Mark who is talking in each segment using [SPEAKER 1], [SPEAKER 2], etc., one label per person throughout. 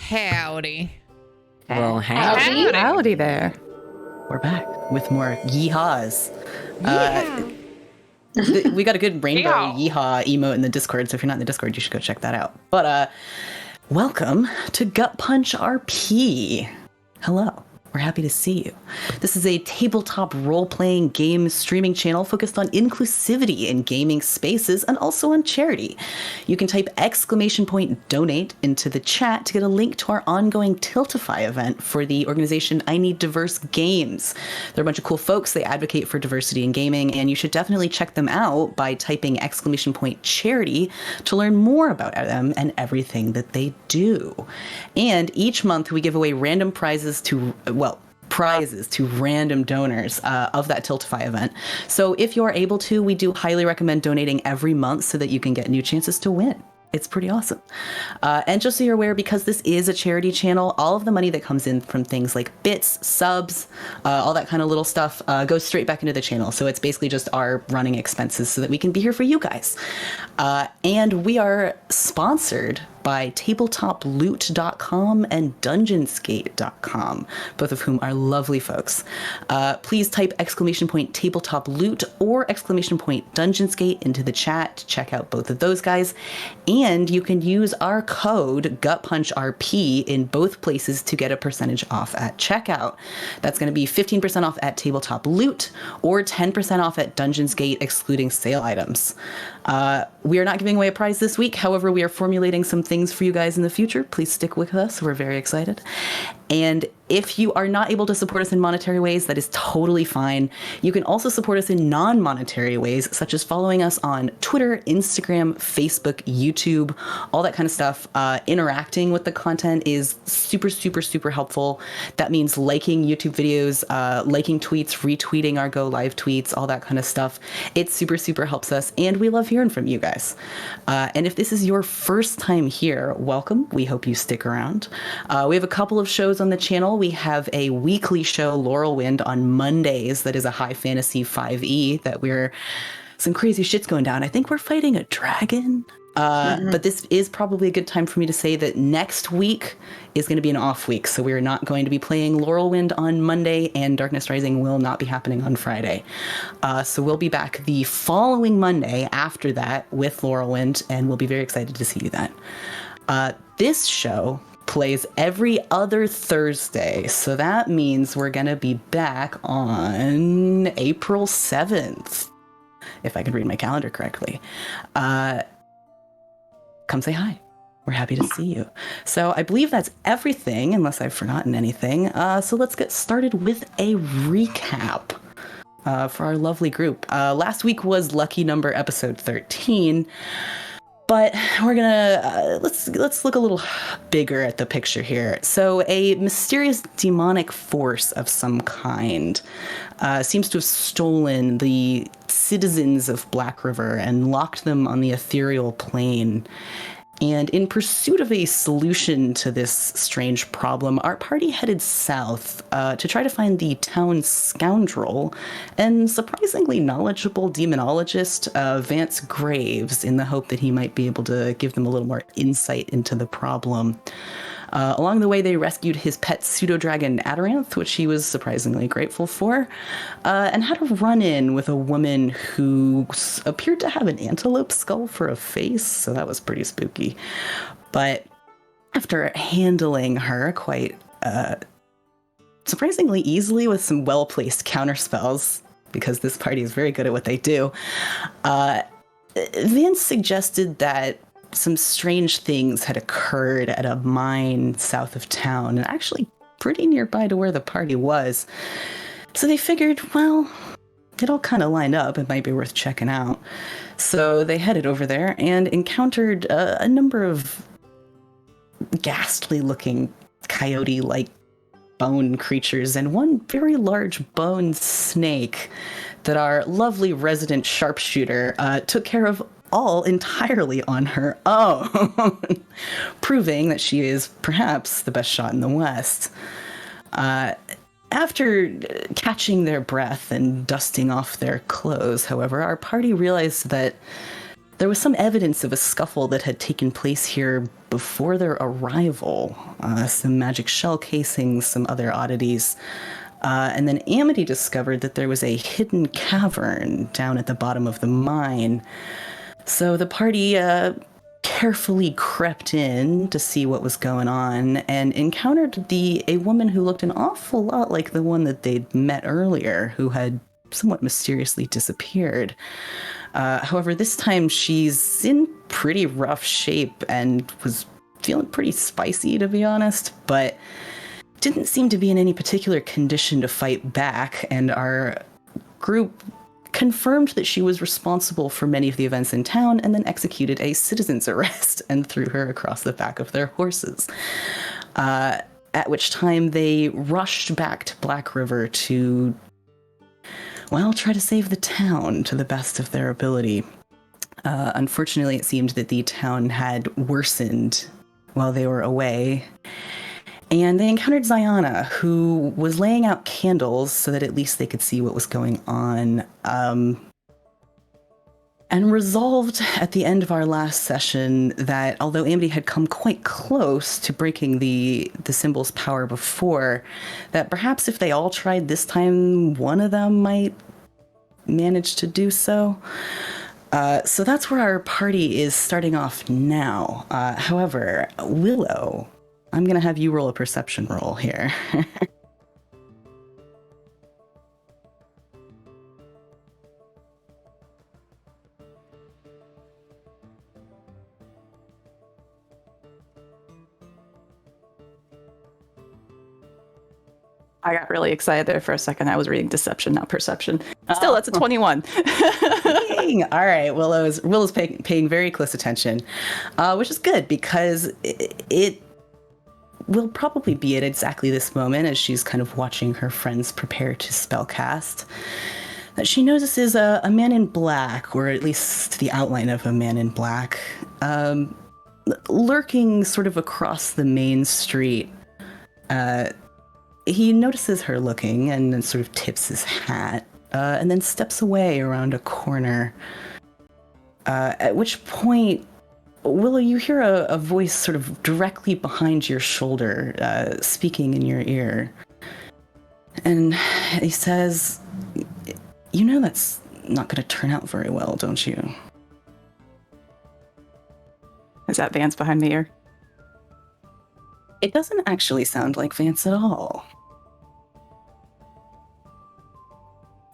[SPEAKER 1] Howdy.
[SPEAKER 2] Well,
[SPEAKER 1] Howdy.
[SPEAKER 3] Howdy there.
[SPEAKER 2] We're back with more yeehaws.
[SPEAKER 1] Yeehaw.
[SPEAKER 2] We got a good rainbow
[SPEAKER 1] Yeehaw.
[SPEAKER 2] yeehaw emote in the Discord, so if you're not in the Discord, you should go check that out. But welcome to Gut Punch RP. Hello. We're happy to see you. This is a tabletop role-playing game streaming channel focused on inclusivity in gaming spaces and also on charity. You can type !donate into the chat to get a link to our ongoing Tiltify event for the organization I Need Diverse Games. They're a bunch of cool folks. They advocate for diversity in gaming, and you should definitely check them out by typing !charity to learn more about them and everything that they do. And each month we give away random prizes to random donors of that Tiltify event. So if you're able to, we do highly recommend donating every month so that you can get new chances to win. It's pretty awesome. And just so you're aware, because this is a charity channel, all of the money that comes in from things like bits, subs, all that kind of little stuff goes straight back into the channel. So it's basically just our running expenses so that we can be here for you guys. And we are sponsored by tabletoploot.com and dungeonsgate.com, both of whom are lovely folks. Please type !tabletoploot or !dungeonsgate into the chat to check out both of those guys. And you can use our code GutPunchRP in both places to get a percentage off at checkout. That's going to be 15% off at Tabletop Loot or 10% off at Dungeonsgate, excluding sale items. We are not giving away a prize this week. However, we are formulating some things for you guys in the future. Please stick with us. We're very excited. And if you are not able to support us in monetary ways, that is totally fine. You can also support us in non-monetary ways, such as following us on Twitter, Instagram, Facebook, YouTube, all that kind of stuff. Interacting with the content is super, super, super helpful. That means liking YouTube videos, liking tweets, retweeting our Go Live tweets, all that kind of stuff. It super, super helps us, and we love hearing from you guys. And if this is your first time here, welcome. We hope you stick around. We have a couple of shows on the channel. We have a weekly show, Laurelwind, on Mondays. That is a high fantasy 5e that some crazy shit's going down. I think we're fighting a dragon. But this is probably a good time for me to say that next week is going to be an off week. So we're not going to be playing Laurelwind on Monday, and Darkness Rising will not be happening on Friday. So we'll be back the following Monday after that with Laurelwind, and we'll be very excited to see you then. This show plays every other Thursday. So that means we're going to be back on April 7th, if I can read my calendar correctly. Come say hi. We're happy to see you. So I believe that's everything, unless I've forgotten anything. So let's get started with a recap for our lovely group. Last week was lucky number episode 13. But we're gonna, let's look a little bigger at the picture here. So a mysterious demonic force of some kind seems to have stolen the citizens of Blackriver and locked them on the ethereal plane. And in pursuit of a solution to this strange problem, our party headed south to try to find the town's scoundrel and surprisingly knowledgeable demonologist, Vance Graves, in the hope that he might be able to give them a little more insight into the problem. Along the way, they rescued his pet pseudo-dragon Amaranth, which he was surprisingly grateful for, and had a run-in with a woman who appeared to have an antelope skull for a face, so that was pretty spooky. But after handling her quite surprisingly easily with some well-placed counterspells, because this party is very good at what they do, Vance suggested that some strange things had occurred at a mine south of town, and actually pretty nearby to where the party was. So they figured, well, it all kind of lined up. It might be worth checking out. So they headed over there and encountered a number of ghastly-looking coyote-like bone creatures and one very large bone snake that our lovely resident sharpshooter took care of all entirely on her own, proving that she is perhaps the best shot in the West. After catching their breath and dusting off their clothes, however, our party realized that There was some evidence of a scuffle that had taken place here before their arrival. Some magic shell casings, some other oddities. And then Amity discovered that there was a hidden cavern down at the bottom of the mine. So the party carefully crept in to see what was going on and encountered a woman who looked an awful lot like the one that they'd met earlier, who had somewhat mysteriously disappeared. However, this time she's in pretty rough shape and was feeling pretty spicy, to be honest, but didn't seem to be in any particular condition to fight back, and our group confirmed that she was responsible for many of the events in town and then executed a citizen's arrest and threw her across the back of their horses. At which time they rushed back to Blackriver to, well, try to save the town to the best of their ability. Unfortunately, it seemed that the town had worsened while they were away. And they encountered Ziana, who was laying out candles so that at least they could see what was going on. And resolved at the end of our last session that although Amity had come quite close to breaking the symbol's power before, that perhaps if they all tried this time, one of them might manage to do so. So that's where our party is starting off now. However, Willow, I'm going to have you roll a perception roll here.
[SPEAKER 1] I got really excited there for a second. I was reading deception, not perception. Still, that's a 21.
[SPEAKER 2] Dang. All right. Willow's paying very close attention, which is good because it will probably be at exactly this moment as she's kind of watching her friends prepare to spellcast that she notices a man in black, or at least the outline of a man in black, lurking sort of across the main street. He notices her looking and then sort of tips his hat, and then steps away around a corner. At which point, Willow, you hear a voice sort of directly behind your shoulder, speaking in your ear. And he says, "You know that's not going to turn out very well, don't you?"
[SPEAKER 1] Is that Vance behind the ear?
[SPEAKER 2] It doesn't actually sound like Vance at all.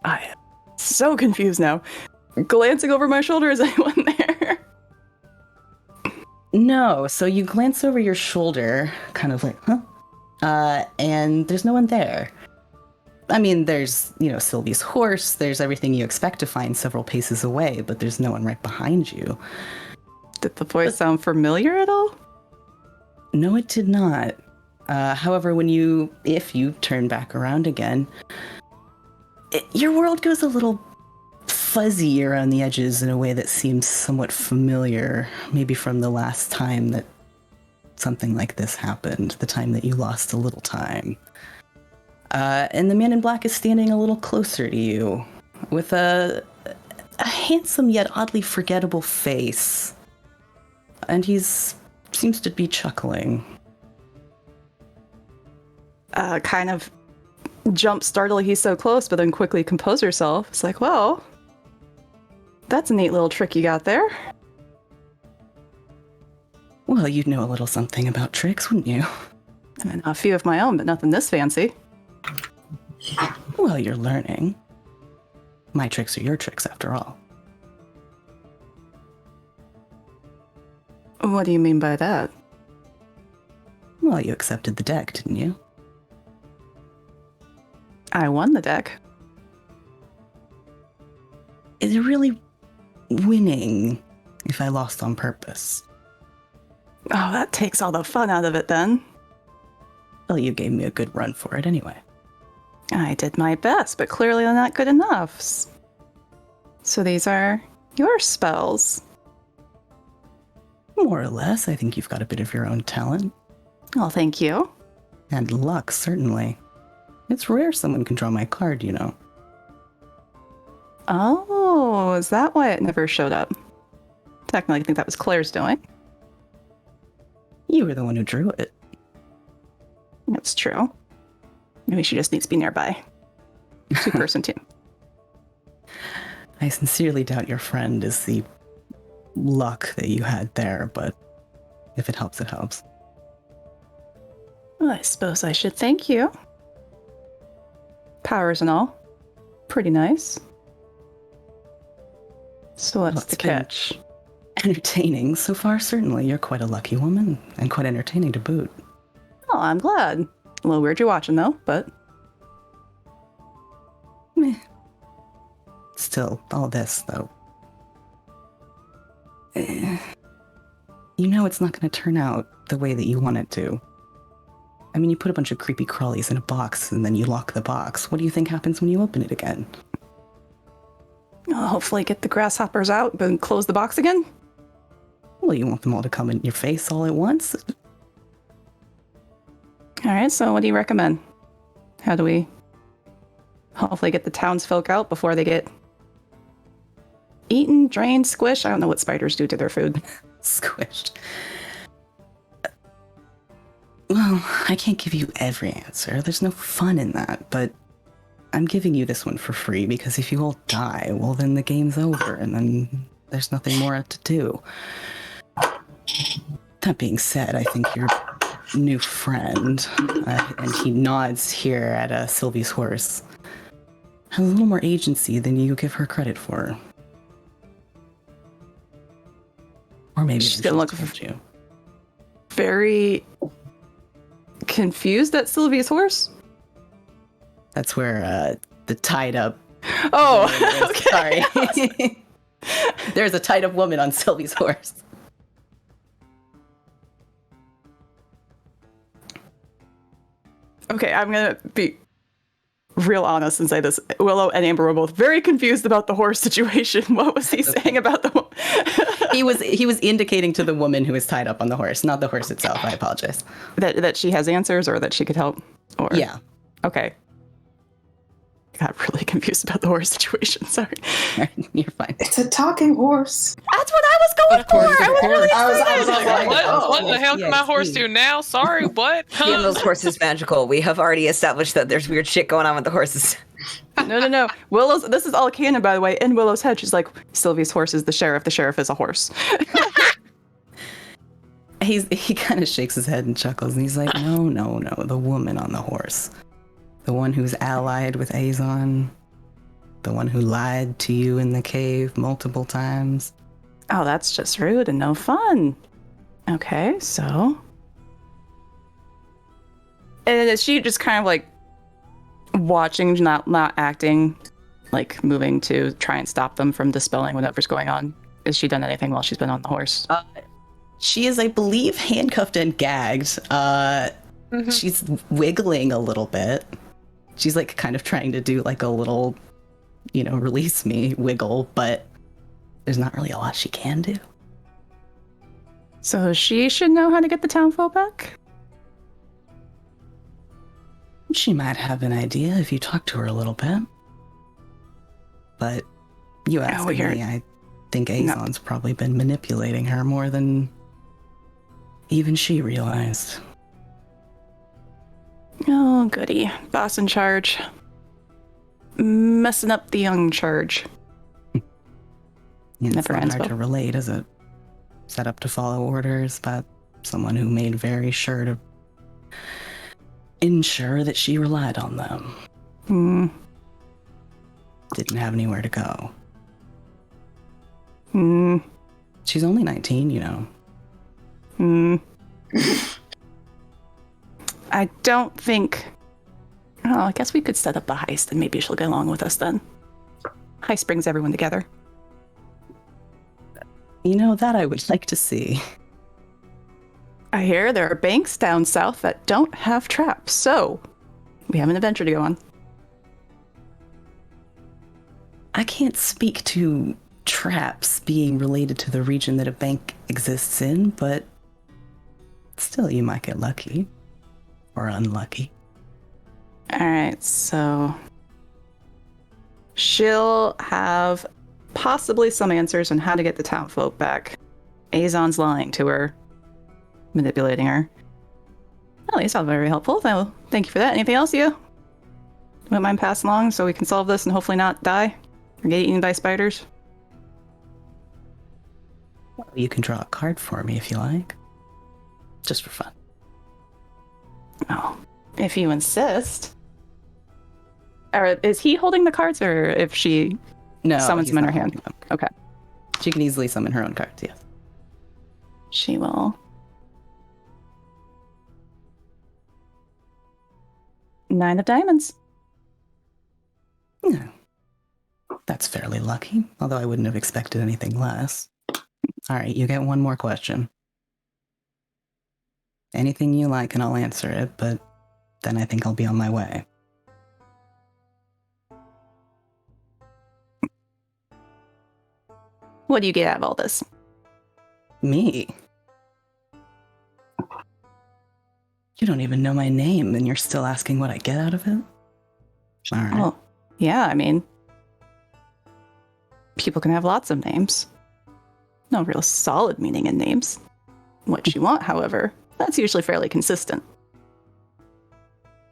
[SPEAKER 1] I am so confused now. Glancing over my shoulder, is anyone there?
[SPEAKER 2] No, so you glance over your shoulder, kind of like, huh? And there's no one there. I mean, there's, Sylvie's horse, there's everything you expect to find several paces away, but there's no one right behind you.
[SPEAKER 1] Did the voice sound familiar at all?
[SPEAKER 2] No, it did not. However, if you turn back around again, your world goes a little fuzzy around the edges in a way that seems somewhat familiar, maybe from the last time that something like this happened, the time that you lost a little time. And the man in black is standing a little closer to you, with a handsome yet oddly forgettable face. And seems to be chuckling.
[SPEAKER 1] Kind of jump startled he's so close, but then quickly compose herself. It's like, well, that's a neat little trick you got there.
[SPEAKER 2] Well, you'd know a little something about tricks, wouldn't you?
[SPEAKER 1] I mean, a few of my own, but nothing this fancy.
[SPEAKER 2] Well, you're learning. My tricks are your tricks, after all.
[SPEAKER 1] What do you mean by that?
[SPEAKER 2] Well, you accepted the deck, didn't you?
[SPEAKER 1] I won the deck.
[SPEAKER 2] Is it really winning if I lost on purpose?
[SPEAKER 1] Oh, that takes all the fun out of it then.
[SPEAKER 2] Well, you gave me a good run for it anyway.
[SPEAKER 1] I did my best, but clearly not good enough. So these are your spells.
[SPEAKER 2] More or less. I think you've got a bit of your own talent.
[SPEAKER 1] Well, thank you.
[SPEAKER 2] And luck, certainly. It's rare someone can draw my card, you know.
[SPEAKER 1] Oh, is that why it never showed up? Technically, I think that was Claire's doing.
[SPEAKER 2] You were the one who drew it.
[SPEAKER 1] That's true. Maybe she just needs to be nearby. 2-person team.
[SPEAKER 2] I sincerely doubt your friend is the luck that you had there, but if it helps, it helps.
[SPEAKER 1] Well, I suppose I should thank you. Powers and all. Pretty nice. So what's the catch?
[SPEAKER 2] Entertaining so far, certainly. You're quite a lucky woman, and quite entertaining to boot.
[SPEAKER 1] Oh, I'm glad. A little weird you're watching, though, but...
[SPEAKER 2] Meh. Still, all this, though. You know it's not going to turn out the way that you want it to. I mean, you put a bunch of creepy crawlies in a box, and then you lock the box. What do you think happens when you open it again?
[SPEAKER 1] I'll hopefully get the grasshoppers out, but close the box again?
[SPEAKER 2] Well, you want them all to come in your face all at once?
[SPEAKER 1] Alright, so what do you recommend? How do we hopefully get the townsfolk out before they get eaten, drained, squished? I don't know what spiders do to their food.
[SPEAKER 2] Squished. Well, I can't give you every answer. There's no fun in that, but I'm giving you this one for free because if you all die, well, then the game's over and then there's nothing more to do. That being said, I think your new friend, and he nods here at Sylvie's horse, has a little more agency than you give her credit for. Or maybe
[SPEAKER 1] she's gonna look
[SPEAKER 2] for you.
[SPEAKER 1] Very confused at Sylvie's horse.
[SPEAKER 2] That's where the tied up.
[SPEAKER 1] Oh, okay.
[SPEAKER 2] Sorry. There's a tied up woman on Sylvie's horse.
[SPEAKER 1] Okay, I'm gonna be real honest and say this. Willow and Amber were both very confused about the horse situation. What was he saying about the woman?
[SPEAKER 2] He was indicating to the woman who was tied up on the horse, not the horse itself. I apologize.
[SPEAKER 1] That she has answers or that she could help? Or
[SPEAKER 2] yeah.
[SPEAKER 1] Okay. I got really confused about the horse situation. Sorry.
[SPEAKER 2] You're fine.
[SPEAKER 3] It's a talking horse.
[SPEAKER 1] That's what I was going for.
[SPEAKER 3] I was like,
[SPEAKER 4] what the hell can my horse do now? Sorry, what?
[SPEAKER 5] Yeah, those horses magical. We have already established that there's weird shit going on with the horses.
[SPEAKER 1] No. Willow's. This is all canon, by the way. In Willow's head, she's like, Sylvie's horse is the sheriff. The sheriff is a horse.
[SPEAKER 2] He kind of shakes his head and chuckles, and he's like, no. The woman on the horse. The one who's allied with Azon. The one who lied to you in the cave multiple times.
[SPEAKER 1] Oh, that's just rude and no fun. Okay, so... And is she just kind of like watching, not acting, like moving to try and stop them from dispelling whatever's going on? Has she done anything while she's been on the horse?
[SPEAKER 2] She is, I believe, handcuffed and gagged. She's wiggling a little bit. She's like kind of trying to do like a little, release me wiggle, but there's not really a lot she can do.
[SPEAKER 1] So she should know how to get the townfolk back?
[SPEAKER 2] She might have an idea if you talk to her a little bit. But you ask me, I think Azon's probably been manipulating her more than even she realized.
[SPEAKER 1] Oh, goody. Boss in charge. Messing up the young charge.
[SPEAKER 2] It's not hard to relate, is it? Set up to follow orders by someone who made very sure to ensure that she relied on them. Didn't have anywhere to go. She's only 19,
[SPEAKER 1] I don't think... Oh, I guess we could set up a heist and maybe she'll get along with us then. Heist brings everyone together.
[SPEAKER 2] That I would like to see.
[SPEAKER 1] I hear there are banks down south that don't have traps, so we have an adventure to go on.
[SPEAKER 2] I can't speak to traps being related to the region that a bank exists in, but still you might get lucky. Or unlucky.
[SPEAKER 1] Alright, so she'll have possibly some answers on how to get the townfolk back. Azon's lying to her, manipulating her. Well, these sound very helpful, so thank you for that. Anything else you wouldn't mind passing along so we can solve this and hopefully not die or get eaten by spiders?
[SPEAKER 2] You can draw a card for me if you like. Just for fun.
[SPEAKER 1] Oh, if you insist. Or is he holding the cards, or if she summons
[SPEAKER 2] he's
[SPEAKER 1] them in her
[SPEAKER 2] not
[SPEAKER 1] hand?
[SPEAKER 2] holding them.
[SPEAKER 1] Okay.
[SPEAKER 2] She can easily summon her own cards, yes.
[SPEAKER 1] She will. 9 of diamonds.
[SPEAKER 2] Yeah. That's fairly lucky, although I wouldn't have expected anything less. All right, you get one more question. Anything you like and I'll answer it, but then I think I'll be on my way.
[SPEAKER 1] What do you get out of all this?
[SPEAKER 2] Me? You don't even know my name and you're still asking what I get out of it? All right.
[SPEAKER 1] Well, yeah, I mean, people can have lots of names. No real solid meaning in names. What you want, however, that's usually fairly consistent.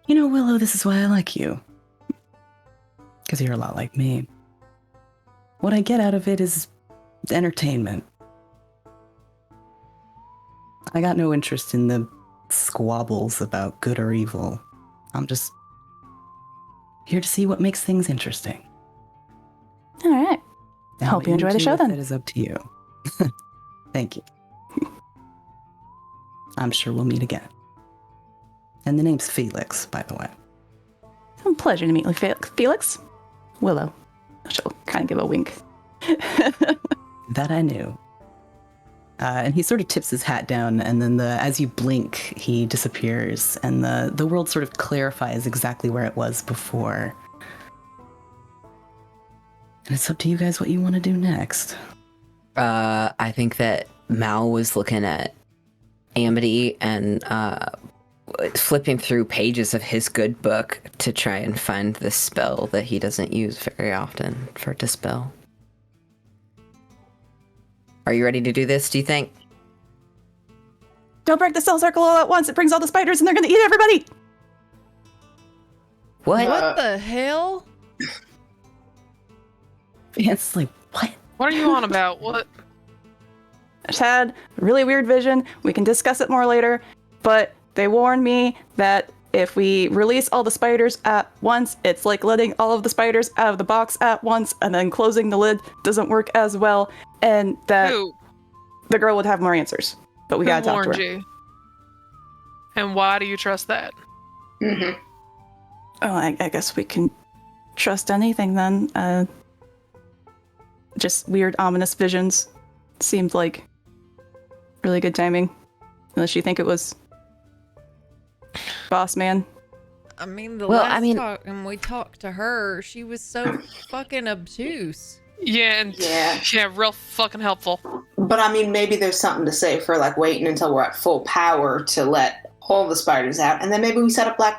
[SPEAKER 2] You know, Willow, this is why I like you. Because you're a lot like me. What I get out of it is entertainment. I got no interest in the squabbles about good or evil. I'm just here to see what makes things interesting.
[SPEAKER 1] All right.
[SPEAKER 2] Now,
[SPEAKER 1] Hope you enjoy the show, then.
[SPEAKER 2] It is up to you. Thank you. I'm sure we'll meet again. And the name's Felix, by the way.
[SPEAKER 1] It's a pleasure to meet you, Felix. Willow. She'll kind of give a wink.
[SPEAKER 2] That I knew. And he sort of tips his hat down, and then as you blink, he disappears, and the world sort of clarifies exactly where it was before. And it's up to you guys what you want to do next.
[SPEAKER 5] I think that Mal was looking at Amity and flipping through pages of his good book to try and find the spell that he doesn't use very often for Dispel. Are you ready to do this, do you think?
[SPEAKER 1] Don't break the cell circle all at once. It brings all the spiders and they're going to eat everybody.
[SPEAKER 5] What?
[SPEAKER 6] What the hell?
[SPEAKER 2] It's like, what?
[SPEAKER 4] What are you on about? What?
[SPEAKER 1] I just had a really weird vision. We can discuss it more later, but they warned me that if we release all the spiders at once, it's like letting all of the spiders out of the box at once, and then closing the lid doesn't work as well, and that
[SPEAKER 4] Who?
[SPEAKER 1] the girl would have more answers. But we gotta
[SPEAKER 4] Who
[SPEAKER 1] talk to
[SPEAKER 4] warned
[SPEAKER 1] her.
[SPEAKER 4] you? And why do you trust that?
[SPEAKER 3] Mm-hmm.
[SPEAKER 1] Oh, I guess we can trust anything then. Just weird, ominous visions. Seemed like really good timing. Unless you think it was Boss Man.
[SPEAKER 6] I mean, the
[SPEAKER 5] Well,
[SPEAKER 6] last
[SPEAKER 5] I mean-
[SPEAKER 6] time we talked to her, she was so fucking obtuse.
[SPEAKER 4] Yeah, and
[SPEAKER 3] Yeah.
[SPEAKER 4] real fucking helpful.
[SPEAKER 3] But I mean, maybe there's something to say for like waiting until we're at full power to let all the spiders out, and then maybe we set up like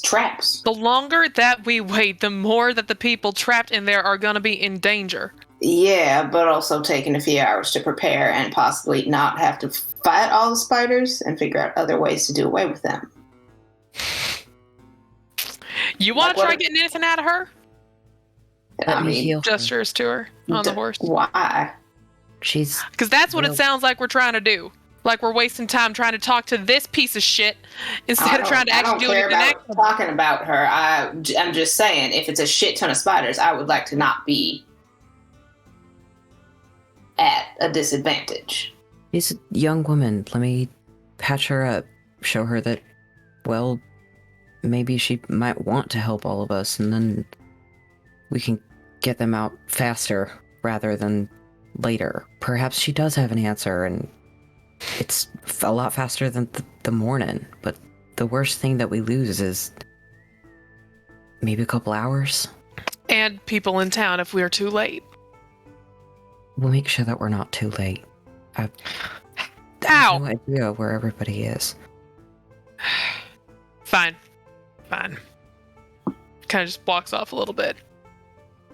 [SPEAKER 3] traps.
[SPEAKER 4] The longer that we wait, the more that the people trapped in there are gonna be in danger.
[SPEAKER 3] Yeah, but also taking a few hours to prepare and possibly not have to fight all the spiders and figure out other ways to do away with them.
[SPEAKER 4] You want
[SPEAKER 3] Like
[SPEAKER 4] to try
[SPEAKER 3] what-
[SPEAKER 4] getting anything out of her?
[SPEAKER 3] I
[SPEAKER 5] Let me
[SPEAKER 3] mean,
[SPEAKER 5] heal.
[SPEAKER 4] Gestures to her on the horse.
[SPEAKER 3] Why?
[SPEAKER 5] She's
[SPEAKER 4] Because that's what
[SPEAKER 5] Well-
[SPEAKER 4] it sounds like we're trying to do. Like we're wasting time trying to talk to this piece of shit instead of trying to actually do
[SPEAKER 3] I
[SPEAKER 4] anything
[SPEAKER 3] don't care
[SPEAKER 4] actionable.
[SPEAKER 3] about talking about her. I'm just saying, if it's a shit ton of spiders, I would like to not be at a disadvantage.
[SPEAKER 5] she's a young woman. Let me patch her up. Show her that, well, maybe she might want to help all of us, and then we can get them out faster rather than later. Perhaps she does have an answer, and it's a lot faster than the morning. But the worst thing that we lose is maybe a couple hours.
[SPEAKER 4] And people in town if we are too late.
[SPEAKER 5] We'll make sure that we're not too late. I
[SPEAKER 4] Ow!
[SPEAKER 5] have no idea where everybody is.
[SPEAKER 4] Fine. Kind of just walks off a little bit.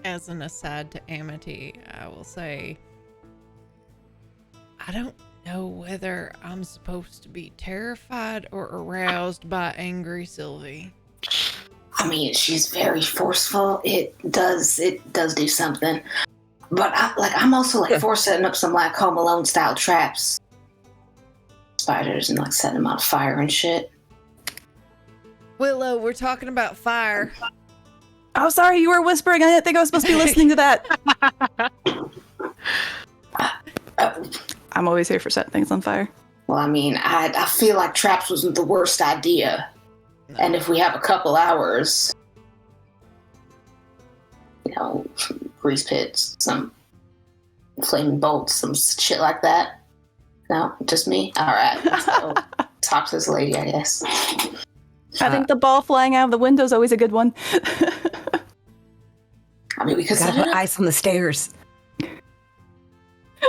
[SPEAKER 6] As an aside to Amity, I will say, I don't know whether I'm supposed to be terrified or aroused by angry Sylvie.
[SPEAKER 3] I mean, she's very forceful. It does do something. But I'm also like for setting up some like Home Alone style traps. Spiders and like setting them on fire and shit.
[SPEAKER 6] Willow, we're talking about fire.
[SPEAKER 1] Oh, sorry, you were whispering. I didn't think I was supposed to be listening to that. I'm always here for setting things on fire.
[SPEAKER 3] Well, I mean, I feel like traps wasn't the worst idea.
[SPEAKER 6] No.
[SPEAKER 3] And if we have a couple hours, grease pits, some flaming bolts, some shit like that. No, just me? All right, let's go talk to this lady, I guess.
[SPEAKER 1] I think the ball flying out of the window is always a good one.
[SPEAKER 3] I mean, we could
[SPEAKER 5] Gotta
[SPEAKER 3] set it
[SPEAKER 5] put
[SPEAKER 3] up.
[SPEAKER 5] ice on the stairs.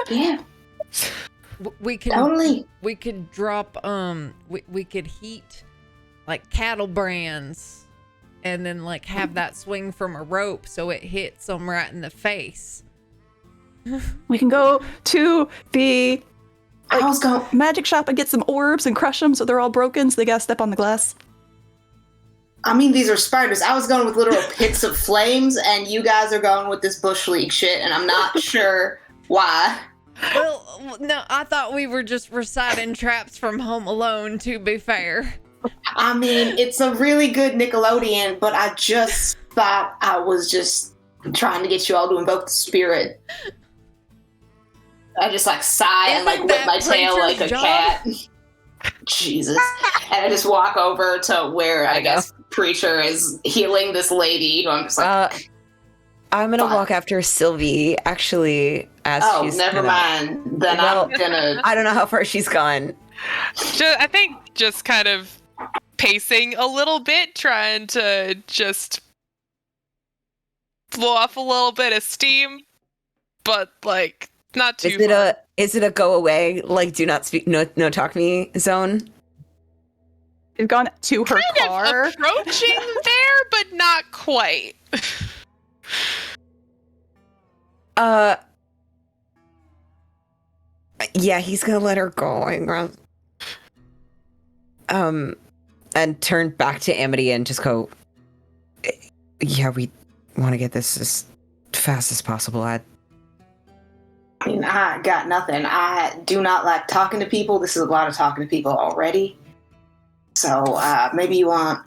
[SPEAKER 3] Yeah,
[SPEAKER 6] We could
[SPEAKER 3] totally.
[SPEAKER 6] we could drop we could heat like cattle brands and then like have that swing from a rope so it hits them right in the face.
[SPEAKER 1] We can go to the
[SPEAKER 3] I was going.
[SPEAKER 1] magic shop and get some orbs and crush them so they're all broken so they gotta step on the glass.
[SPEAKER 3] I mean, these are spiders. I was going with literal pits of flames, and you guys are going with this bush league shit, and I'm not sure why.
[SPEAKER 6] Well, no, I thought we were just reciting traps from Home Alone, to be fair.
[SPEAKER 3] I mean, it's a really good Nickelodeon, but I just thought I was just trying to get you all to invoke the spirit. I just like sigh and like
[SPEAKER 6] Isn't
[SPEAKER 3] whip
[SPEAKER 6] that
[SPEAKER 3] my tail like a
[SPEAKER 6] preacher's job?
[SPEAKER 3] cat. Jesus. And I just walk over to where I guess Preacher is healing this lady who I'm just like,
[SPEAKER 5] I'm gonna
[SPEAKER 3] Fuck.
[SPEAKER 5] walk after Sylvie, actually, as
[SPEAKER 3] oh,
[SPEAKER 5] she's
[SPEAKER 3] never
[SPEAKER 5] kinda-
[SPEAKER 3] mind. Then
[SPEAKER 5] Well,
[SPEAKER 3] I'm gonna.
[SPEAKER 5] I don't know how far she's gone.
[SPEAKER 4] I think just kind of pacing a little bit, trying to just blow off a little bit of steam, but like not too.
[SPEAKER 5] Is it a go away, like do not speak, no talk me zone?
[SPEAKER 1] We've gone to her
[SPEAKER 4] kind
[SPEAKER 1] car.
[SPEAKER 4] of approaching there, but not quite.
[SPEAKER 5] Yeah, he's gonna let her go. And turn back to Amity and just go, yeah, we want to get this as fast as possible.
[SPEAKER 3] I mean, I got nothing. I do not like talking to people. This is a lot of talking to people already. So maybe you want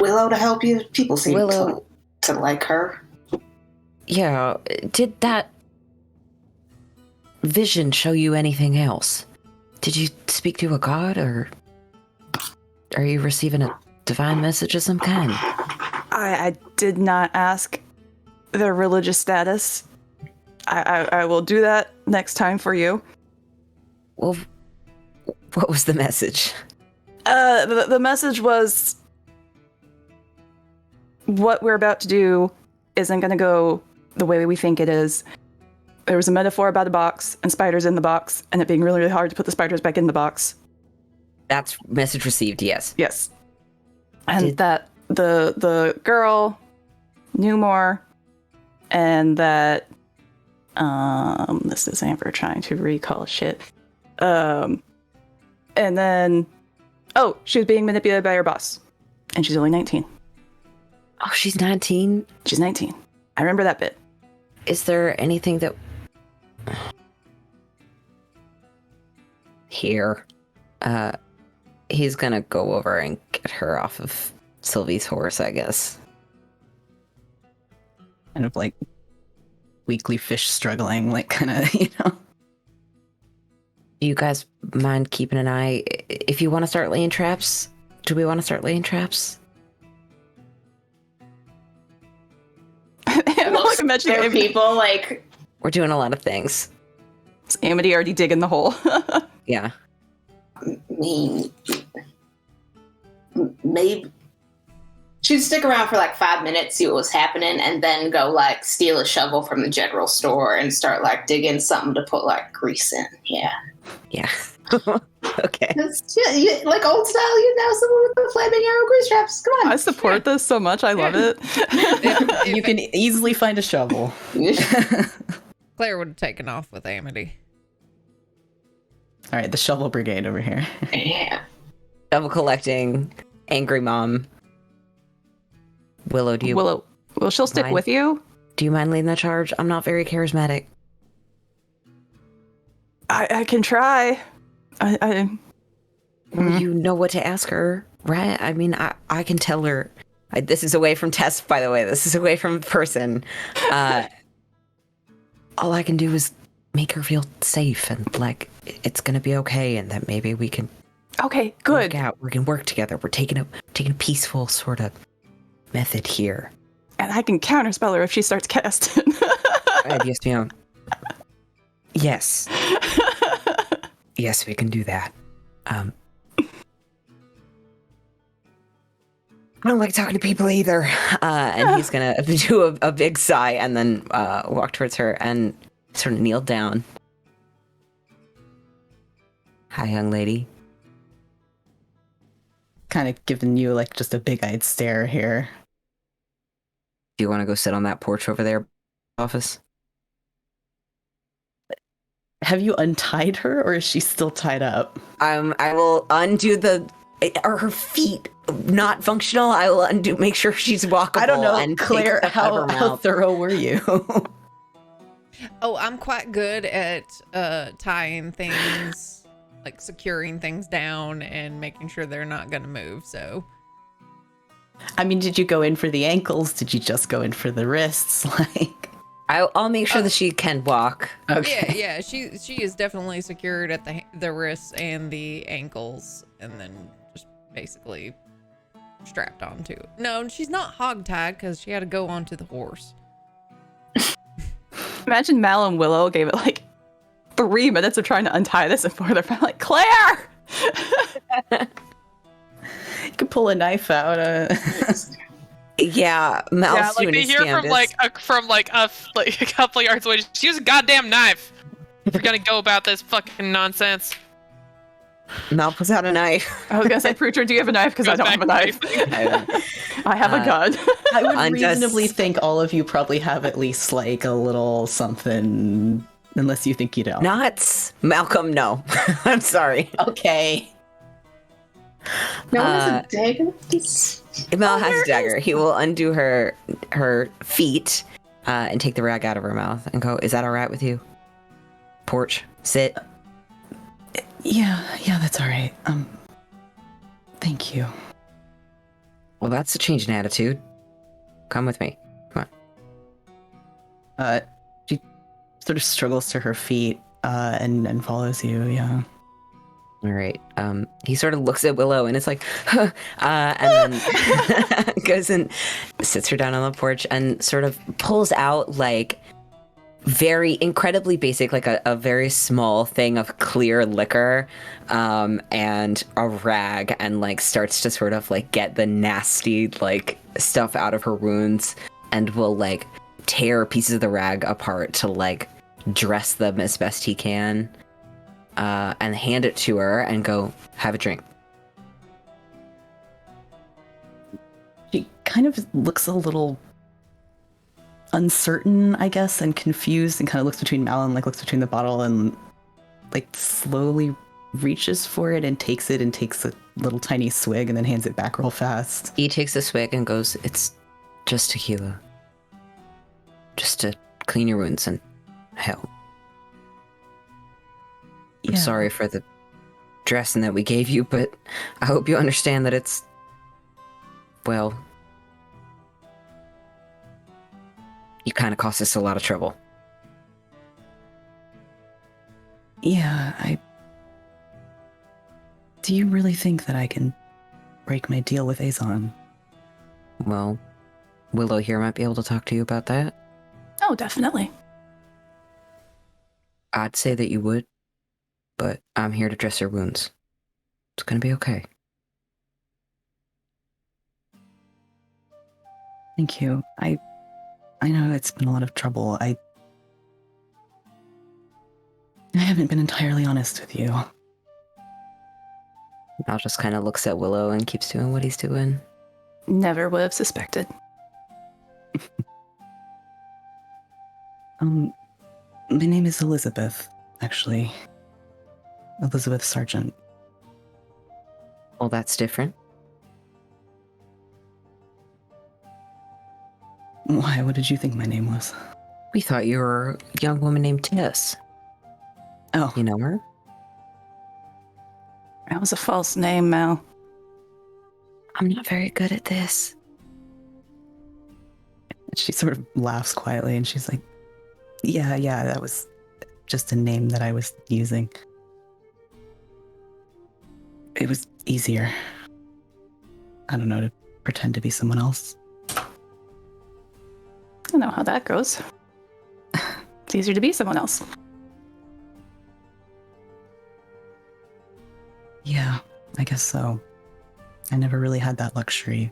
[SPEAKER 3] Willow to help you. People seem
[SPEAKER 5] Willow.
[SPEAKER 3] to like her.
[SPEAKER 5] Yeah, did that vision show you anything else? Did you speak to a god, or are you receiving a divine message of some kind?
[SPEAKER 1] I did not ask their religious status. I will do that next time for you.
[SPEAKER 5] Well, what was the message?
[SPEAKER 1] The message was what we're about to do isn't going to go the way we think it is. There was a metaphor about a box and spiders in the box, and it being really, really hard to put the spiders back in the box.
[SPEAKER 5] That's message received, yes.
[SPEAKER 1] Yes. And that the girl knew more, and that this is Amber trying to recall shit. And then she was being manipulated by her boss. And she's only 19.
[SPEAKER 5] Oh, she's 19?
[SPEAKER 1] She's 19. I remember that bit.
[SPEAKER 5] Is there anything that... Here. He's gonna go over and get her off of Sylvie's horse, I guess.
[SPEAKER 2] Kind of like weakly fish struggling, like kind of, you know.
[SPEAKER 5] Do you guys mind keeping an eye? If you want to start laying traps, do we want to start laying traps?
[SPEAKER 1] I'm like imagining
[SPEAKER 3] There are
[SPEAKER 1] Amity,
[SPEAKER 3] people like,
[SPEAKER 5] We're doing a lot of things.
[SPEAKER 1] Amity already digging the hole.
[SPEAKER 5] Yeah.
[SPEAKER 3] I mean, maybe she'd stick around for like 5 minutes, see what was happening, and then go like steal a shovel from the general store and start like digging something to put like grease in. Yeah.
[SPEAKER 5] Yeah. Okay.
[SPEAKER 3] Like old style, someone with the flaming arrow grease traps. Come on.
[SPEAKER 1] I support this so much. I love it.
[SPEAKER 2] You can easily find a shovel.
[SPEAKER 6] Claire would have taken off with Amity.
[SPEAKER 2] All right, the shovel brigade over here.
[SPEAKER 3] Yeah.
[SPEAKER 5] Double collecting, angry mom. Willow, do you
[SPEAKER 1] Willow, will she'll stick
[SPEAKER 5] mind?
[SPEAKER 1] with you?
[SPEAKER 5] do you mind leading the charge? I'm not very charismatic.
[SPEAKER 1] I can try.
[SPEAKER 5] Well, you know what to ask her, right? I mean, I can tell her. This is away from Tess, by the way. This is away from person. All I can do is make her feel safe and like it's gonna be okay, and that maybe we can
[SPEAKER 1] Okay, good.
[SPEAKER 5] work out. We can work together. We're taking a peaceful sort of method here.
[SPEAKER 1] And I can counterspell her if she starts casting.
[SPEAKER 5] Yes, ma'am. Yes. Yes, we can do that. I don't like talking to people either. And he's gonna do a big sigh and then walk towards her and sort of kneel down. Hi, young lady.
[SPEAKER 2] Kind of giving you like just a big-eyed stare here.
[SPEAKER 5] Do you want to go sit on that porch over there, office?
[SPEAKER 2] Have you untied her, or is she still tied up?
[SPEAKER 5] I will undo are her feet not functional? I will undo, make sure she's walkable.
[SPEAKER 2] I don't know,
[SPEAKER 5] and take
[SPEAKER 2] Claire.
[SPEAKER 5] stuff out of her
[SPEAKER 2] How
[SPEAKER 5] mouth.
[SPEAKER 2] thorough were you?
[SPEAKER 6] Oh, I'm quite good at tying things, like securing things down and making sure they're not going to move. So,
[SPEAKER 2] I mean, did you go in for the ankles? Did you just go in for the wrists? Like,
[SPEAKER 5] I'll make sure that she can walk.
[SPEAKER 2] okay.
[SPEAKER 6] yeah, she is definitely secured at the wrists and the ankles, and then just basically strapped onto it. No, she's not hogtied because she had to go onto the horse.
[SPEAKER 1] Imagine Mal and Willow gave it like 3 minutes of trying to untie this before they're finally like, Claire!
[SPEAKER 2] You could pull a knife out.
[SPEAKER 5] Yeah, Mal's
[SPEAKER 4] Yeah, like
[SPEAKER 5] doing
[SPEAKER 4] they
[SPEAKER 5] his
[SPEAKER 4] hear from
[SPEAKER 5] damnedest.
[SPEAKER 4] a couple yards away. Just use a goddamn knife. If you're gonna go about this fucking nonsense.
[SPEAKER 5] Mal pulls out a knife.
[SPEAKER 1] I was gonna say, Preacher, do you have a knife? Because I don't have a knife. I have a gun.
[SPEAKER 2] I would
[SPEAKER 5] Undoes-
[SPEAKER 2] reasonably think all of you probably have at least like a little something, unless you think you don't.
[SPEAKER 5] Nuts. Malcolm, no. I'm sorry.
[SPEAKER 2] Okay.
[SPEAKER 3] No one has a dagger.
[SPEAKER 5] Mal has a dagger. He will undo her feet and take the rag out of her mouth and go, is that all right with you? Porch, sit.
[SPEAKER 2] Yeah, that's all right. Thank you.
[SPEAKER 5] Well, that's a change in attitude. Come with me. Come on.
[SPEAKER 2] She sort of struggles to her feet and follows you. Yeah.
[SPEAKER 5] All right. He sort of looks at Willow and it's like, huh, and then goes and sits her down on the porch and sort of pulls out like very incredibly basic, like a very small thing of clear liquor, and a rag, and like starts to sort of like get the nasty like stuff out of her wounds, and will like tear pieces of the rag apart to like dress them as best he can. And hand it to her and go, have a drink.
[SPEAKER 2] She kind of looks a little uncertain, I guess, and confused, and kind of looks between Mal and like looks between the bottle and like slowly reaches for it and takes a little tiny swig and then hands it back real fast.
[SPEAKER 5] He takes a swig and goes, it's just tequila. Just to clean your wounds and help. I'm sorry for the dressing that we gave you, but I hope you understand that it's, well, you kind of cost us a lot of trouble.
[SPEAKER 2] Yeah, Do you really think that I can break my deal with Azon?
[SPEAKER 5] Well, Willow here might be able to talk to you about that.
[SPEAKER 1] Oh, definitely.
[SPEAKER 5] I'd say that you would, but I'm here to dress your wounds. It's gonna be okay.
[SPEAKER 2] Thank you. I know it's been a lot of trouble. I haven't been entirely honest with you.
[SPEAKER 5] Mal just kind of looks at Willow and keeps doing what he's doing.
[SPEAKER 1] Never would have suspected.
[SPEAKER 2] My name is Elizabeth, actually. Elizabeth Sargent.
[SPEAKER 5] Well, that's different.
[SPEAKER 2] Why? What did you think my name was?
[SPEAKER 5] We thought you were a young woman named Tess.
[SPEAKER 2] Oh,
[SPEAKER 5] You know her?
[SPEAKER 1] That was a false name, Mal.
[SPEAKER 5] I'm not very good at this.
[SPEAKER 2] she sort of laughs quietly and she's like, yeah, that was just a name that I was using. It was easier. I don't know, to pretend to be someone else.
[SPEAKER 1] I know how that goes. It's easier to be someone else.
[SPEAKER 2] Yeah, I guess so. I never really had that luxury.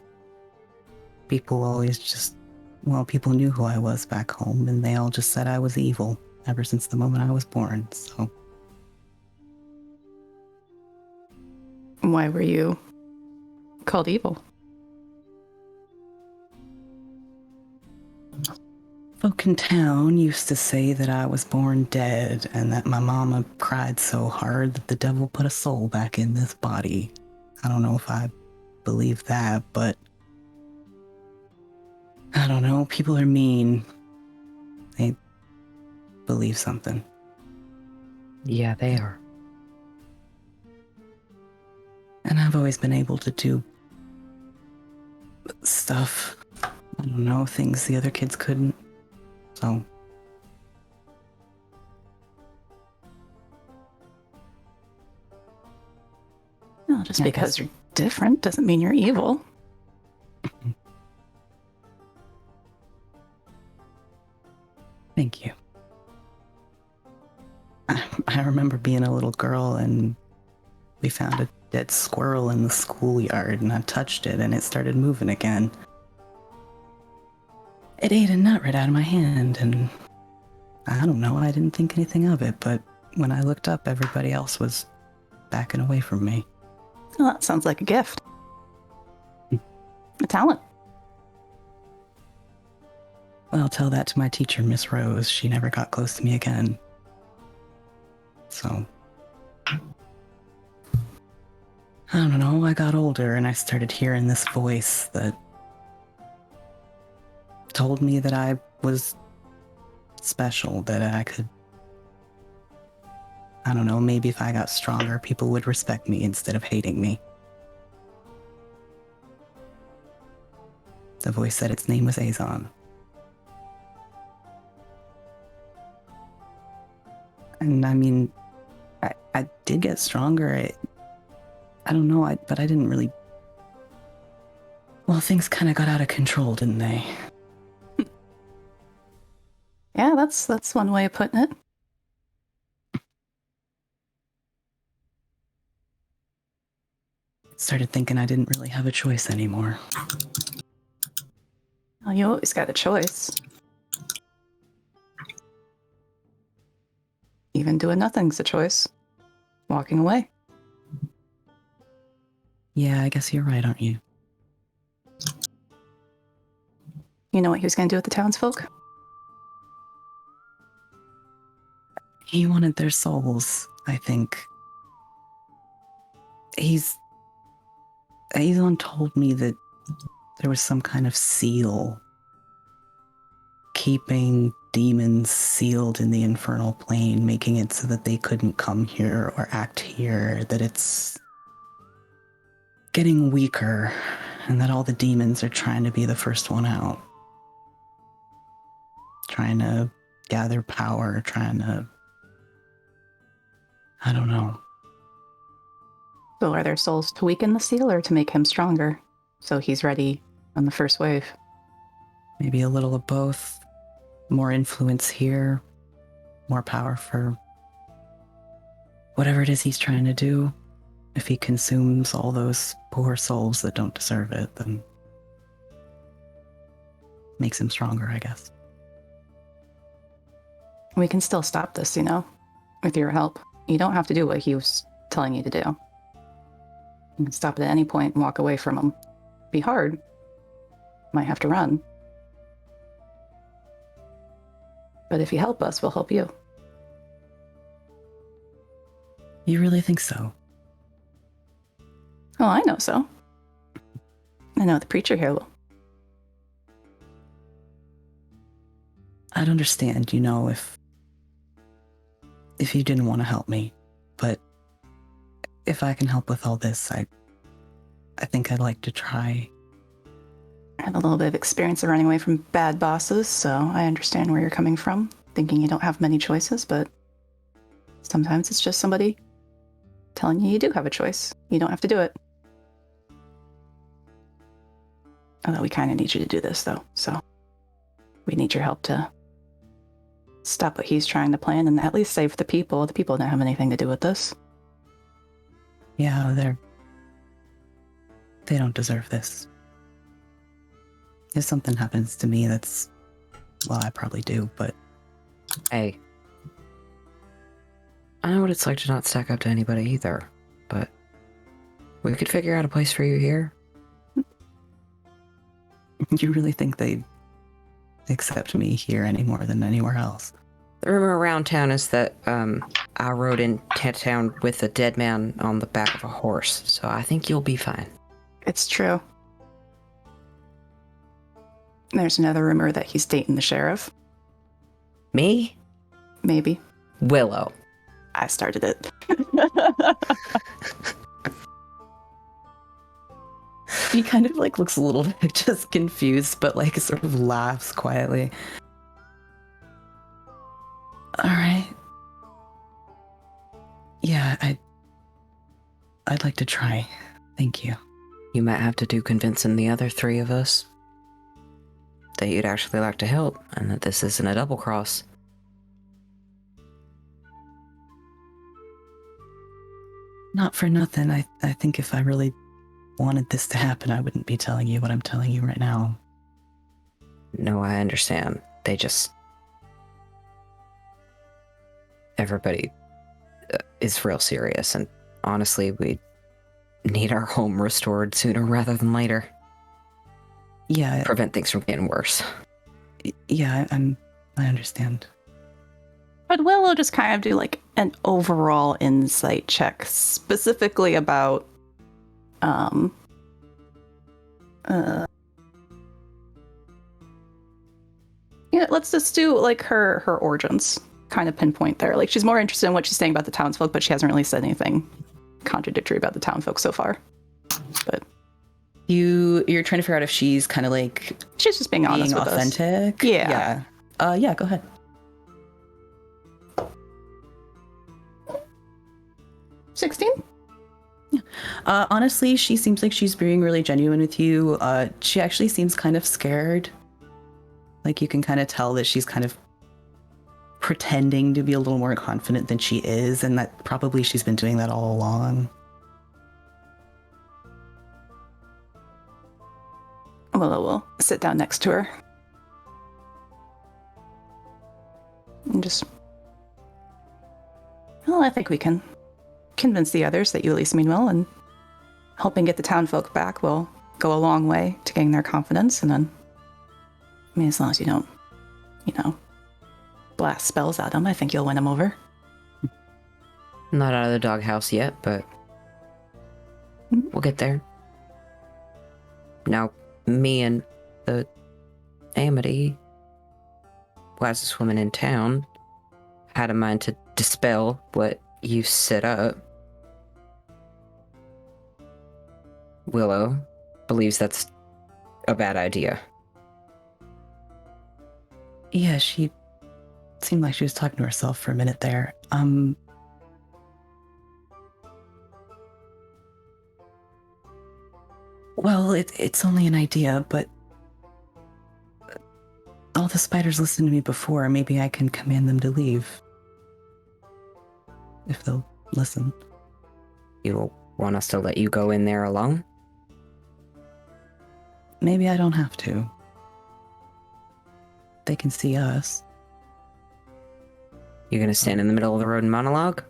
[SPEAKER 2] People always just, well, people knew who I was back home, and they all just said I was evil ever since the moment I was born, so.
[SPEAKER 1] Why were you called evil?
[SPEAKER 2] Folk in town used to say that I was born dead and that my mama cried so hard that the devil put a soul back in this body. I don't know if I believe that, but I don't know. People are mean. They believe something.
[SPEAKER 5] Yeah, they are.
[SPEAKER 2] And I've always been able to do stuff. I don't know, things the other kids couldn't. So.
[SPEAKER 1] Well, just
[SPEAKER 2] Yeah, I
[SPEAKER 1] because
[SPEAKER 2] guess.
[SPEAKER 1] you're different doesn't mean you're evil.
[SPEAKER 2] Thank you. I remember being a little girl and we found a dead squirrel in the schoolyard and I touched it and it started moving again. It ate a nut right out of my hand and I don't know, I didn't think anything of it, but when I looked up, everybody else was backing away from me.
[SPEAKER 1] Well, that sounds like a gift. A talent.
[SPEAKER 2] Well, I'll tell that to my teacher, Miss Rose. She never got close to me again. So, I don't know, I got older and I started hearing this voice that told me that I was special, that I could, I don't know, maybe if I got stronger, people would respect me instead of hating me. The voice said its name was Azon. And I mean, I did get stronger. I don't know, but I didn't really. Well, things kind of got out of control, didn't they?
[SPEAKER 1] Yeah, that's one way of putting it.
[SPEAKER 2] Started thinking I didn't really have a choice anymore.
[SPEAKER 1] Well, you always got a choice. Even doing nothing's a choice. Walking away.
[SPEAKER 2] Yeah, I guess you're right, aren't you?
[SPEAKER 1] You know what he was going to do with the townsfolk?
[SPEAKER 2] He wanted their souls, I think. Azon told me that there was some kind of seal keeping demons sealed in the infernal plane, making it so that they couldn't come here or act here, that it's getting weaker, and that all the demons are trying to be the first one out. Trying to gather power, trying to... I don't know.
[SPEAKER 1] So are their souls to weaken the seal or to make him stronger? So he's ready on the first wave.
[SPEAKER 2] Maybe a little of both. More influence here, more power for whatever it is he's trying to do. If he consumes all those poor souls that don't deserve it, then makes him stronger, I guess.
[SPEAKER 1] We can still stop this, you know, with your help. You don't have to do what he was telling you to do. You can stop it at any point and walk away from him. Be hard. Might have to run. But if you help us, we'll help you.
[SPEAKER 2] You really think so?
[SPEAKER 1] Oh, I know so. I know the preacher here will.
[SPEAKER 2] I'd understand, if you didn't want to help me, but if I can help with all this, I think I'd like to try.
[SPEAKER 1] I have a little bit of experience of running away from bad bosses, so I understand where you're coming from, thinking you don't have many choices, but sometimes it's just somebody telling you do have a choice. You don't have to do it. Although we kind of need you to do this, though, so we need your help to stop what he's trying to plan and at least save the people. The people don't have anything to do with this.
[SPEAKER 2] Yeah, they don't deserve this. If something happens to me, I probably do, but
[SPEAKER 5] Hey. I know what it's like to not stack up to anybody either, but we could figure out a place for you here.
[SPEAKER 2] you really think they'd accept me here any more than anywhere else?
[SPEAKER 5] The rumor around town is that I rode into town with a dead man on the back of a horse, so I think you'll be fine.
[SPEAKER 1] It's true. There's another rumor that he's dating the sheriff.
[SPEAKER 5] Me?
[SPEAKER 1] Maybe.
[SPEAKER 5] Willow.
[SPEAKER 1] I started it.
[SPEAKER 2] He kind of looks a little bit just confused, but sort of laughs quietly. All right. Yeah, I'd like to try. Thank you.
[SPEAKER 5] You might have to do convincing the other three of us that you'd actually like to help and that this isn't a double cross.
[SPEAKER 2] Not for nothing. I think if I really wanted this to happen, I wouldn't be telling you what I'm telling you right now.
[SPEAKER 5] No, I understand. Everybody is real serious, and honestly, we need our home restored sooner rather than later.
[SPEAKER 2] Yeah.
[SPEAKER 5] Prevent things from getting worse.
[SPEAKER 2] Yeah, I understand.
[SPEAKER 1] But Willow just kind of do an overall insight check, specifically about let's just do her origins, kind of pinpoint there. She's more interested in what she's saying about the townsfolk, but she hasn't really said anything contradictory about the townfolk so far. But
[SPEAKER 2] you're trying to figure out if she's kind of
[SPEAKER 1] she's just being honest with
[SPEAKER 2] authentic.
[SPEAKER 1] us. Yeah.
[SPEAKER 2] Yeah, go ahead.
[SPEAKER 1] 16?
[SPEAKER 2] Yeah. Honestly, she seems like she's being really genuine with you. She actually seems kind of scared. You can kind of tell that she's kind of pretending to be a little more confident than she is, and that probably she's been doing that all along.
[SPEAKER 1] Willow will sit down next to her. And just... Well, I think we can convince the others that you at least mean well, and helping get the townfolk back will go a long way to gain their confidence, and then... as long as you don't, blast spells at them, I think you'll win them over.
[SPEAKER 5] Not out of the doghouse yet, but we'll get there. Now, me and the Amity, wisest woman in town, had a mind to dispel what you set up. Willow believes that's a bad idea.
[SPEAKER 2] Yeah, she seemed like she was talking to herself for a minute there. Well, it's only an idea, but all the spiders listened to me before. Maybe I can command them to leave. If they'll listen.
[SPEAKER 5] You want us to let you go in there alone?
[SPEAKER 2] Maybe I don't have to. They can see us.
[SPEAKER 5] You're gonna stand in the middle of the road and monologue?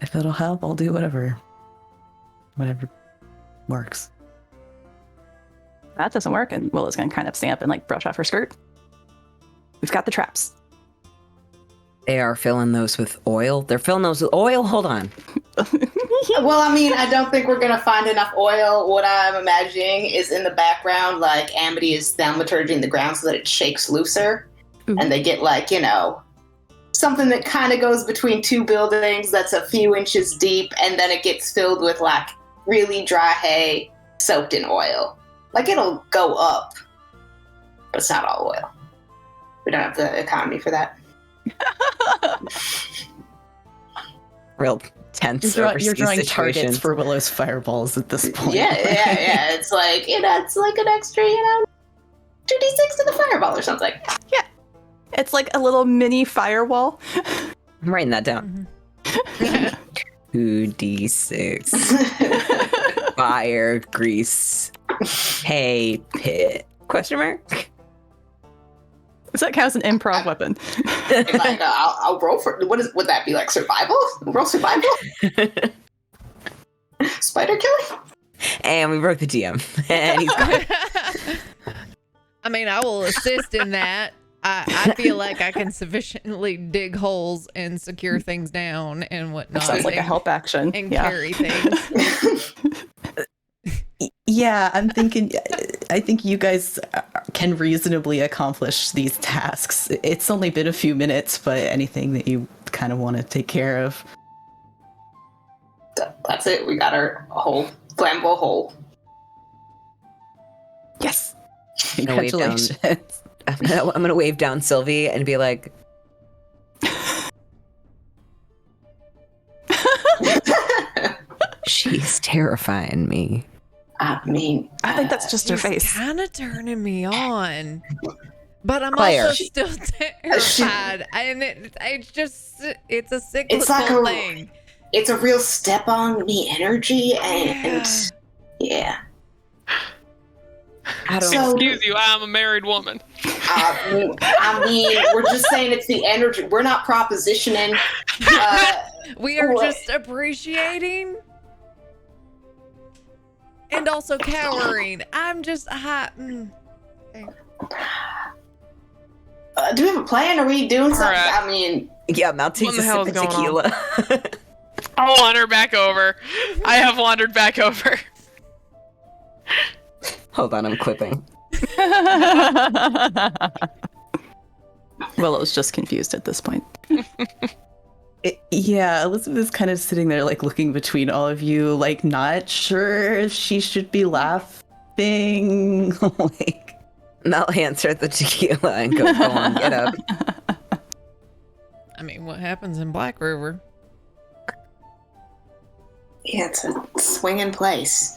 [SPEAKER 2] If it'll help, I'll do whatever works.
[SPEAKER 1] That doesn't work, and Willow's gonna kind of stand up and brush off her skirt. We've got the traps.
[SPEAKER 5] They are filling those with oil. They're filling those with oil. Hold on.
[SPEAKER 3] Well, I mean, I don't think we're gonna find enough oil. What I'm imagining is in the background, like Amity is thaumaturging the ground so that it shakes looser, and they get like, you know, something that kind of goes between two buildings that's a few inches deep, and then it gets filled with like really dry hay soaked in oil. Like it'll go up, but it's not all oil. We don't have the economy for that.
[SPEAKER 5] Real tense
[SPEAKER 2] You're
[SPEAKER 5] overseas
[SPEAKER 2] drawing
[SPEAKER 5] situation.
[SPEAKER 2] targets for Willow's fireballs at this point.
[SPEAKER 3] Yeah. It's like it adds like an extra, you know, 2d6 to the fireball or something.
[SPEAKER 1] It's like a little mini firewall.
[SPEAKER 5] I'm writing that down. 2d6 fire grease hay pit question mark.
[SPEAKER 1] Does that count as an improv weapon?
[SPEAKER 3] Like, I'll roll for would that be like survival? Roll survival? Spider killing?
[SPEAKER 5] And we broke the DM. And he's gone.
[SPEAKER 6] I mean, I will assist in that. I feel like I can sufficiently dig holes and secure things down and whatnot.
[SPEAKER 1] Sounds like a help action.
[SPEAKER 6] And
[SPEAKER 1] Yeah.
[SPEAKER 6] carry things.
[SPEAKER 2] Yeah, I'm thinking. I think you guys can reasonably accomplish these tasks. It's only been a few minutes, but anything that you kind of want to take care of.
[SPEAKER 3] That's it. We got our whole flammable hole.
[SPEAKER 1] Yes.
[SPEAKER 5] I'm gonna wave down-
[SPEAKER 2] Congratulations.
[SPEAKER 5] I'm gonna wave down Sylvie and be like, she's terrifying me.
[SPEAKER 3] I mean,
[SPEAKER 1] I think that's just her face.
[SPEAKER 6] Kind of turning me on. But I'm
[SPEAKER 5] Claire.
[SPEAKER 6] also still terrified. And it's a cyclical
[SPEAKER 3] It's like a-
[SPEAKER 6] thing.
[SPEAKER 3] it's a real step on me energy, and yeah.
[SPEAKER 5] I don't.
[SPEAKER 3] So-
[SPEAKER 4] Excuse you, I'm a married woman.
[SPEAKER 3] I mean, we're just saying it's the energy. We're not propositioning.
[SPEAKER 6] We are
[SPEAKER 3] What?
[SPEAKER 6] just appreciating and also cowering. I'm just hot. Okay.
[SPEAKER 3] Do we have a plan? Are we doing something?
[SPEAKER 4] Alright.
[SPEAKER 3] I mean,
[SPEAKER 5] Yeah, Mal takes
[SPEAKER 4] What the
[SPEAKER 5] a
[SPEAKER 4] hell
[SPEAKER 5] sip
[SPEAKER 4] is
[SPEAKER 5] of
[SPEAKER 4] going on?
[SPEAKER 5] tequila.
[SPEAKER 4] I'll wander back over. I have wandered back over.
[SPEAKER 5] Hold on, I'm clipping.
[SPEAKER 1] Willow's just confused at this point.
[SPEAKER 2] Yeah, Elizabeth's kind of sitting there, like looking between all of you, like not sure if she should be laughing. Like,
[SPEAKER 5] Mal hands her the tequila and go on, get up.
[SPEAKER 6] I mean, what happens in Blackriver?
[SPEAKER 3] yeah, it's a swinging place.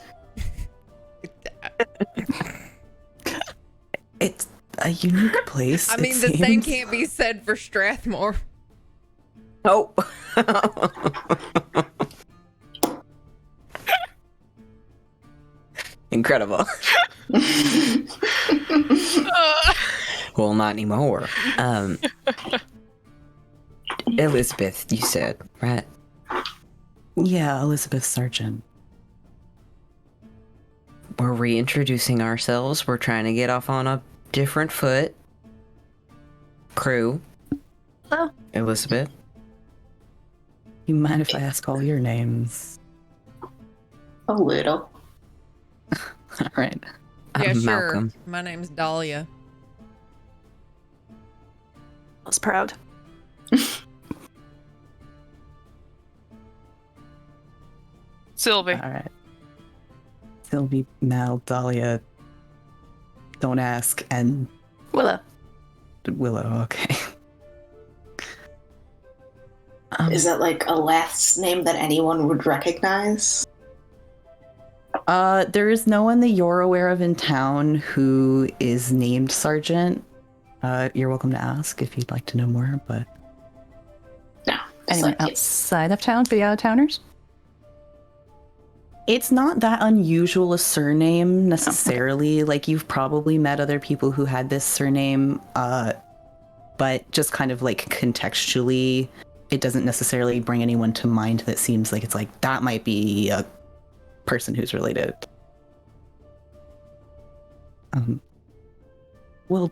[SPEAKER 2] it's a unique place.
[SPEAKER 6] I mean,
[SPEAKER 2] it
[SPEAKER 6] the same
[SPEAKER 2] seems.
[SPEAKER 6] can't be said for Strathmore.
[SPEAKER 5] Oh. Incredible. Well, not anymore. Elizabeth, you said, right?
[SPEAKER 2] Yeah, Elizabeth Sargent.
[SPEAKER 5] We're reintroducing ourselves. We're trying to get off on a different foot. Crew.
[SPEAKER 1] Hello.
[SPEAKER 5] Elizabeth.
[SPEAKER 2] You mind if I ask all your names?
[SPEAKER 3] A little.
[SPEAKER 2] All right.
[SPEAKER 6] Yeah,
[SPEAKER 5] I'm
[SPEAKER 6] sure.
[SPEAKER 5] Malcolm.
[SPEAKER 6] My name's Dahlia.
[SPEAKER 1] I was proud.
[SPEAKER 4] Sylvie.
[SPEAKER 2] All right. Sylvie, Mal, Dahlia. Don't ask, and
[SPEAKER 1] Willow.
[SPEAKER 2] Willow. Okay.
[SPEAKER 3] Is that like a last name that anyone would recognize?
[SPEAKER 2] There is no one that you're aware of in town who is named Sergeant. You're welcome to ask if you'd like to know more, but
[SPEAKER 3] No. It's
[SPEAKER 1] Anyone
[SPEAKER 3] like,
[SPEAKER 1] outside of town for the out-of-towners?
[SPEAKER 2] it's not that unusual a surname necessarily. Like, you've probably met other people who had this surname, but just kind of like contextually, it doesn't necessarily bring anyone to mind that seems like it's like that might be a person who's related. Well,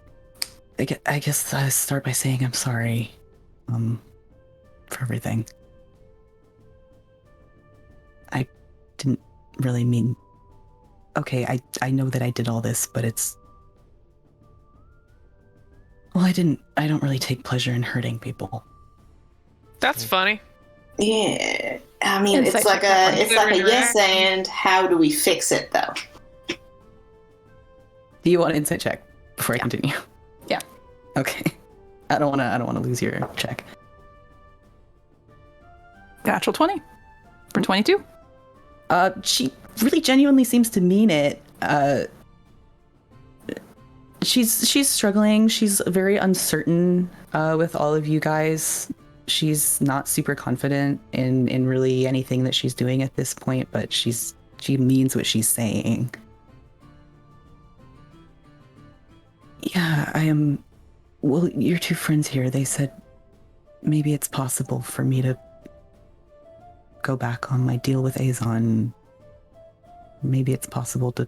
[SPEAKER 2] I guess I start by saying I'm sorry. for everything. I didn't really mean... Okay, I know that I did all this, but it's... Well, I don't really take pleasure in hurting people.
[SPEAKER 4] That's funny.
[SPEAKER 3] Yeah. I mean,
[SPEAKER 1] Insight
[SPEAKER 3] it's like
[SPEAKER 1] check that one.
[SPEAKER 3] it's like a yes
[SPEAKER 4] Interaction.
[SPEAKER 3] and how do we fix it though?
[SPEAKER 2] Do you want an insight check before I continue?
[SPEAKER 1] Yeah.
[SPEAKER 2] Okay. I don't want to lose your check.
[SPEAKER 1] Natural 20 for 22.
[SPEAKER 2] She really genuinely seems to mean it. She's struggling. She's very uncertain with all of you guys. She's not super confident in really anything that she's doing at this point, but she means what she's saying. Yeah, I am... Well, your two friends here, they said maybe it's possible for me to go back on my deal with Azon. Maybe it's possible to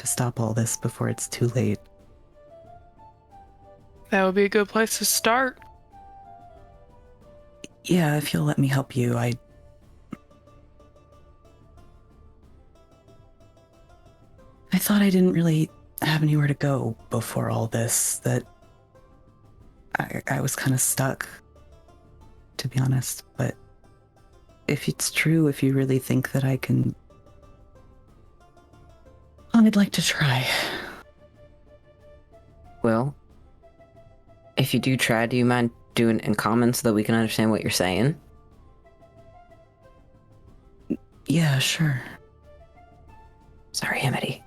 [SPEAKER 2] stop all this before it's too late.
[SPEAKER 4] That would be a good place to start.
[SPEAKER 2] Yeah, if you'll let me help you, I thought I didn't really have anywhere to go before all this, that I was kind of stuck, to be honest, but if it's true, if you really think that I can... I'd like to try.
[SPEAKER 5] Well, if you do try, do you mind doing it in common so that we can understand what you're saying?
[SPEAKER 2] Yeah, sure.
[SPEAKER 5] Sorry, Amity.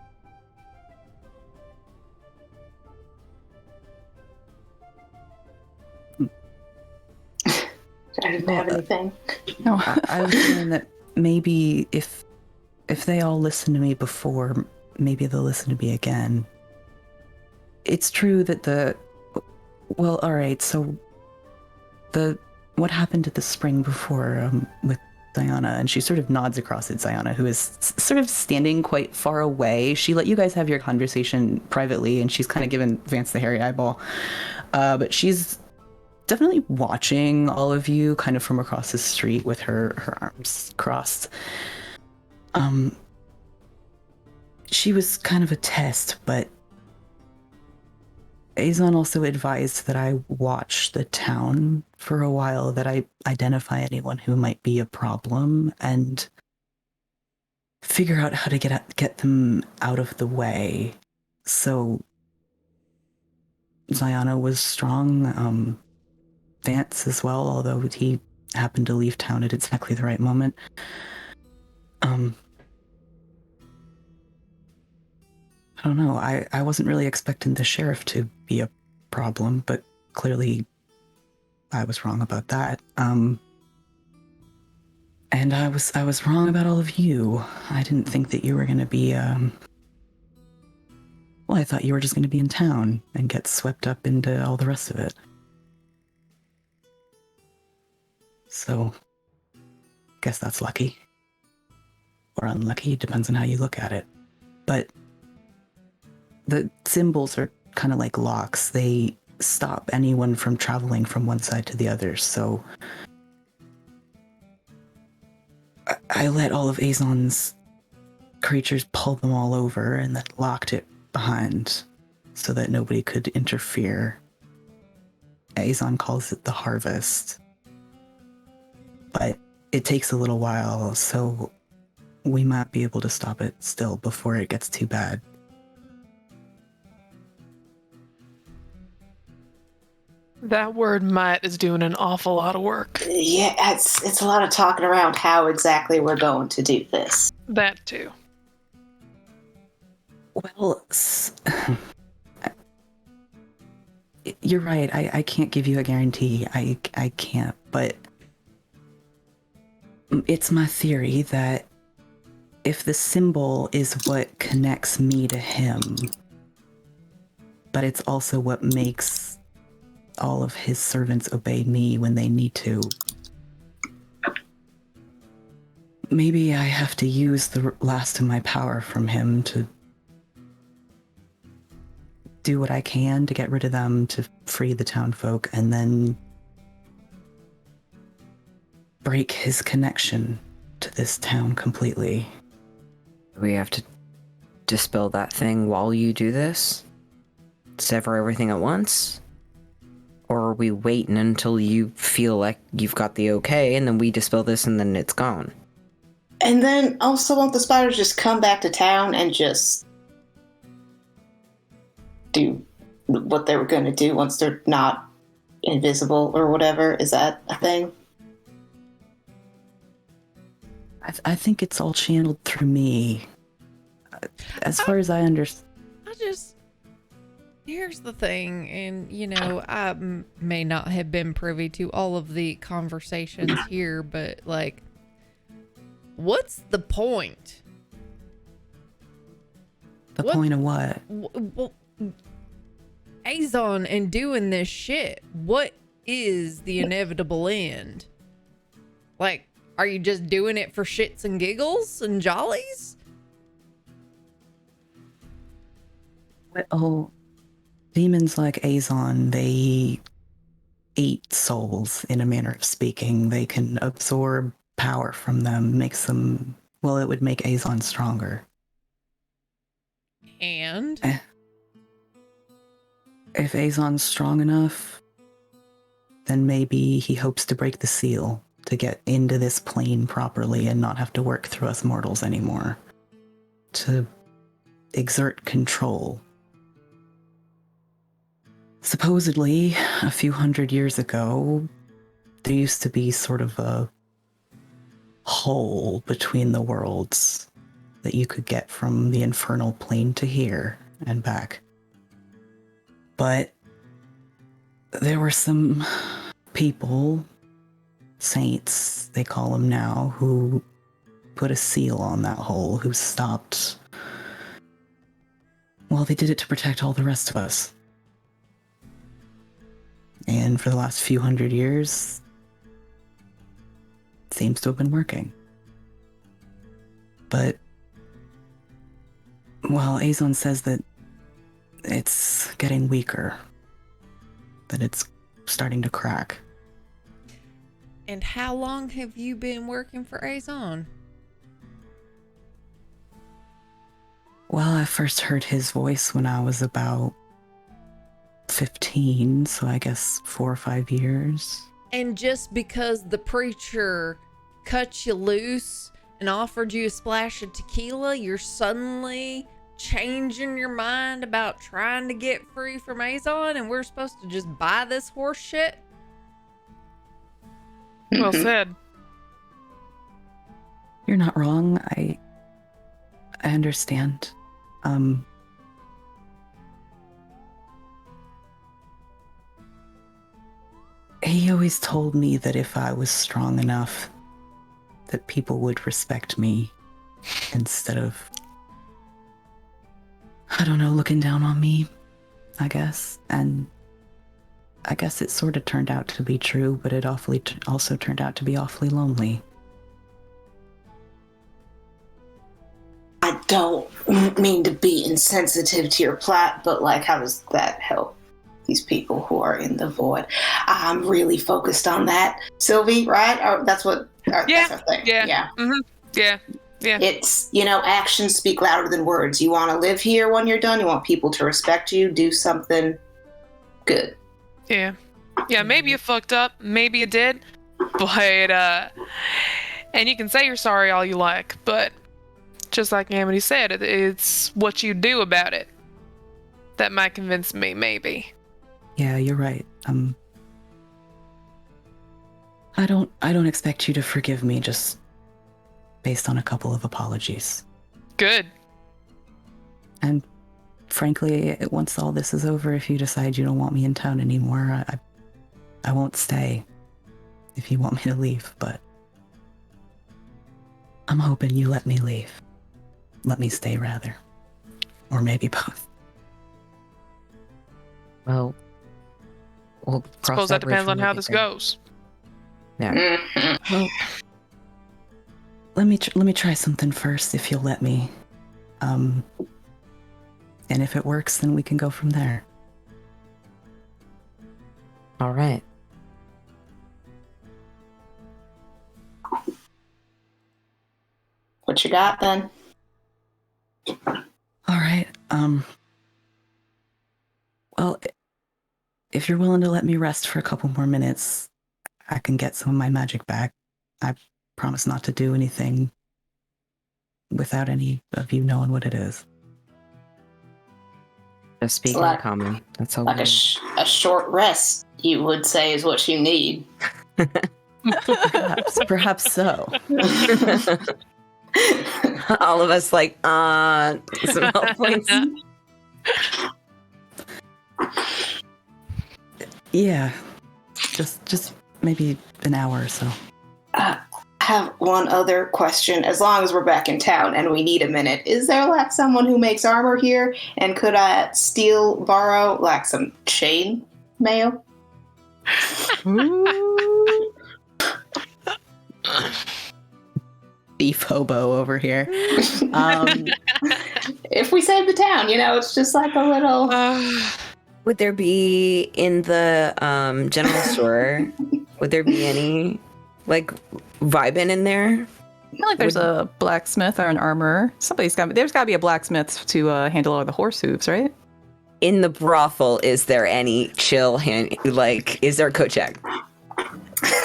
[SPEAKER 3] I didn't have anything.
[SPEAKER 1] No.
[SPEAKER 2] I was feeling that maybe if they all listened to me before, maybe they'll listen to me again. It's true that well, alright, so what happened at the spring before with Diana, and she sort of nods across at Diana, who is sort of standing quite far away. She let you guys have your conversation privately, and she's kind of given Vance the hairy eyeball. But she's definitely watching all of you kind of from across the street with her arms crossed. She was kind of a test, but Azon also advised that I watch the town for a while, that I identify anyone who might be a problem and figure out how to get them out of the way. So Ziana was strong, Vance as well, although he happened to leave town at exactly the right moment. I don't know, I wasn't really expecting the sheriff to be a problem, but clearly I was wrong about that. And I was wrong about all of you. I didn't think that you were gonna be, well, I thought you were just gonna be in town and get swept up into all the rest of it. So, guess that's lucky. Or unlucky, depends on how you look at it. But the symbols are kind of like locks. They stop anyone from traveling from one side to the other, so I let all of Azon's creatures pull them all over and then locked it behind so that nobody could interfere. Azon calls it the harvest. But it takes a little while, so we might be able to stop it still before it gets too bad.
[SPEAKER 4] That word might is doing an awful lot of work.
[SPEAKER 3] Yeah, it's a lot of talking around how exactly we're going to do this.
[SPEAKER 4] That too.
[SPEAKER 2] Well, you're right. I can't give you a guarantee. I can't, but it's my theory that if the symbol is what connects me to him, but it's also what makes all of his servants obey me when they need to, maybe I have to use the last of my power from him to do what I can to get rid of them, to free the town folk, and then break his connection to this town completely.
[SPEAKER 5] We have to dispel that thing while you do this? Sever everything at once? Or are we waiting until you feel like you've got the okay, and then we dispel this and then it's gone?
[SPEAKER 3] And then also, won't the spiders just come back to town and just do what they were going to do once they're not invisible or whatever? Is that a thing?
[SPEAKER 2] I think it's all channeled through me. As far as I understand.
[SPEAKER 6] Here's the thing, and I may not have been privy to all of the conversations here, but like, what's the point?
[SPEAKER 2] The point of what?
[SPEAKER 6] Well, Azon and doing this shit. What is the inevitable end? Like, are you just doing it for shits and giggles and jollies?
[SPEAKER 2] Oh, demons like Azon, they eat souls, in a manner of speaking. They can absorb power from them, makes them, well, it would make Azon stronger.
[SPEAKER 6] And?
[SPEAKER 2] If Azon's strong enough, then maybe he hopes to break the seal to get into this plane properly and not have to work through us mortals anymore. To exert control. Supposedly, a few hundred years ago, there used to be sort of a hole between the worlds that you could get from the infernal plane to here and back. But there were some people, saints they call them now, who put a seal on that hole, who stopped. Well, they did it to protect all the rest of us. And for the last few hundred years, it seems to have been working. But, well, Azon says that it's getting weaker, that it's starting to crack.
[SPEAKER 6] And how long have you been working for Azon?
[SPEAKER 2] Well, I first heard his voice when I was about 15, so I guess 4 or 5 years.
[SPEAKER 6] And just because the preacher cut you loose and offered you a splash of tequila, you're suddenly changing your mind about trying to get free from Azon, and we're supposed to just buy this horse shit?
[SPEAKER 4] Well said.
[SPEAKER 2] You're not wrong. I understand. He always told me that if I was strong enough, that people would respect me instead of, I don't know, looking down on me, I guess. And I guess it sort of turned out to be true, but it also turned out to be awfully lonely.
[SPEAKER 3] I don't mean to be insensitive to your plot, but like, how does that help these people who are in the void? I'm really focused on that, Sylvie, right? Or that's what.
[SPEAKER 4] Yeah.
[SPEAKER 3] That's our thing.
[SPEAKER 4] Yeah.
[SPEAKER 3] Yeah.
[SPEAKER 4] Mm-hmm. Yeah. Yeah.
[SPEAKER 3] It's, actions speak louder than words. You want to live here when you're done. You want people to respect you. Do something good.
[SPEAKER 4] Yeah. Yeah, maybe you fucked up. Maybe you did. But, and you can say you're sorry all you like, but just like Amity said, it's what you do about it that might convince me, maybe.
[SPEAKER 2] Yeah, you're right. I don't expect you to forgive me just based on a couple of apologies.
[SPEAKER 4] Good.
[SPEAKER 2] And frankly, once all this is over, if you decide you don't want me in town anymore, I won't stay if you want me to leave, but I'm hoping you let me leave. Let me stay, rather. Or maybe both.
[SPEAKER 5] Well, we'll cross
[SPEAKER 4] Suppose that
[SPEAKER 5] bridge
[SPEAKER 4] depends
[SPEAKER 5] when
[SPEAKER 4] on
[SPEAKER 5] we
[SPEAKER 4] how
[SPEAKER 5] get
[SPEAKER 4] this
[SPEAKER 5] there.
[SPEAKER 4] goes.
[SPEAKER 5] Yeah.
[SPEAKER 2] Well, let me try something first, if you'll let me. And if it works, then we can go from there.
[SPEAKER 5] All right.
[SPEAKER 3] What you got then?
[SPEAKER 2] All right. Well, if you're willing to let me rest for a couple more minutes, I can get some of my magic back. I promise not to do anything without any of you knowing what it is.
[SPEAKER 5] Just speak in
[SPEAKER 3] like-
[SPEAKER 5] common. That's all.
[SPEAKER 3] Like a short rest, you would say, is what you need.
[SPEAKER 2] Perhaps so.
[SPEAKER 5] All of us like, some health points.
[SPEAKER 2] Yeah, just maybe an hour or so.
[SPEAKER 3] I have one other question. As long as we're back in town and we need a minute, is there like someone who makes armor here? And could I borrow like some chain mail?
[SPEAKER 2] Beef hobo over here.
[SPEAKER 3] If we save the town, it's just like a little.
[SPEAKER 5] Would there be in the general store? Would there be any like vibing in there?
[SPEAKER 1] I feel like there's a blacksmith or an armorer. There's got to be a blacksmith to handle all the horse hooves, right?
[SPEAKER 5] In the brothel, is there any chill hand? Like, is there a coat check?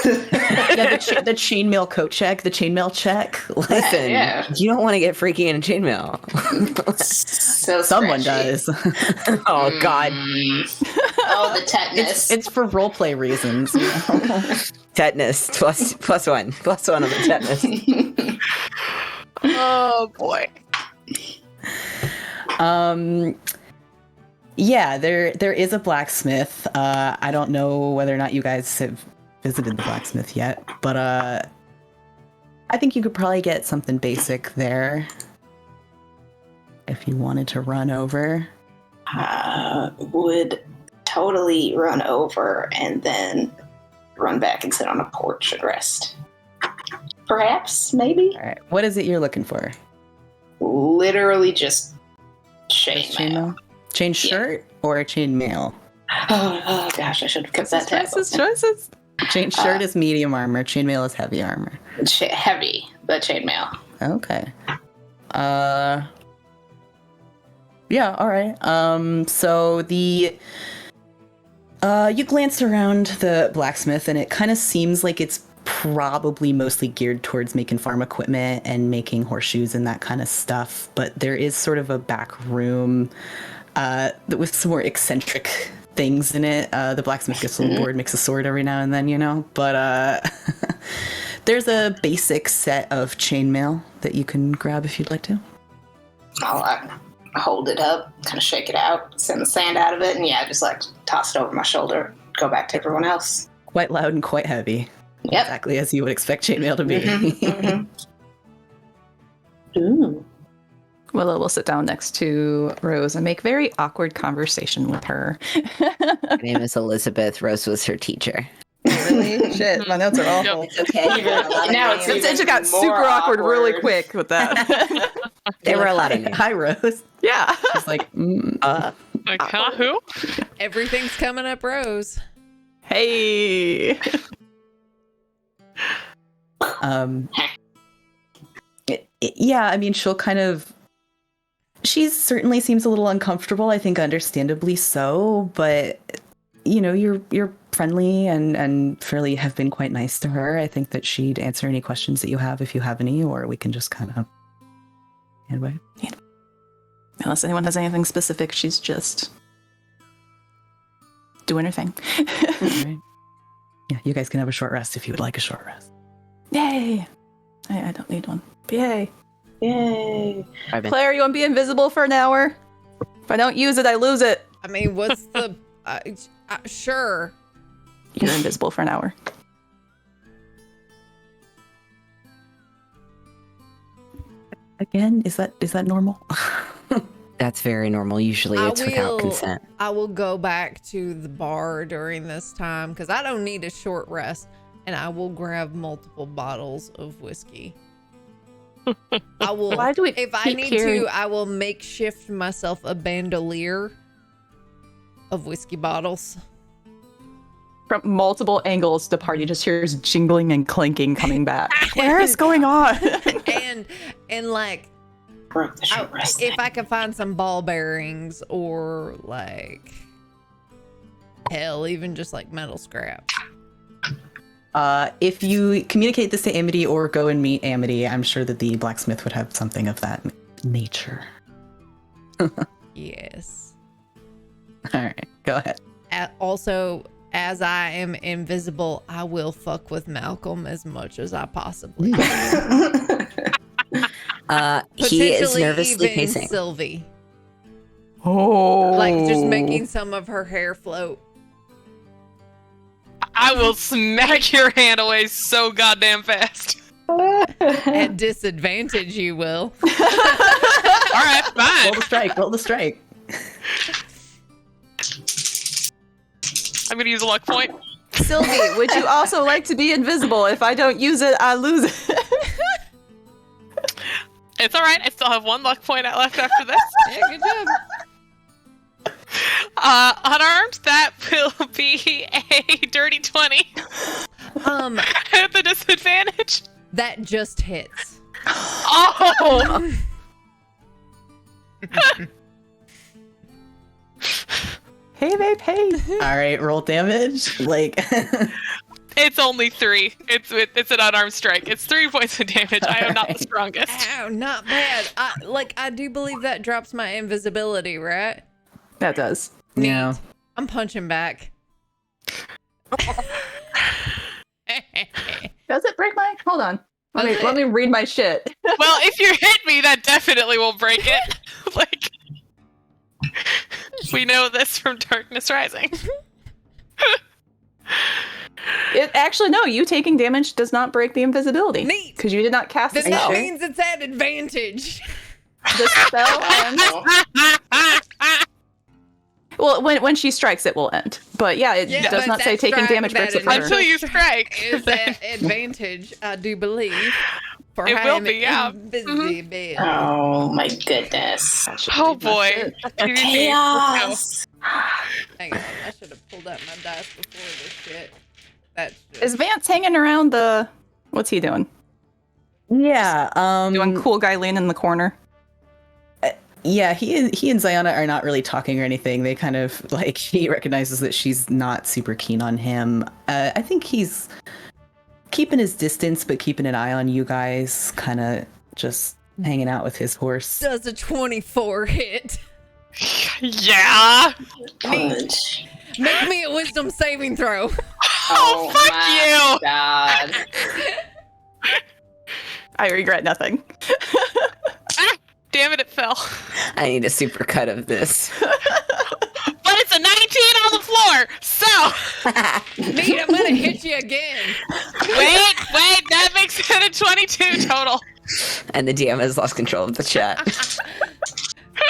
[SPEAKER 2] Yeah, the chainmail coat check, the chainmail check.
[SPEAKER 5] Listen,
[SPEAKER 3] Yeah.
[SPEAKER 5] you don't want to get freaky in a chainmail.
[SPEAKER 3] So
[SPEAKER 2] Someone
[SPEAKER 3] scratchy.
[SPEAKER 2] does.
[SPEAKER 5] Oh God,
[SPEAKER 3] Oh, the tetanus.
[SPEAKER 2] It's for roleplay reasons.
[SPEAKER 5] tetanus plus one on the tetanus.
[SPEAKER 4] Oh boy.
[SPEAKER 2] Yeah, there is a blacksmith. I don't know whether or not you guys have visited the blacksmith yet, but I think you could probably get something basic there if you wanted to run over.
[SPEAKER 3] Would totally run over and then run back and sit on a porch and rest. Perhaps, maybe.
[SPEAKER 2] All right, what is it you're looking for?
[SPEAKER 3] Literally just
[SPEAKER 2] Just
[SPEAKER 3] chainmail.
[SPEAKER 2] Chain shirt or a chain mail?
[SPEAKER 3] Oh gosh, I should have kept that tab.
[SPEAKER 1] Choices.
[SPEAKER 2] Chain shirt is medium armor. Chain mail is heavy armor.
[SPEAKER 3] Heavy, but chainmail.
[SPEAKER 2] Okay. Yeah, all right. So you glanced around the blacksmith and it kind of seems like it's probably mostly geared towards making farm equipment and making horseshoes and that kind of stuff. But there is sort of a back room with some more eccentric things in it. The blacksmith gets a little bored, makes a sword every now and then, But there's a basic set of chainmail that you can grab if you'd like to.
[SPEAKER 3] I'll hold it up, kind of shake it out, send the sand out of it, and just like toss it over my shoulder, go back to everyone else.
[SPEAKER 2] Quite loud and quite heavy.
[SPEAKER 3] Yep.
[SPEAKER 2] Exactly as you would expect chainmail to be.
[SPEAKER 3] Ooh.
[SPEAKER 1] Willow will sit down next to Rose and make very awkward conversation with her.
[SPEAKER 5] Her name is Elizabeth. Rose was her teacher.
[SPEAKER 1] Really? Shit, my notes are awful.
[SPEAKER 3] It's okay. Now it's
[SPEAKER 1] It just got super awkward really quick with that.
[SPEAKER 5] They were allowed in.
[SPEAKER 2] Hi, Rose.
[SPEAKER 1] Yeah.
[SPEAKER 2] She's like,
[SPEAKER 4] Like, huh? Who?
[SPEAKER 6] Everything's coming up, Rose.
[SPEAKER 1] Hey.
[SPEAKER 2] Yeah, I mean, she'll kind of. She certainly seems a little uncomfortable. I think, understandably so. But you're friendly and fairly have been quite nice to her. I think that she'd answer any questions that you have if you have any, or we can just kind of. Anyway. Unless anyone has anything specific, she's just doing her thing. Right. Yeah, you guys can have a short rest if you would like a short rest. Yay! I don't need one. But yay.
[SPEAKER 3] Yay.
[SPEAKER 1] Claire, you want to be invisible for an hour? If I don't use it, I lose it.
[SPEAKER 6] I mean, what's the... sure.
[SPEAKER 1] You're invisible for an hour.
[SPEAKER 2] Again, is that normal?
[SPEAKER 5] That's very normal. Usually it's without consent.
[SPEAKER 6] I will go back to the bar during this time because I don't need a short rest, and I will grab multiple bottles of whiskey. I will.
[SPEAKER 1] Why do we
[SPEAKER 6] if I
[SPEAKER 1] keep
[SPEAKER 6] need
[SPEAKER 1] hearing-
[SPEAKER 6] to, I will makeshift myself a bandolier of whiskey bottles.
[SPEAKER 1] From multiple angles, the party just hears jingling and clinking coming back. Where is going on?
[SPEAKER 6] And like,
[SPEAKER 3] Broke the short rest.
[SPEAKER 6] if I could find some ball bearings or like, hell, even just like metal scrap.
[SPEAKER 2] If you communicate this to Amity or go and meet Amity, I'm sure that the blacksmith would have something of that nature.
[SPEAKER 6] Yes.
[SPEAKER 2] All right, go ahead.
[SPEAKER 6] Also, as I am invisible, I will fuck with Malcolm as much as I possibly can.
[SPEAKER 5] He is
[SPEAKER 6] Potentially
[SPEAKER 5] nervously
[SPEAKER 6] even
[SPEAKER 5] pacing.
[SPEAKER 6] Sylvie.
[SPEAKER 1] Oh.
[SPEAKER 6] Like just making some of her hair float.
[SPEAKER 4] I will smack your hand away so goddamn fast.
[SPEAKER 6] At disadvantage, you will.
[SPEAKER 4] All right, fine.
[SPEAKER 2] Roll the strike. Roll the strike.
[SPEAKER 4] I'm gonna use a luck point.
[SPEAKER 1] Sylvie, would you also like to be invisible? If I don't use it, I lose it.
[SPEAKER 4] It's all right. I still have one luck point left after this.
[SPEAKER 6] Yeah, good job.
[SPEAKER 4] Unarmed, that will be a dirty 20 at the disadvantage.
[SPEAKER 6] That just hits.
[SPEAKER 4] Oh!
[SPEAKER 1] Hey, babe, hey.
[SPEAKER 2] All right, roll damage. Like,
[SPEAKER 4] It's only 3. It's an unarmed strike. It's 3 points of damage. I am not the strongest.
[SPEAKER 6] Ow, not bad. I do believe that drops my invisibility, right?
[SPEAKER 1] That does.
[SPEAKER 2] yeah.
[SPEAKER 6] I'm punching back.
[SPEAKER 1] Does it break my? Hold on. Let me read my shit.
[SPEAKER 4] Well, if you hit me, that definitely will break it. Like, we know this from Darkness Rising.
[SPEAKER 1] It actually no. You taking damage does not break the invisibility.
[SPEAKER 6] Neat.
[SPEAKER 1] Because you did not cast the
[SPEAKER 6] Then that
[SPEAKER 1] spell.
[SPEAKER 6] means it's at advantage.
[SPEAKER 1] The spell ends. Well, when she strikes, it will end. But yeah, it
[SPEAKER 6] Yeah,
[SPEAKER 1] does
[SPEAKER 6] but
[SPEAKER 1] not say
[SPEAKER 6] that
[SPEAKER 1] taking
[SPEAKER 6] strike-
[SPEAKER 1] damage
[SPEAKER 6] that
[SPEAKER 1] breaks it forever.
[SPEAKER 4] Until you strike.
[SPEAKER 6] Is at advantage, I do believe. For
[SPEAKER 4] It will
[SPEAKER 6] having
[SPEAKER 4] be, yeah.
[SPEAKER 6] invisibility.
[SPEAKER 3] Oh my goodness.
[SPEAKER 1] That should
[SPEAKER 4] Oh
[SPEAKER 1] read my
[SPEAKER 4] boy.
[SPEAKER 1] shit.
[SPEAKER 3] Chaos.
[SPEAKER 6] Hang on, I should have pulled out my dice before this shit. That's just...
[SPEAKER 1] Is Vance hanging around the? What's he doing?
[SPEAKER 2] Yeah.
[SPEAKER 1] Doing cool guy lean in the corner.
[SPEAKER 2] Yeah, he and Ziona are not really talking or anything. They kind of like he recognizes that she's not super keen on him. I think he's keeping his distance, but keeping an eye on you guys. Kind of just hanging out with his horse.
[SPEAKER 6] Does a 24 hit?
[SPEAKER 4] Yeah.
[SPEAKER 3] Punch.
[SPEAKER 6] Make me a wisdom saving throw.
[SPEAKER 4] Oh, fuck
[SPEAKER 3] my
[SPEAKER 4] you.
[SPEAKER 3] God.
[SPEAKER 1] I regret nothing.
[SPEAKER 4] Ah, damn it, it fell.
[SPEAKER 5] I need a super cut of this.
[SPEAKER 4] But it's a 19 on the floor, so...
[SPEAKER 6] Neat, I'm gonna hit you again.
[SPEAKER 4] Wait, that makes it a 22 total.
[SPEAKER 5] And the DM has lost control of the chat.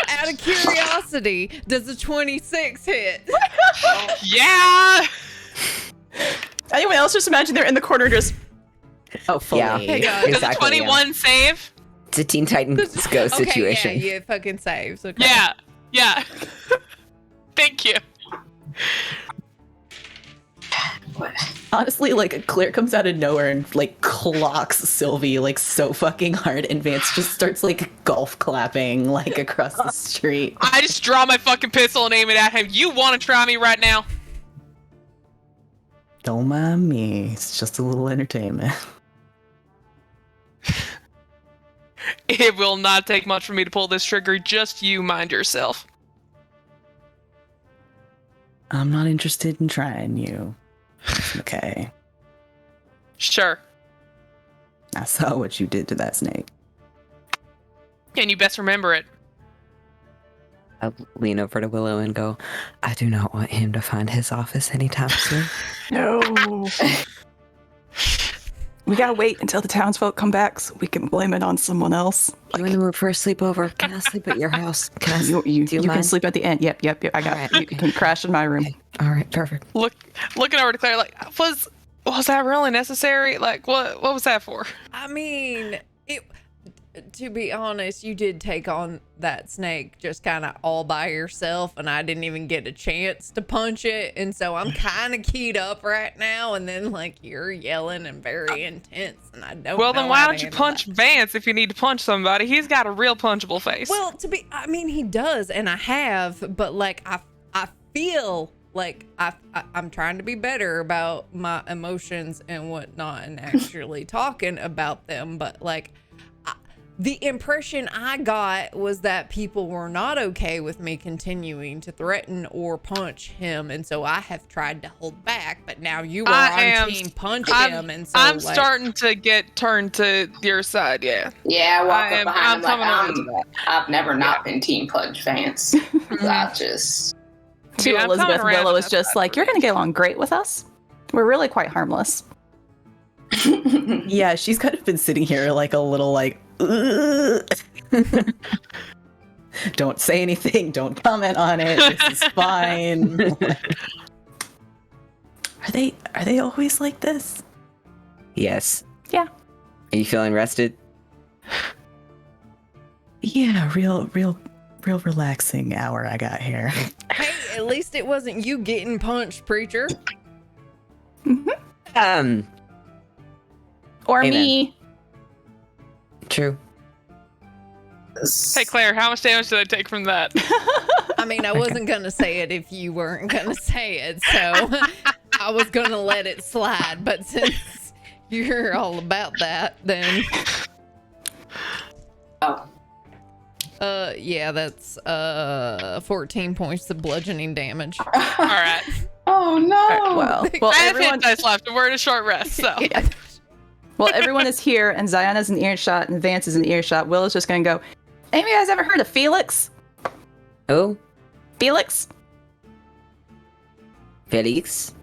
[SPEAKER 6] Out of curiosity, does a 26 hit?
[SPEAKER 4] Yeah.
[SPEAKER 1] Anyone else just imagine they're in the corner just.
[SPEAKER 2] Hopefully.
[SPEAKER 5] Yeah.
[SPEAKER 6] Hang on.
[SPEAKER 4] Does a
[SPEAKER 5] Exactly,
[SPEAKER 4] 21 save?
[SPEAKER 5] It's a Teen Titans Go situation.
[SPEAKER 6] Okay, yeah, you fucking saves. Okay.
[SPEAKER 4] Yeah. Thank you.
[SPEAKER 3] What?
[SPEAKER 2] Honestly, like Claire comes out of nowhere and like clocks Sylvie like so fucking hard, and Vance just starts like golf clapping like across the street.
[SPEAKER 4] I just draw my fucking pistol and aim it at him. You want to try me right now?
[SPEAKER 2] Don't mind me. It's just a little entertainment.
[SPEAKER 4] It will not take much for me to pull this trigger. Just you mind yourself.
[SPEAKER 2] I'm not interested in trying you. Okay.
[SPEAKER 4] Sure.
[SPEAKER 2] I saw what you did to that snake.
[SPEAKER 4] And you best remember it.
[SPEAKER 5] I'll lean over to Willow and go, I do not want him to find his office anytime soon.
[SPEAKER 1] No. We gotta wait until the townsfolk come back so we can blame it on someone else.
[SPEAKER 5] You in the mood for a sleepover? Can I sleep at your house? Can I
[SPEAKER 1] You
[SPEAKER 5] do you
[SPEAKER 1] can
[SPEAKER 5] mind?
[SPEAKER 1] sleep at the end. Yep. I got.
[SPEAKER 5] Alright.
[SPEAKER 1] You can crash in my room.
[SPEAKER 5] Okay. All right, perfect.
[SPEAKER 4] Looking over to Claire, like, was that really necessary? Like, what was that for?
[SPEAKER 6] I mean, to be honest, you did take on that snake just kind of all by yourself, and I didn't even get a chance to punch it, and so I'm kind of keyed up right now. And then like you're yelling and very intense, and I don't.
[SPEAKER 4] Well,
[SPEAKER 6] know
[SPEAKER 4] then why
[SPEAKER 6] how to
[SPEAKER 4] don't you
[SPEAKER 6] handle
[SPEAKER 4] punch
[SPEAKER 6] that.
[SPEAKER 4] Vance if you need to punch somebody? He's got a real punchable face.
[SPEAKER 6] Well, I mean, he does, and I have, but like I feel like I'm trying to be better about my emotions and whatnot, and actually talking about them. But like, the impression I got was that people were not okay with me continuing to threaten or punch him, and so I have tried to hold back. But now you are on team punch him, and so
[SPEAKER 4] I'm
[SPEAKER 6] like,
[SPEAKER 4] starting to get turned to your side. Yeah.
[SPEAKER 3] Yeah, I walk
[SPEAKER 4] I'm
[SPEAKER 3] up behind him like
[SPEAKER 4] coming over to that.
[SPEAKER 3] I've never not been team punch Vance. I just
[SPEAKER 1] To
[SPEAKER 4] Yeah, I'm coming
[SPEAKER 1] Elizabeth,
[SPEAKER 4] around
[SPEAKER 1] Willow
[SPEAKER 4] on
[SPEAKER 1] is
[SPEAKER 4] that
[SPEAKER 1] just
[SPEAKER 4] side
[SPEAKER 1] like,
[SPEAKER 4] for
[SPEAKER 1] you're going to get along great with us. We're really quite harmless.
[SPEAKER 2] Yeah, she's kind of been sitting here like a little like, "Ugh." Don't say anything. Don't comment on it. This is fine. Are they always like this?
[SPEAKER 5] Yes.
[SPEAKER 1] Yeah.
[SPEAKER 5] Are you feeling rested?
[SPEAKER 2] Yeah, real relaxing hour I got here.
[SPEAKER 6] hey, at least it wasn't you getting punched, preacher.
[SPEAKER 1] Or
[SPEAKER 5] Amen.
[SPEAKER 1] me.
[SPEAKER 5] True.
[SPEAKER 4] Hey, Claire, how much damage did I take from that?
[SPEAKER 6] I mean, I wasn't gonna say it if you weren't gonna say it, so I was gonna let it slide. But since you're all about that, then yeah, that's 14 points of bludgeoning damage.
[SPEAKER 4] All right.
[SPEAKER 3] Oh no.
[SPEAKER 1] Well,
[SPEAKER 4] I have
[SPEAKER 1] everyone,
[SPEAKER 4] hit dice left, and we're in a short rest, so.
[SPEAKER 1] yeah. Well, everyone is here, and Zionna's in earshot, and Vance is in earshot. Willow's just going to go, any of you guys ever heard of Felix?
[SPEAKER 5] Oh,
[SPEAKER 1] Felix?
[SPEAKER 5] Felix.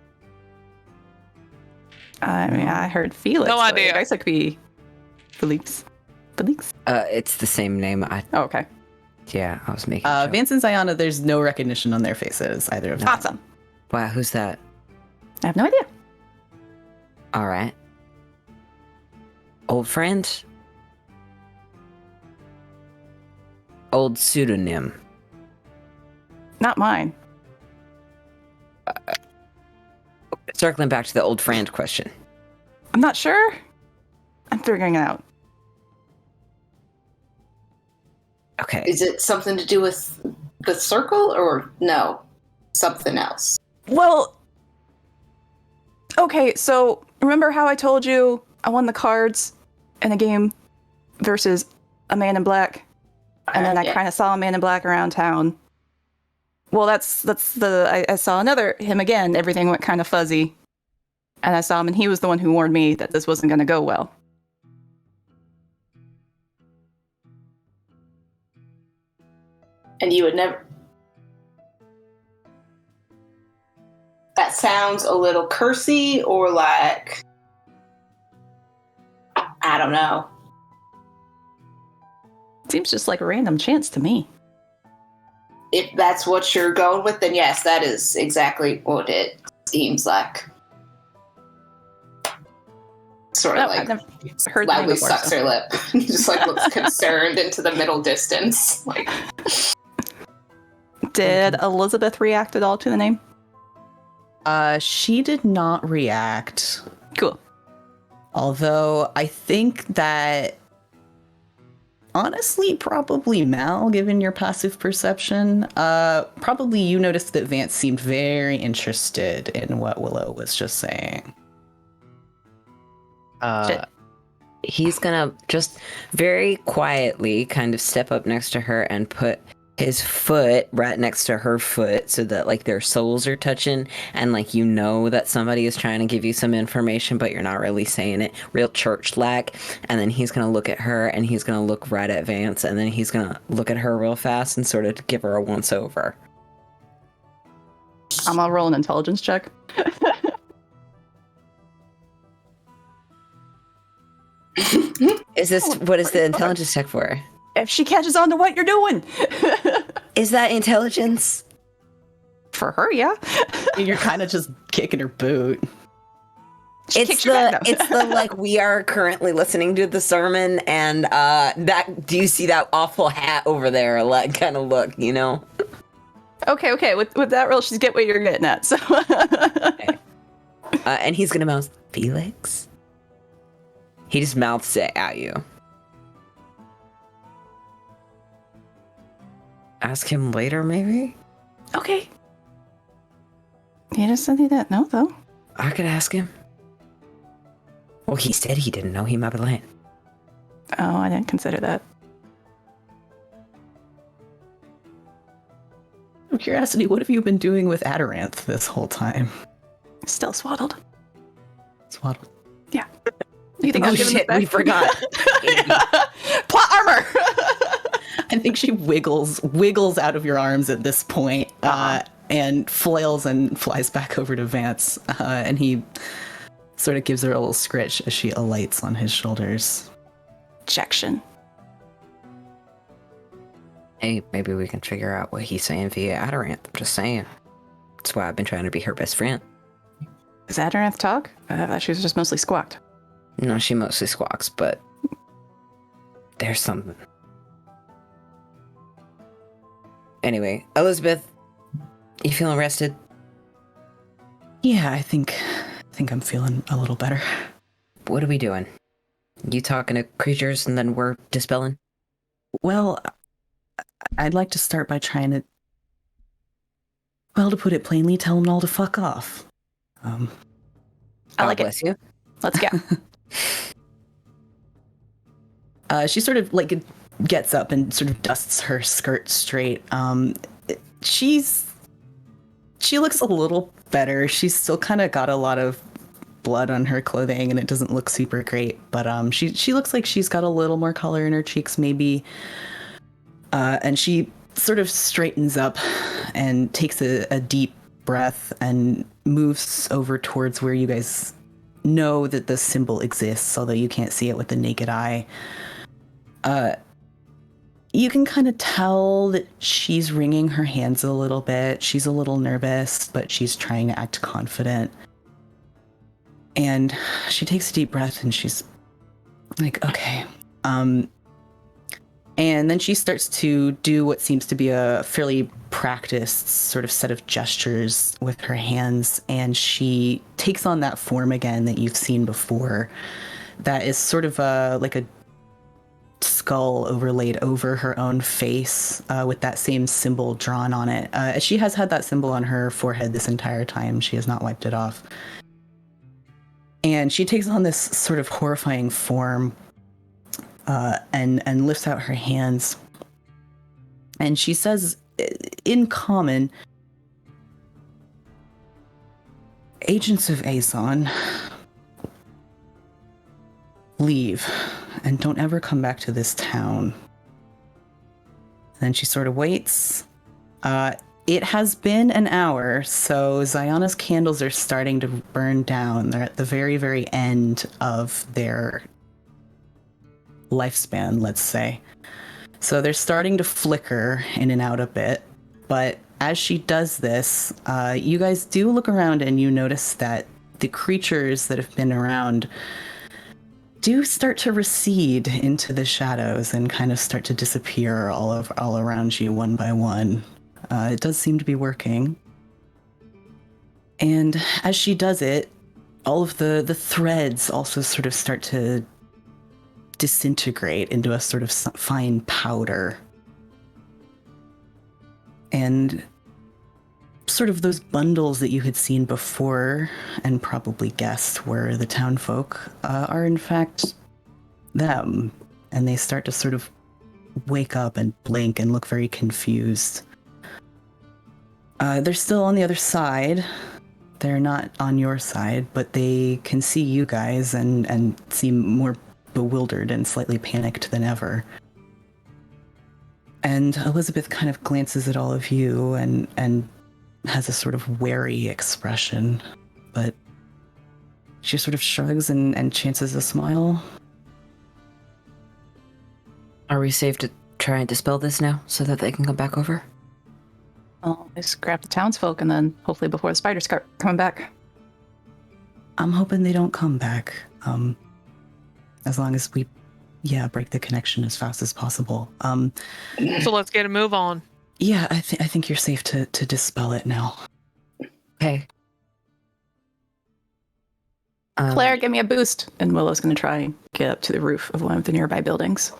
[SPEAKER 1] I mean, I heard Felix.
[SPEAKER 4] No
[SPEAKER 1] but
[SPEAKER 4] idea.
[SPEAKER 1] I guess it could be Felix. Felix?
[SPEAKER 5] It's the same name.
[SPEAKER 1] Oh, okay.
[SPEAKER 5] Yeah, I was making. Sure.
[SPEAKER 2] Vance and Ziona, there's no recognition on their faces, either of them.
[SPEAKER 1] Awesome.
[SPEAKER 5] Wow, who's that?
[SPEAKER 1] I have no idea.
[SPEAKER 5] All right. Old friend? Old pseudonym?
[SPEAKER 1] Not mine.
[SPEAKER 5] Circling back to the old friend question.
[SPEAKER 1] I'm not sure. I'm figuring it out.
[SPEAKER 5] Okay.
[SPEAKER 3] Is it something to do with the circle or no? Something else.
[SPEAKER 1] Well, okay, so remember how I told you I won the cards in a game versus a man in black? And then I
[SPEAKER 3] Yeah.
[SPEAKER 1] kind of saw a man in black around town. Well, that's I saw him again. Everything went kind of fuzzy. And I saw him, and he was the one who warned me that this wasn't going to go well.
[SPEAKER 3] And you would never. That sounds a little cursy or like. I don't know.
[SPEAKER 1] Seems just like a random chance to me.
[SPEAKER 3] If that's what you're going with, then yes, that is exactly what it seems like. Sort of
[SPEAKER 1] No, I've
[SPEAKER 3] like
[SPEAKER 1] never heard the name
[SPEAKER 3] loudly
[SPEAKER 1] before,
[SPEAKER 3] sucks
[SPEAKER 1] so.
[SPEAKER 3] her lip. Just like looks concerned into the middle distance. Like
[SPEAKER 1] Did Elizabeth react at all to the name?
[SPEAKER 2] She did not react.
[SPEAKER 1] Cool.
[SPEAKER 2] Although I think that honestly, probably Mal, given your passive perception, probably you noticed that Vance seemed very interested in what Willow was just saying.
[SPEAKER 1] Shit.
[SPEAKER 5] He's gonna just very quietly kind of step up next to her and put his foot right next to her foot so that like their soles are touching and like you know that somebody is trying to give you some information but you're not really saying it, real church-like. And then he's gonna look at her and he's gonna look right at Vance and then he's gonna look at her real fast and sort of give her a once over.
[SPEAKER 1] I'm gonna roll an intelligence check.
[SPEAKER 5] What is the intelligence check for?
[SPEAKER 1] If she catches on to what you're doing.
[SPEAKER 5] Is that intelligence?
[SPEAKER 1] For her, yeah.
[SPEAKER 2] You're kind of just kicking her boot.
[SPEAKER 1] She
[SPEAKER 7] It's
[SPEAKER 1] kicks your back, though.
[SPEAKER 7] it's the like we are currently listening to the sermon, and that do you see that awful hat over there? Like kind of look, you know.
[SPEAKER 1] Okay. With that roll, she's get what you're getting at. So.
[SPEAKER 7] And he's gonna mouth Felix. He just mouths it at you.
[SPEAKER 5] Ask him later, maybe?
[SPEAKER 1] Okay. He just said he didn't know, though.
[SPEAKER 5] I could ask him.
[SPEAKER 7] Well, he said he didn't know. He might be lying.
[SPEAKER 1] Oh, I didn't consider that.
[SPEAKER 2] Out of curiosity, what have you been doing with Amaranth this whole time?
[SPEAKER 1] Still swaddled.
[SPEAKER 2] Swaddled.
[SPEAKER 1] Yeah. You think
[SPEAKER 7] Oh
[SPEAKER 1] I'm giving
[SPEAKER 7] shit,
[SPEAKER 1] this
[SPEAKER 7] we
[SPEAKER 1] back?
[SPEAKER 7] forgot.
[SPEAKER 1] Plot armor.
[SPEAKER 2] I think she wiggles out of your arms at this point, and flails and flies back over to Vance, and he sort of gives her a little scritch as she alights on his shoulders.
[SPEAKER 1] Ejection.
[SPEAKER 5] Hey, maybe we can figure out what he's saying via Amaranth. I'm just saying. That's why I've been trying to be her best friend.
[SPEAKER 1] Does Amaranth talk? I thought she was just mostly squawked.
[SPEAKER 5] No, she mostly squawks, but there's something. Anyway, Elizabeth, you feeling rested?
[SPEAKER 2] Yeah, I think I'm feeling a little better.
[SPEAKER 5] What are we doing? You talking to creatures and then we're dispelling?
[SPEAKER 2] Well, I'd like to start by trying to, well, to put it plainly, tell them all to fuck off.
[SPEAKER 1] I
[SPEAKER 5] God
[SPEAKER 1] like
[SPEAKER 5] bless
[SPEAKER 1] it.
[SPEAKER 5] you.
[SPEAKER 1] Let's go.
[SPEAKER 2] She sort of like gets up and sort of dusts her skirt straight. She looks a little better. She's still kind of got a lot of blood on her clothing and it doesn't look super great, but she looks like she's got a little more color in her cheeks maybe. And she sort of straightens up and takes a deep breath and moves over towards where you guys know that the symbol exists, although you can't see it with the naked eye. You can kind of tell that she's wringing her hands a little bit. She's a little nervous, but she's trying to act confident. And she takes a deep breath and she's like, okay. And then she starts to do what seems to be a fairly practiced sort of set of gestures with her hands. And she takes on that form again that you've seen before. That is sort of like a skull overlaid over her own face with that same symbol drawn on it. She has had that symbol on her forehead this entire time. She has not wiped it off. And she takes on this sort of horrifying form and lifts out her hands. And she says in common, "Agents of Azon, leave and don't ever come back to this town." And then she sort of waits. It has been an hour, so Zayana's candles are starting to burn down. They're at the very, very end of their lifespan, let's say. So they're starting to flicker in and out a bit. But as she does this, you guys do look around and you notice that the creatures that have been around do start to recede into the shadows and kind of start to disappear all around you one by one. It does seem to be working. And as she does it, all of the threads also sort of start to disintegrate into a sort of fine powder. And sort of those bundles that you had seen before and probably guessed were the townfolk are in fact them. And they start to sort of wake up and blink and look very confused. They're still on the other side. They're not on your side, but they can see you guys and seem more bewildered and slightly panicked than ever. And Elizabeth kind of glances at all of you and has a sort of wary expression, but she sort of shrugs and chances a smile.
[SPEAKER 5] Are we safe to try and dispel this now so that they can come back over?
[SPEAKER 1] I'll just grab the townsfolk and then hopefully before the spiders start coming back.
[SPEAKER 2] I'm hoping they don't come back. As long as we, break the connection as fast as possible.
[SPEAKER 4] So let's get a move on.
[SPEAKER 2] Yeah, I think you're safe to dispel it now.
[SPEAKER 5] Okay.
[SPEAKER 1] Claire, give me a boost. And Willow's going to try and get up to the roof of one of the nearby buildings.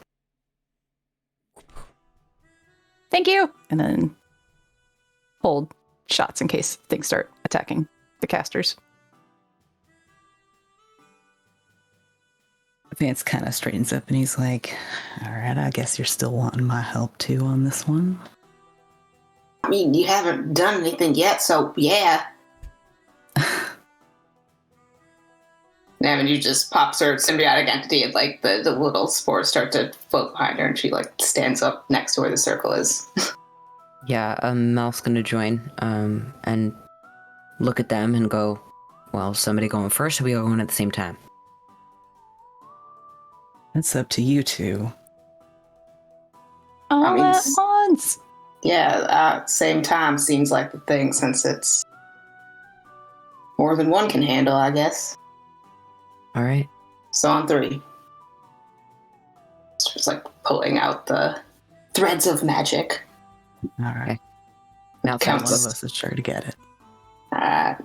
[SPEAKER 1] Thank you. And then hold shots in case things start attacking the casters.
[SPEAKER 2] Vance kind of straightens up and he's like, all right, I guess you're still wanting my help too on this one.
[SPEAKER 3] I mean, you haven't done anything yet, so yeah. And you just pops her symbiotic entity, and like the little spores start to float behind her, and she like stands up next to where the circle is.
[SPEAKER 5] Yeah, Mal's gonna join, and look at them and go, well, somebody going first, or we all going at the same time?
[SPEAKER 2] It's up to you two.
[SPEAKER 1] All
[SPEAKER 3] mean,
[SPEAKER 1] at once.
[SPEAKER 3] Yeah, same time seems like the thing, since it's more than one can handle, I guess.
[SPEAKER 5] All right.
[SPEAKER 3] So on 3. It's just like pulling out the threads of magic.
[SPEAKER 2] All right.
[SPEAKER 5] Okay. Now
[SPEAKER 2] One
[SPEAKER 3] Counts.
[SPEAKER 2] of us is sure to get it.
[SPEAKER 3] Alright.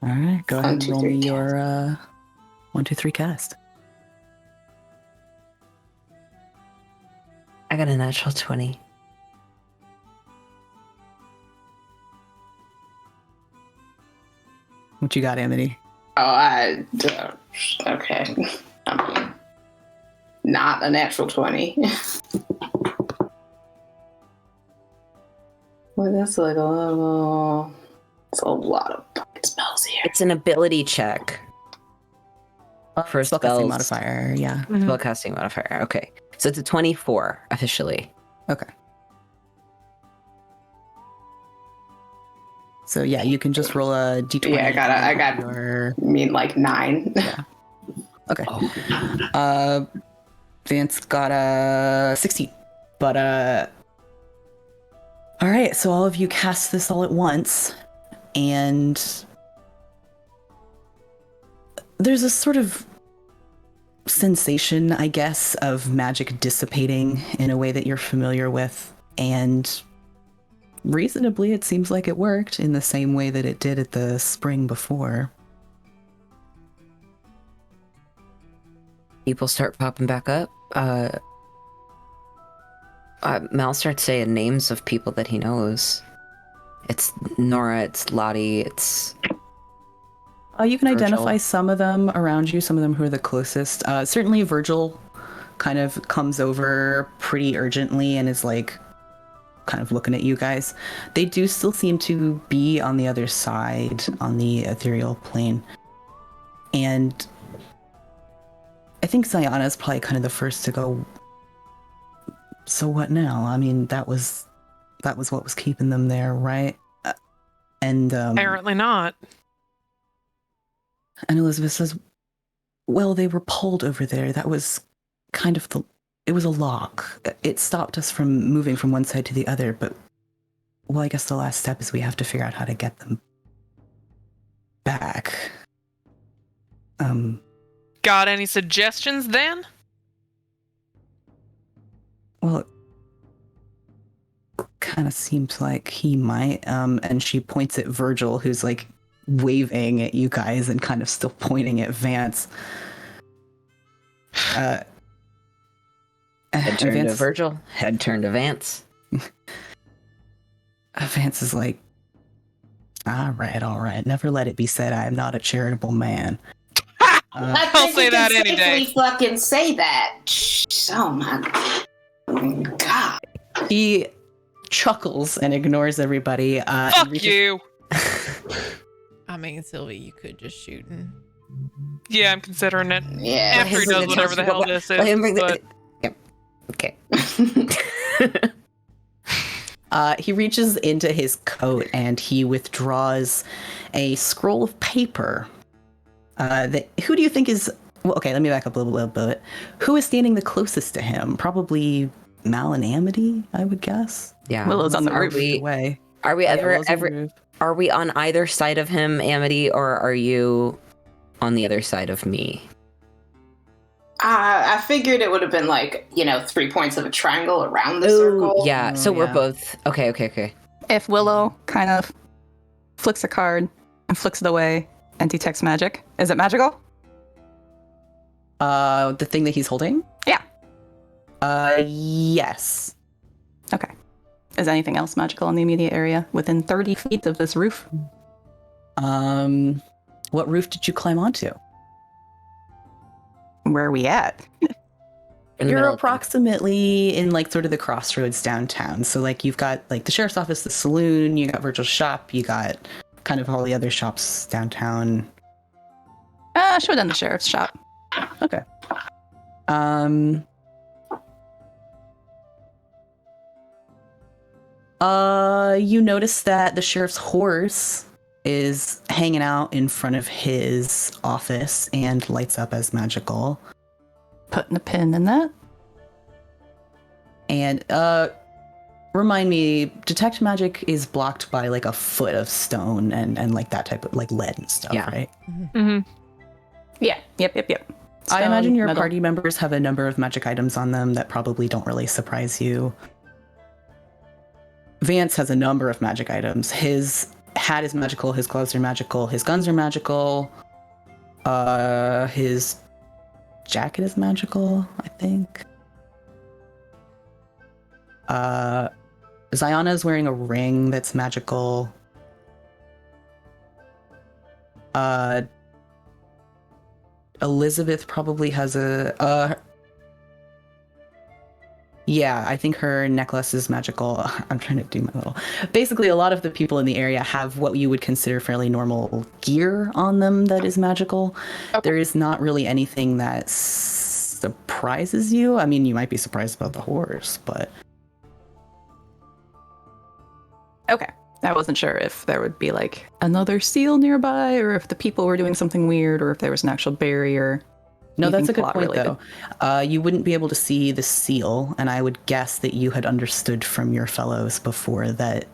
[SPEAKER 2] All right, go ahead
[SPEAKER 3] 1,
[SPEAKER 2] and
[SPEAKER 3] 2,
[SPEAKER 2] roll
[SPEAKER 3] 3
[SPEAKER 2] me
[SPEAKER 3] cast.
[SPEAKER 2] your 1, 2, 3 cast.
[SPEAKER 5] I got a natural 20.
[SPEAKER 2] What you got, Amity?
[SPEAKER 3] Oh, okay. I mean, not a natural 20. Well, that's like a little... It's a lot of fucking spells here.
[SPEAKER 5] It's an ability check. For
[SPEAKER 2] Spellcasting
[SPEAKER 5] spells.
[SPEAKER 2] modifier, yeah.
[SPEAKER 5] Spellcasting modifier. Okay. So it's a 24 officially.
[SPEAKER 2] Okay. So yeah, you can just roll a d20.
[SPEAKER 3] Yeah, I got
[SPEAKER 2] your...
[SPEAKER 3] I mean, like 9.
[SPEAKER 2] Yeah. Okay. Vance got a 16. But all right, so all of you cast this all at once, and there's a sort of sensation, I guess, of magic dissipating in a way that you're familiar with, and reasonably it seems like it worked in the same way that it did at the spring before.
[SPEAKER 5] People start popping back up. Mal starts saying names of people that he knows. It's Nora, it's Lottie, it's...
[SPEAKER 2] You can
[SPEAKER 5] Virgil.
[SPEAKER 2] identify some of them around you, some of them who are the closest. Certainly Virgil kind of comes over pretty urgently and is like kind of looking at you guys. They do still seem to be on the other side, on the ethereal plane. And I think Zayana is probably kind of the first to go, so what now? I mean, that was what was keeping them there, right? And
[SPEAKER 4] Apparently not.
[SPEAKER 2] And Elizabeth says, well, they were pulled over there. That was kind of it was a lock. It stopped us from moving from one side to the other, but, well, I guess the last step is we have to figure out how to get them back.
[SPEAKER 4] Got any suggestions then?
[SPEAKER 2] Well, it kind of seems like he might, and she points at Virgil, who's like waving at you guys and kind of still pointing at Vance.
[SPEAKER 5] Head turned to Virgil, head turned to Vance.
[SPEAKER 2] Vance is like, all right. Never let it be said I am not a charitable man.
[SPEAKER 3] I
[SPEAKER 4] I'll
[SPEAKER 3] think
[SPEAKER 4] say
[SPEAKER 3] we
[SPEAKER 4] that
[SPEAKER 3] can
[SPEAKER 4] any day.
[SPEAKER 3] safely fucking say that. Oh my god.
[SPEAKER 2] He chuckles and ignores everybody. And
[SPEAKER 4] Fuck
[SPEAKER 2] reaches-
[SPEAKER 4] you.
[SPEAKER 6] I mean, Sylvie, you could just shoot and...
[SPEAKER 4] Yeah, I'm considering it.
[SPEAKER 3] Yeah.
[SPEAKER 4] After he does whatever the hell this
[SPEAKER 5] Let him bring
[SPEAKER 4] is.
[SPEAKER 5] the-
[SPEAKER 4] But
[SPEAKER 5] Okay.
[SPEAKER 2] He reaches into his coat and he withdraws a scroll of paper. Who do you think is... Well, okay, let me back up a little bit. Who is standing the closest to him? Probably Mal and Amity, I would guess.
[SPEAKER 5] Yeah.
[SPEAKER 1] Willow's on the
[SPEAKER 5] Are
[SPEAKER 1] roof.
[SPEAKER 5] we-
[SPEAKER 2] Away.
[SPEAKER 5] Are we
[SPEAKER 2] Willow's on the
[SPEAKER 5] ever
[SPEAKER 2] roof.
[SPEAKER 7] Are we on either side of him, Amity, or are you on the other side of me?
[SPEAKER 3] I figured it would have been like, 3 points of a triangle around the circle.
[SPEAKER 7] Yeah, so we're both... Okay.
[SPEAKER 1] If Willow kind of flicks a card and flicks it away and detects magic, is it magical?
[SPEAKER 2] The thing that he's holding?
[SPEAKER 1] Yeah.
[SPEAKER 2] Yes.
[SPEAKER 1] Okay. Is anything else magical in the immediate area within 30 feet of this roof?
[SPEAKER 2] What roof did you climb onto?
[SPEAKER 1] Where are we at?
[SPEAKER 7] In the
[SPEAKER 2] You're
[SPEAKER 7] middle of
[SPEAKER 2] approximately in like sort of the crossroads downtown. So like you've got like the sheriff's office, the saloon, you got Virgil's shop, you got kind of all the other shops downtown.
[SPEAKER 1] I should have done the sheriff's shop.
[SPEAKER 2] Okay. You notice that the sheriff's horse is hanging out in front of his office and lights up as magical.
[SPEAKER 1] Putting a pin in that.
[SPEAKER 2] And remind me, detect magic is blocked by like a foot of stone and like that type of like lead and stuff,
[SPEAKER 7] Yeah.
[SPEAKER 2] right?
[SPEAKER 4] Mm-hmm.
[SPEAKER 1] Yeah. Yep.
[SPEAKER 2] I imagine your
[SPEAKER 1] metal.
[SPEAKER 2] party members have a number of magic items on them that probably don't really surprise you. Vance has a number of magic items. His hat is magical, his gloves are magical, his guns are magical. His jacket is magical, I think. Ziana is wearing a ring that's magical. Elizabeth probably has yeah, I think her necklace is magical. I'm trying to do my little... Basically, a lot of the people in the area have what you would consider fairly normal gear on them that is magical.
[SPEAKER 1] Okay.
[SPEAKER 2] There is not really anything that surprises you. I mean, you might be surprised about the horse, but...
[SPEAKER 1] Okay. I wasn't sure if there would be like another seal nearby, or if the people were doing something weird, or if there was an actual barrier.
[SPEAKER 2] No, that's a
[SPEAKER 1] Anything
[SPEAKER 2] good point,
[SPEAKER 1] plot-related.
[SPEAKER 2] though. You wouldn't be able to see the seal, and I would guess that you had understood from your fellows before that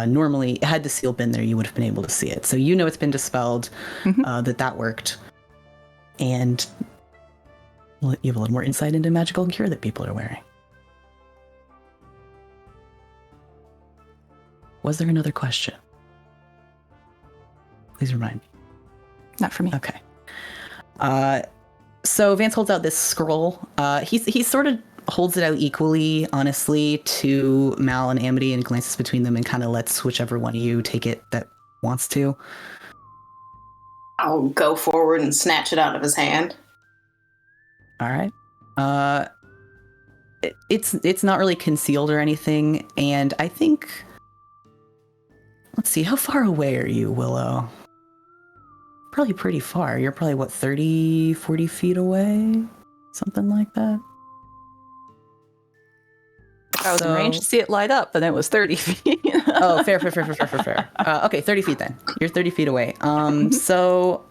[SPEAKER 2] normally, had the seal been there, you would have been able to see it. So you know it's been dispelled, that worked. And you have a little more insight into magical gear that people are wearing. Was there another question? Please remind me.
[SPEAKER 1] Not for me.
[SPEAKER 2] Okay. So Vance holds out this scroll. He sort of holds it out equally, honestly, to Mal and Amity and glances between them and kind of lets whichever one of you take it that wants to.
[SPEAKER 3] I'll go forward and snatch it out of his hand.
[SPEAKER 2] All right. It's not really concealed or anything, and I think... Let's see, how far away are you, Willow? Probably pretty far. You're probably, what, 30, 40 feet away? Something like that?
[SPEAKER 1] I was in range to see it light up, and it was 30 feet.
[SPEAKER 2] Oh, fair. Okay, 30 feet then. You're 30 feet away. So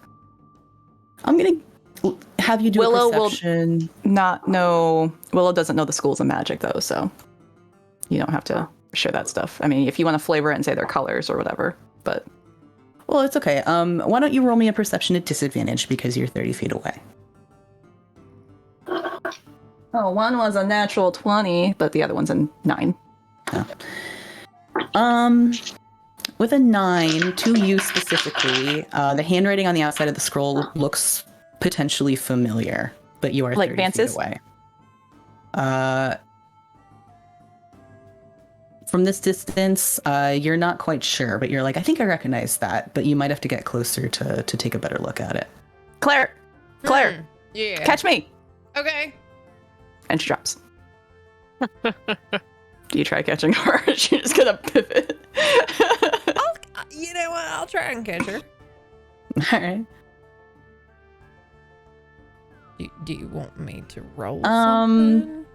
[SPEAKER 2] I'm going to have you do
[SPEAKER 1] Willow
[SPEAKER 2] a perception.
[SPEAKER 1] Not know. Willow doesn't know the schools of magic, though, so you don't have to share that stuff. I mean, if you want to flavor it and say their colors or whatever, but...
[SPEAKER 2] Well, it's okay. Why don't you roll me a perception at disadvantage because you're 30 feet away?
[SPEAKER 1] Oh, one was a natural 20, but the other one's a 9.
[SPEAKER 2] With a 9, to you specifically, the handwriting on the outside of the scroll looks potentially familiar, but you are
[SPEAKER 1] Like
[SPEAKER 2] 30
[SPEAKER 1] Vance's?
[SPEAKER 2] feet away. From this distance, you're not quite sure, but you're like, I think I recognize that, but you might have to get closer to take a better look at it.
[SPEAKER 1] Claire!
[SPEAKER 6] Yeah.
[SPEAKER 1] Catch me!
[SPEAKER 6] Okay.
[SPEAKER 1] And she drops. Do you try catching her? She's just gonna pivot.
[SPEAKER 6] You know what? I'll try and catch her.
[SPEAKER 2] All right.
[SPEAKER 6] Do you want me to roll
[SPEAKER 2] Um,
[SPEAKER 6] something?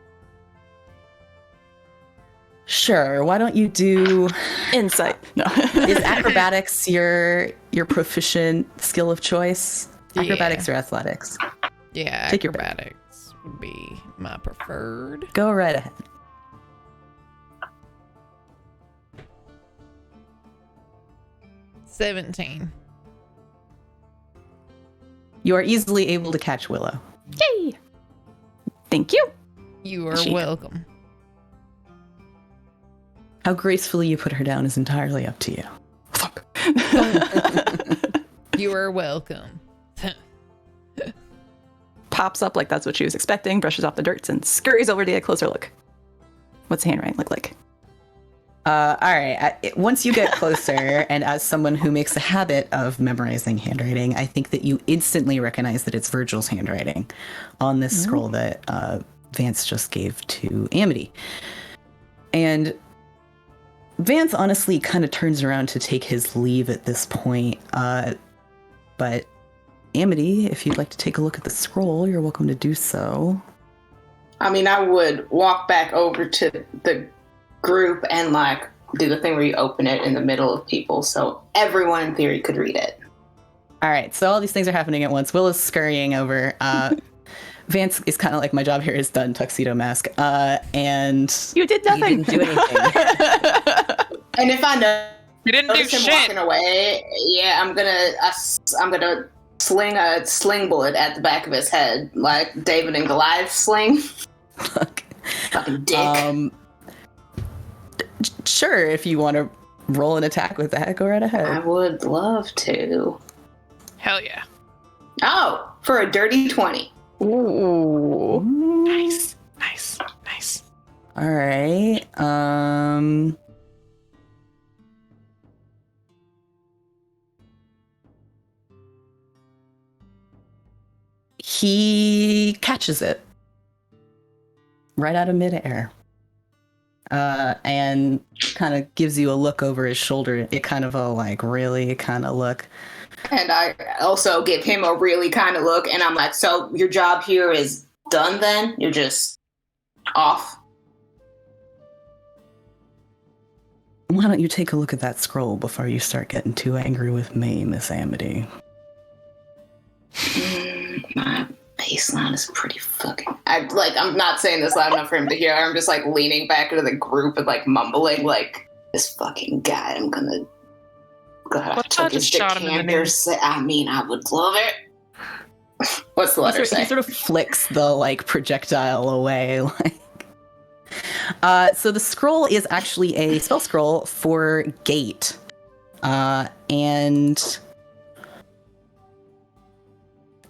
[SPEAKER 2] Sure. Why don't you do...
[SPEAKER 1] Insight. No.
[SPEAKER 2] Is acrobatics your proficient skill of choice?
[SPEAKER 6] Yeah.
[SPEAKER 2] Acrobatics or athletics?
[SPEAKER 6] Yeah,
[SPEAKER 2] take your pick.
[SPEAKER 6] acrobatics would be my preferred.
[SPEAKER 2] Go right ahead.
[SPEAKER 6] 17.
[SPEAKER 2] You are easily able to catch Willow.
[SPEAKER 1] Yay! Thank you.
[SPEAKER 6] You are
[SPEAKER 2] She-
[SPEAKER 6] welcome.
[SPEAKER 2] How gracefully you put her down is entirely up to you.
[SPEAKER 1] Fuck.
[SPEAKER 6] You are welcome.
[SPEAKER 1] Pops up like that's what she was expecting, brushes off the dirt, and scurries over to get a closer look. What's the handwriting look like?
[SPEAKER 2] All right. Once you get closer, and as someone who makes a habit of memorizing handwriting, I think that you instantly recognize that it's Virgil's handwriting on this scroll that Vance just gave to Amity. And Vance honestly kind of turns around to take his leave at this point. But Amity, if you'd like to take a look at the scroll, you're welcome to do so.
[SPEAKER 3] I mean, I would walk back over to the group and like do the thing where you open it in the middle of people, so everyone in theory could read it.
[SPEAKER 2] All right, so all these things are happening at once. Will is scurrying over. Vance is kind of like, my job here is done, tuxedo mask. And
[SPEAKER 1] You did
[SPEAKER 7] You
[SPEAKER 1] nothing.
[SPEAKER 7] didn't do anything.
[SPEAKER 3] And if I know
[SPEAKER 4] You didn't do
[SPEAKER 3] notice him
[SPEAKER 4] shit.
[SPEAKER 3] walking away, yeah, I'm gonna sling a sling bullet at the back of his head, like David and Goliath sling. Fucking dick.
[SPEAKER 2] Sure, if you want to roll an attack with that, go right
[SPEAKER 3] I
[SPEAKER 2] ahead.
[SPEAKER 3] would love to.
[SPEAKER 4] Hell yeah.
[SPEAKER 3] Oh, for a dirty 20.
[SPEAKER 1] Ooh.
[SPEAKER 4] Nice. Nice. Nice.
[SPEAKER 2] All right. He catches it right out of midair. And kind of gives you a look over his shoulder. It kind of a like really kind of look.
[SPEAKER 3] And I also give him a really kind of look, and I'm like, so your job here is done then? You're just off?
[SPEAKER 2] Why don't you take a look at that scroll before you start getting too angry with me, Miss Amity?
[SPEAKER 3] My baseline is pretty fucking... I'm not saying this loud enough for him to hear. I'm just like leaning back into the group and like mumbling like, this fucking guy, I'm gonna... God,
[SPEAKER 4] What if I just shot him in the knee?
[SPEAKER 3] I mean, I would love it. What's the letter say?
[SPEAKER 2] He sort of flicks the like projectile away. So the scroll is actually a spell scroll for gate, and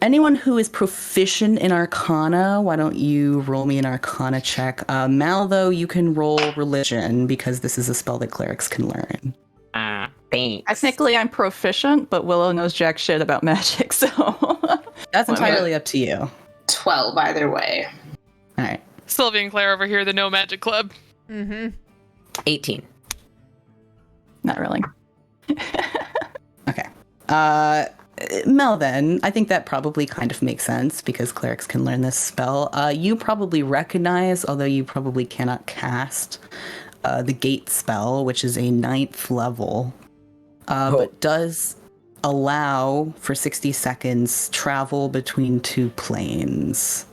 [SPEAKER 2] anyone who is proficient in Arcana, why don't you roll me an Arcana check? Mal, though, you can roll Religion because this is a spell that clerics can learn.
[SPEAKER 7] Thanks.
[SPEAKER 1] Technically, I'm proficient, but Willow knows jack shit about magic, so.
[SPEAKER 2] That's entirely up to you.
[SPEAKER 3] 12 either way.
[SPEAKER 2] All right.
[SPEAKER 4] Sylvia and Claire over here, the No Magic Club.
[SPEAKER 6] Mm-hmm.
[SPEAKER 7] 18.
[SPEAKER 1] Not really.
[SPEAKER 2] Okay. Mel, then, I think that probably kind of makes sense because clerics can learn this spell. You probably recognize, although you probably cannot cast, the gate spell, which is a 9th level, but does allow for 60 seconds travel between 2 planes.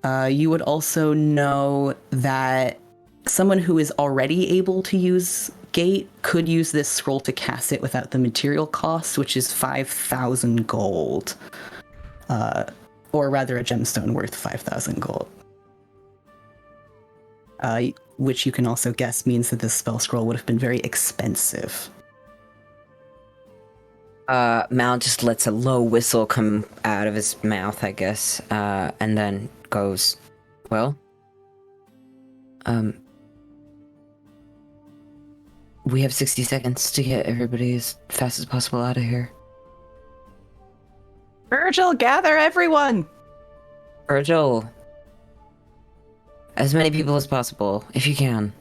[SPEAKER 2] You would also know that someone who is already able to use gate could use this scroll to cast it without the material cost, which is 5,000 gold. Or rather, a gemstone worth 5,000 gold. Which you can also guess means that this spell scroll would have been very expensive.
[SPEAKER 7] Mal just lets a low whistle come out of his mouth, I guess, and then goes, well, we have 60 seconds to get everybody as fast as possible out of here.
[SPEAKER 1] Virgil, gather everyone!
[SPEAKER 7] Virgil, as many people as possible, if you can.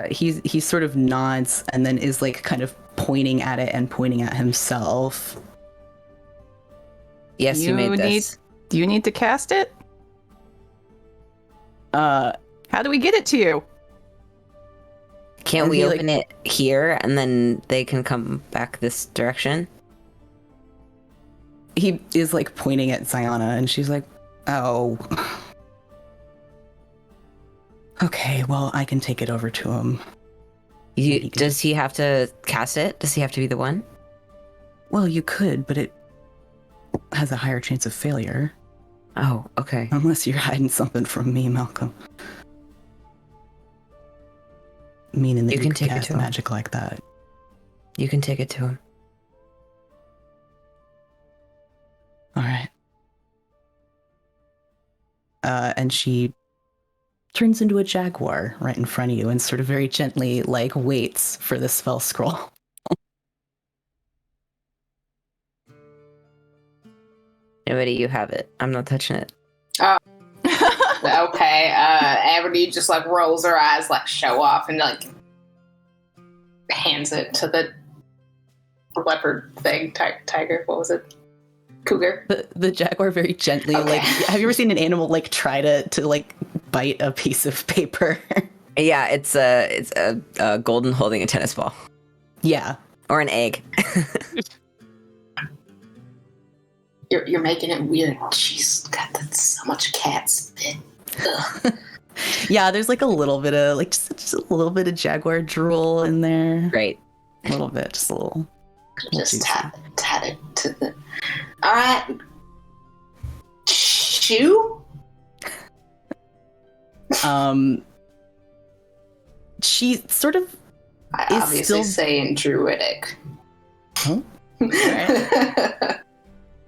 [SPEAKER 2] He sort of nods and then is like kind of pointing at it and pointing at himself.
[SPEAKER 7] Yes, you made this.
[SPEAKER 1] Do you need to cast it? How do we get it to you?
[SPEAKER 7] Can't
[SPEAKER 2] And
[SPEAKER 7] we
[SPEAKER 2] he,
[SPEAKER 7] open it here and then they can come back this direction?
[SPEAKER 2] He is like pointing at Ziana and she's like, oh. Okay, well, I can take it over to him.
[SPEAKER 7] Does he have to cast it? Does he have to be the one?
[SPEAKER 2] Well, you could, but it has a higher chance of failure.
[SPEAKER 7] Oh, okay.
[SPEAKER 2] Unless you're hiding something from me, Malcolm. Meaning that
[SPEAKER 7] You
[SPEAKER 2] you
[SPEAKER 7] can
[SPEAKER 2] could
[SPEAKER 7] take it
[SPEAKER 2] cast
[SPEAKER 7] to him.
[SPEAKER 2] magic like that.
[SPEAKER 7] You can take it to him.
[SPEAKER 2] All right. And she turns into a jaguar right in front of you and sort of very gently, like, waits for the spell scroll.
[SPEAKER 7] Nobody, you have it. I'm not touching it.
[SPEAKER 3] Okay, Amity just like rolls her eyes, like show off, and like hands it to the leopard thing, tiger. What was it? Cougar.
[SPEAKER 2] The jaguar very gently,
[SPEAKER 3] Okay.
[SPEAKER 2] like, have you ever seen an animal like try to like bite a piece of paper?
[SPEAKER 7] Yeah, it's a golden holding a tennis ball
[SPEAKER 2] Yeah.
[SPEAKER 7] or an egg.
[SPEAKER 3] You're making it weird. Jeez, God, that's so much cat spit. Ugh.
[SPEAKER 2] Yeah, there's like a little bit of like just a little bit of jaguar drool in there.
[SPEAKER 7] Great.
[SPEAKER 2] A little bit, just a little.
[SPEAKER 3] Just
[SPEAKER 2] juicy.
[SPEAKER 3] tat it to the. All right. Shoe.
[SPEAKER 2] She sort of
[SPEAKER 3] I
[SPEAKER 2] Is
[SPEAKER 3] obviously
[SPEAKER 2] still-
[SPEAKER 3] saying druidic.
[SPEAKER 2] Huh?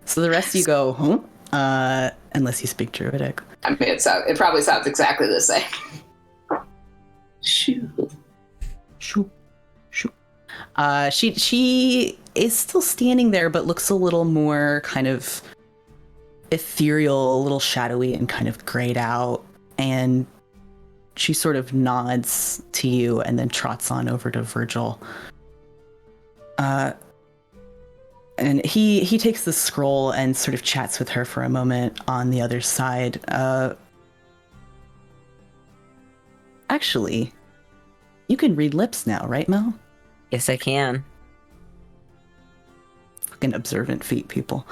[SPEAKER 2] So the rest of you go, huh? Unless you speak druidic.
[SPEAKER 3] I mean, it probably sounds exactly the same. Shoe.
[SPEAKER 2] Shoo, shoo. She is still standing there, but looks a little more kind of ethereal, a little shadowy and kind of grayed out. And she sort of nods to you and then trots on over to Virgil. And he takes the scroll and sort of chats with her for a moment on the other side. Actually, you can read lips now, right, Mel?
[SPEAKER 7] Yes, I can.
[SPEAKER 2] Fucking observant feet, people.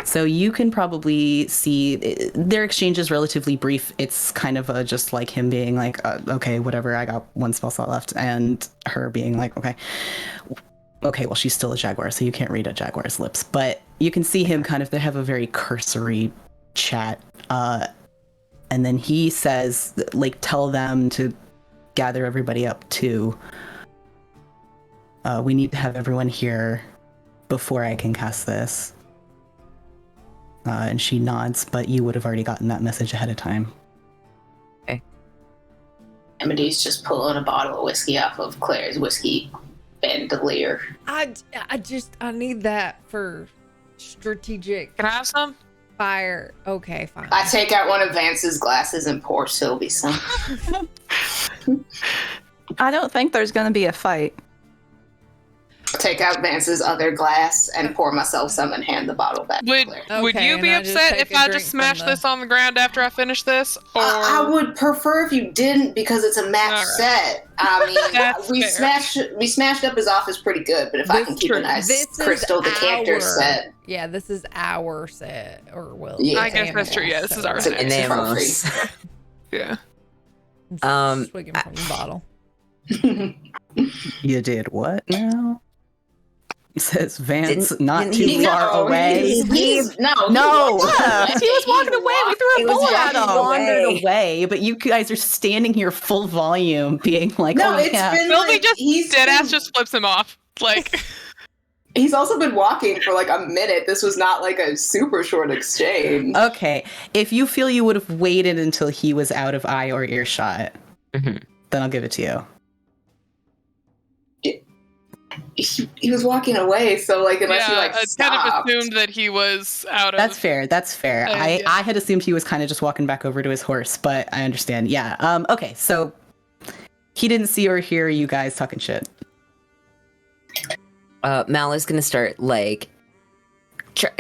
[SPEAKER 2] So you can probably see their exchange is relatively brief. It's kind of just like him being like, okay, whatever, I got one spell slot left. And her being like, okay, well, she's still a jaguar, so you can't read a jaguar's lips. But you can see him kind of, they have a very cursory chat. And then he says, like, tell them to gather everybody up too. We need to have everyone here before I can cast this. And she nods, but you would have already gotten that message ahead of time.
[SPEAKER 3] Amity's just pulling a bottle of whiskey off of Claire's whiskey bandolier.
[SPEAKER 6] I need that for strategic
[SPEAKER 4] Can I have some?
[SPEAKER 6] fire. Okay, fine.
[SPEAKER 3] I take out one of Vance's glasses and pour Sylvie some.
[SPEAKER 1] I don't think there's going to be a fight.
[SPEAKER 3] Take out Vance's other glass and pour myself some and hand the bottle back to Claire.
[SPEAKER 4] Would
[SPEAKER 6] Okay,
[SPEAKER 4] you be
[SPEAKER 6] and I just
[SPEAKER 4] upset
[SPEAKER 6] take
[SPEAKER 4] if
[SPEAKER 6] a
[SPEAKER 4] I
[SPEAKER 6] drink
[SPEAKER 4] just
[SPEAKER 6] from
[SPEAKER 4] smashed
[SPEAKER 6] the-
[SPEAKER 4] this on the ground after I finish this? Or
[SPEAKER 3] I would prefer if you didn't because it's a match
[SPEAKER 4] All right.
[SPEAKER 3] set. I mean,
[SPEAKER 4] That's
[SPEAKER 3] we
[SPEAKER 4] fair.
[SPEAKER 3] smashed up his office pretty good, but if I
[SPEAKER 6] This
[SPEAKER 3] can keep
[SPEAKER 4] true.
[SPEAKER 3] a nice
[SPEAKER 6] This is
[SPEAKER 3] crystal decanter
[SPEAKER 6] our-
[SPEAKER 3] set,
[SPEAKER 6] Yeah, this is our set, or will.
[SPEAKER 3] Yeah.
[SPEAKER 4] I guess that's true. Yeah, this is our
[SPEAKER 3] It's an
[SPEAKER 4] set.
[SPEAKER 3] Enemos.
[SPEAKER 4] Yeah.
[SPEAKER 6] Swigging from the bottle.
[SPEAKER 2] You did what now? He says, Vance,
[SPEAKER 7] Didn't-
[SPEAKER 2] not
[SPEAKER 7] didn't
[SPEAKER 2] too
[SPEAKER 7] he-
[SPEAKER 2] far
[SPEAKER 3] No,
[SPEAKER 2] away.
[SPEAKER 3] he's
[SPEAKER 2] No, he was walking away. We threw
[SPEAKER 7] He
[SPEAKER 2] a
[SPEAKER 7] was
[SPEAKER 2] bullet at him.
[SPEAKER 7] walking
[SPEAKER 2] Wandered
[SPEAKER 7] away.
[SPEAKER 2] away, but you guys are standing here full volume, being like,
[SPEAKER 3] No,
[SPEAKER 2] "Oh
[SPEAKER 3] it's
[SPEAKER 2] yeah."
[SPEAKER 3] been
[SPEAKER 4] Sylvie
[SPEAKER 3] like,
[SPEAKER 4] just
[SPEAKER 3] he's
[SPEAKER 4] dead
[SPEAKER 3] been-
[SPEAKER 4] ass just flips him off. Like
[SPEAKER 3] He's also been walking for like a minute. This was not like a super short exchange.
[SPEAKER 2] Okay, if you feel you would have waited until he was out of eye or earshot,
[SPEAKER 7] Mhm.
[SPEAKER 2] then I'll give it to you.
[SPEAKER 3] He was walking away, so like unless he
[SPEAKER 4] yeah,
[SPEAKER 3] like
[SPEAKER 4] I
[SPEAKER 3] stopped.
[SPEAKER 4] kind of assumed that he was out of
[SPEAKER 2] That's fair. That's fair.
[SPEAKER 4] Yeah.
[SPEAKER 2] I had assumed he was kind of just walking back over to his horse, but I understand. Yeah. Okay. So he didn't see or hear you guys talking shit.
[SPEAKER 7] Mal is gonna start like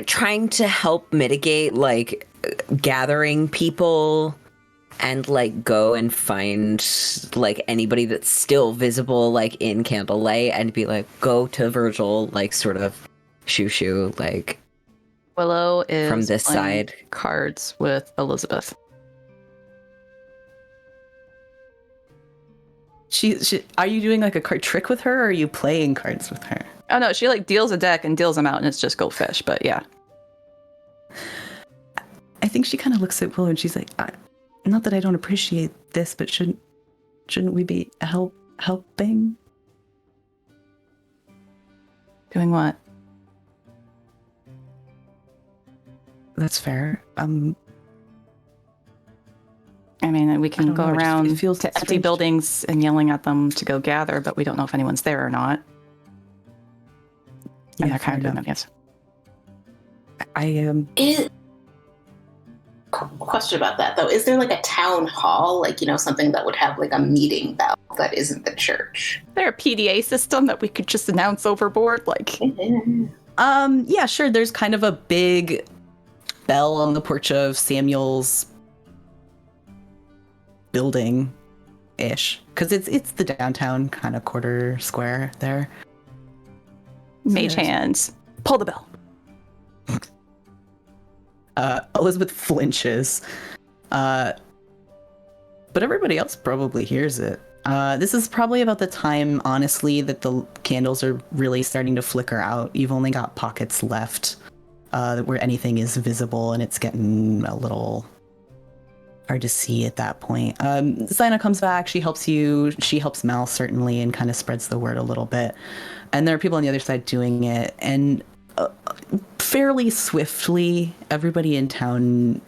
[SPEAKER 7] trying to help mitigate like gathering people and like go and find like anybody that's still visible like in candlelight and be like go to Virgil like sort of shoo like
[SPEAKER 1] Willow is
[SPEAKER 7] From this
[SPEAKER 1] playing
[SPEAKER 7] side.
[SPEAKER 1] cards with Elizabeth.
[SPEAKER 2] Are you doing like a card trick with her, or are you playing cards with her?
[SPEAKER 1] Oh no, she like deals a deck and deals them out, and it's just go fish. But yeah,
[SPEAKER 2] I think she kind of looks at Willow and she's like, not that I don't appreciate this, but shouldn't we be helping?
[SPEAKER 1] doing what?
[SPEAKER 2] That's fair.
[SPEAKER 1] I mean, we
[SPEAKER 2] I
[SPEAKER 1] can
[SPEAKER 2] don't
[SPEAKER 1] go
[SPEAKER 2] know, it
[SPEAKER 1] around
[SPEAKER 2] feels
[SPEAKER 1] to empty
[SPEAKER 2] strange.
[SPEAKER 1] buildings and yelling at them to go gather, but we don't know if anyone's there or not. And they're kind of doing it, yes.
[SPEAKER 2] I am.
[SPEAKER 3] Question about that though: is there like a town hall, like something that would have like a meeting bell that isn't the church?
[SPEAKER 1] Is there a PDA system that we could just announce overboard? Like,
[SPEAKER 2] Yeah, sure. There's kind of a big bell on the porch of Samuel's building ish, because it's the downtown kind of quarter square there.
[SPEAKER 1] mage hands, pull the bell.
[SPEAKER 2] Elizabeth flinches, but everybody else probably hears it. This is probably about the time, honestly, that the candles are really starting to flicker out. You've only got pockets left where anything is visible, and it's getting a little hard to see at that point. Zina comes back. She helps you. She helps Mal, certainly, and kind of spreads the word a little bit. And there are people on the other side doing it. And fairly swiftly, everybody in town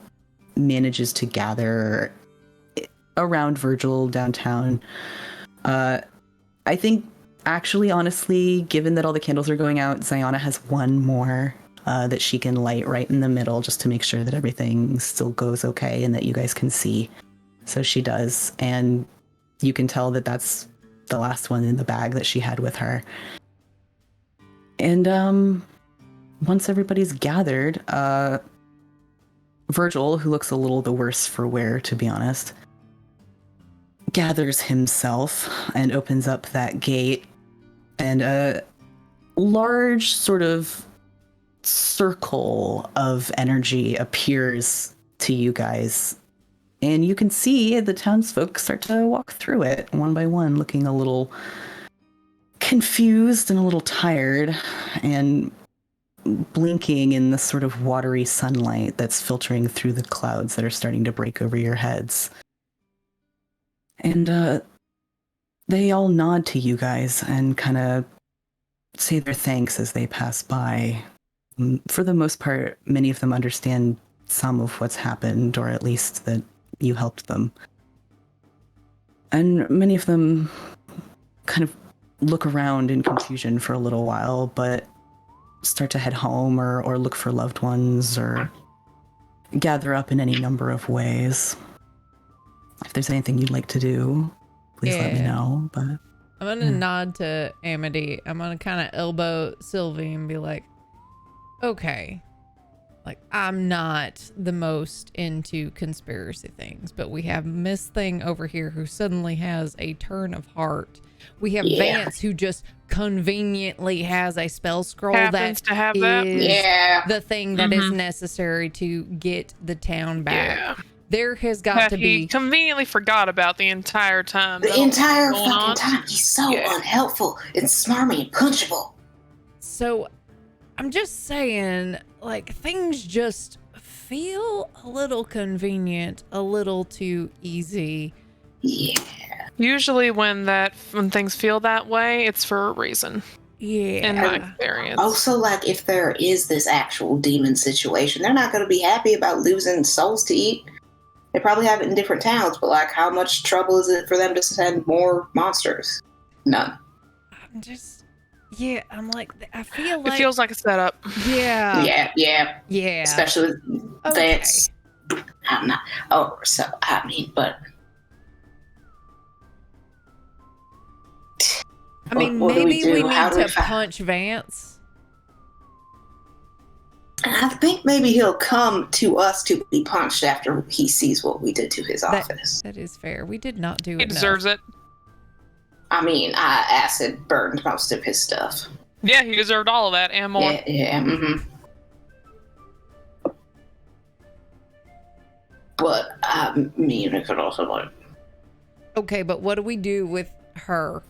[SPEAKER 2] manages to gather around Virgil downtown. I think, actually, honestly, given that all the candles are going out, Ziana has one more that she can light right in the middle just to make sure that everything still goes okay and that you guys can see. So she does. And you can tell that that's the last one in the bag that she had with her. And once everybody's gathered, Virgil, who looks a little the worse for wear, to be honest, gathers himself and opens up that gate, and a large sort of circle of energy appears to you guys, and you can see the townsfolk start to walk through it one by one, looking a little confused and a little tired and blinking in the sort of watery sunlight that's filtering through the clouds that are starting to break over your heads. And they all nod to you guys and kind of say their thanks as they pass by. For the most part, many of them understand some of what's happened, or at least that you helped them. And many of them kind of look around in confusion for a little while, but start to head home or look for loved ones or gather up in any number of ways. If there's anything you'd like to do, please let me know. But
[SPEAKER 6] I'm gonna nod to Amity. I'm gonna kind of elbow Sylvie and be like, okay, like, I'm not the most into conspiracy things, but we have Miss Thing over here who suddenly has a turn of heart. We have Vance who just conveniently has a spell scroll
[SPEAKER 4] Happens to have that.
[SPEAKER 6] is the thing that is necessary to get the town back.
[SPEAKER 4] Yeah.
[SPEAKER 6] There has got
[SPEAKER 4] That
[SPEAKER 6] to
[SPEAKER 4] he
[SPEAKER 6] be
[SPEAKER 4] conveniently forgot about the entire time.
[SPEAKER 3] The
[SPEAKER 4] that all this
[SPEAKER 3] entire
[SPEAKER 4] was going
[SPEAKER 3] fucking
[SPEAKER 4] on.
[SPEAKER 3] time. He's so
[SPEAKER 4] Yeah.
[SPEAKER 3] unhelpful and smarmy and punchable.
[SPEAKER 6] So I'm just saying, like, things just feel a little convenient, a little too easy.
[SPEAKER 3] Yeah.
[SPEAKER 4] Usually when things feel that way, it's for a reason.
[SPEAKER 6] Yeah.
[SPEAKER 4] In my experience.
[SPEAKER 3] Also, like, if there is this actual demon situation, they're not going to be happy about losing souls to eat. They probably have it in different towns, but, like, how much trouble is it for them to send more monsters? None.
[SPEAKER 6] I'm just, I'm like, I feel like
[SPEAKER 4] It feels like a setup.
[SPEAKER 6] yeah.
[SPEAKER 3] Yeah. Especially with Vance. I'm not. Oh, so, I mean, but.
[SPEAKER 6] I mean,
[SPEAKER 3] what do
[SPEAKER 6] maybe we
[SPEAKER 3] How
[SPEAKER 6] need
[SPEAKER 3] do we
[SPEAKER 6] to punch Vance.
[SPEAKER 3] I think maybe he'll come to us to be punched after he sees what we did to his office.
[SPEAKER 6] That is fair. We did not do
[SPEAKER 4] He
[SPEAKER 6] enough.
[SPEAKER 4] deserves it.
[SPEAKER 3] I mean, acid burned most of his stuff.
[SPEAKER 4] Yeah, he deserved all of that and more.
[SPEAKER 3] Yeah. But I mean, it could also like.
[SPEAKER 6] Okay, but what do we do with her?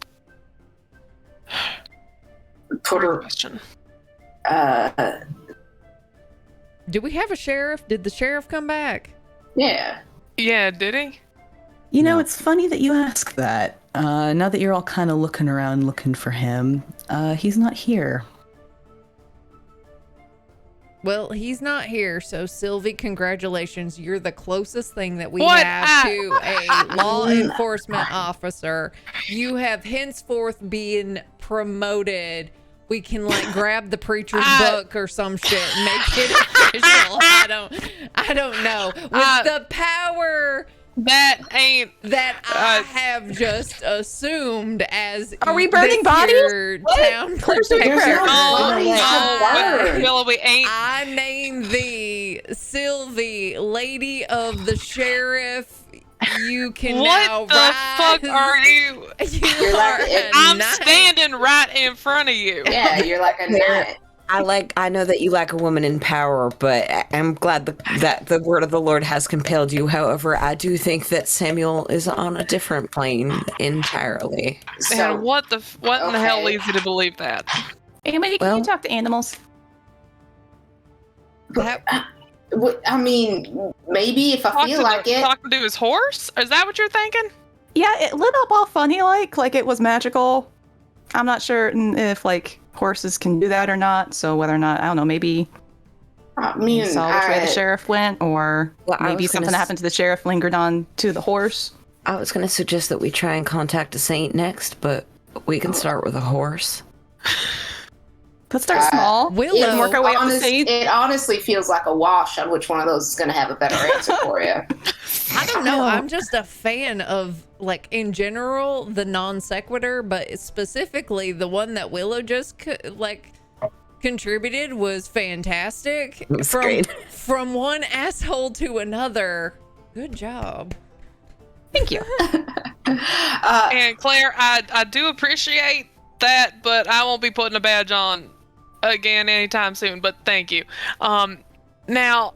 [SPEAKER 3] Put her.
[SPEAKER 4] Question.
[SPEAKER 6] Do we have a sheriff? Did the sheriff come back?
[SPEAKER 3] Yeah.
[SPEAKER 4] Yeah, did he?
[SPEAKER 2] You know,
[SPEAKER 5] No.
[SPEAKER 2] it's funny that you ask that. Now that you're all kind of looking around looking for him, he's not here.
[SPEAKER 6] Well, he's not here, so Sylvie, congratulations. You're the closest thing that we
[SPEAKER 4] What?
[SPEAKER 6] have to a law enforcement officer. You have henceforth been promoted. We can like grab the preacher's book or some shit and make it official. I don't know. With the power
[SPEAKER 4] That ain't.
[SPEAKER 6] that I have just assumed as
[SPEAKER 1] Are we burning bodies?
[SPEAKER 6] your town protector.
[SPEAKER 4] Willoughby ain't.
[SPEAKER 6] I name thee Sylvie, Lady of the Sheriff. You can now
[SPEAKER 4] What the
[SPEAKER 6] rise.
[SPEAKER 4] fuck are you?
[SPEAKER 6] You
[SPEAKER 3] like
[SPEAKER 6] are
[SPEAKER 3] it-
[SPEAKER 6] a
[SPEAKER 4] I'm
[SPEAKER 6] knight.
[SPEAKER 4] standing right in front of you.
[SPEAKER 3] Yeah, you're like a knight.
[SPEAKER 7] I know that you lack a woman in power, but I'm glad that the word of the Lord has compelled you. However, I do think that Samuel is on a different plane entirely.
[SPEAKER 3] So,
[SPEAKER 4] And what in the hell
[SPEAKER 3] okay.
[SPEAKER 4] leads you to believe that?
[SPEAKER 1] Anybody, can
[SPEAKER 7] Well-
[SPEAKER 1] you talk to animals?
[SPEAKER 6] That-
[SPEAKER 3] I mean, maybe if I feel like it.
[SPEAKER 4] Talking to his horse? Is that what you're thinking?
[SPEAKER 1] Yeah, it lit up all funny like it was magical. I'm not sure if like horses can do that or not. So whether or not, I don't know, maybe
[SPEAKER 3] I
[SPEAKER 1] you
[SPEAKER 3] mean,
[SPEAKER 1] saw which way the
[SPEAKER 3] I-
[SPEAKER 1] sheriff went, or
[SPEAKER 7] Well, I
[SPEAKER 1] maybe
[SPEAKER 7] was gonna
[SPEAKER 1] something happened to the sheriff lingered on to the horse.
[SPEAKER 7] I was going to suggest that we try and contact a saint next, but we can start with a horse.
[SPEAKER 1] Let's start small.
[SPEAKER 6] Willow,
[SPEAKER 1] and work our way up the
[SPEAKER 3] honest-
[SPEAKER 1] state.
[SPEAKER 3] it honestly feels like a wash on which one of those is going to have a better answer for you.
[SPEAKER 6] I don't know. I'm just a fan of, like, in general, the non sequitur, but specifically the one that Willow just contributed was fantastic.
[SPEAKER 7] It was great.
[SPEAKER 6] From one asshole to another. Good job.
[SPEAKER 1] Thank you.
[SPEAKER 4] And Claire, I do appreciate that, but I won't be putting a badge on again anytime soon. But thank you. Now,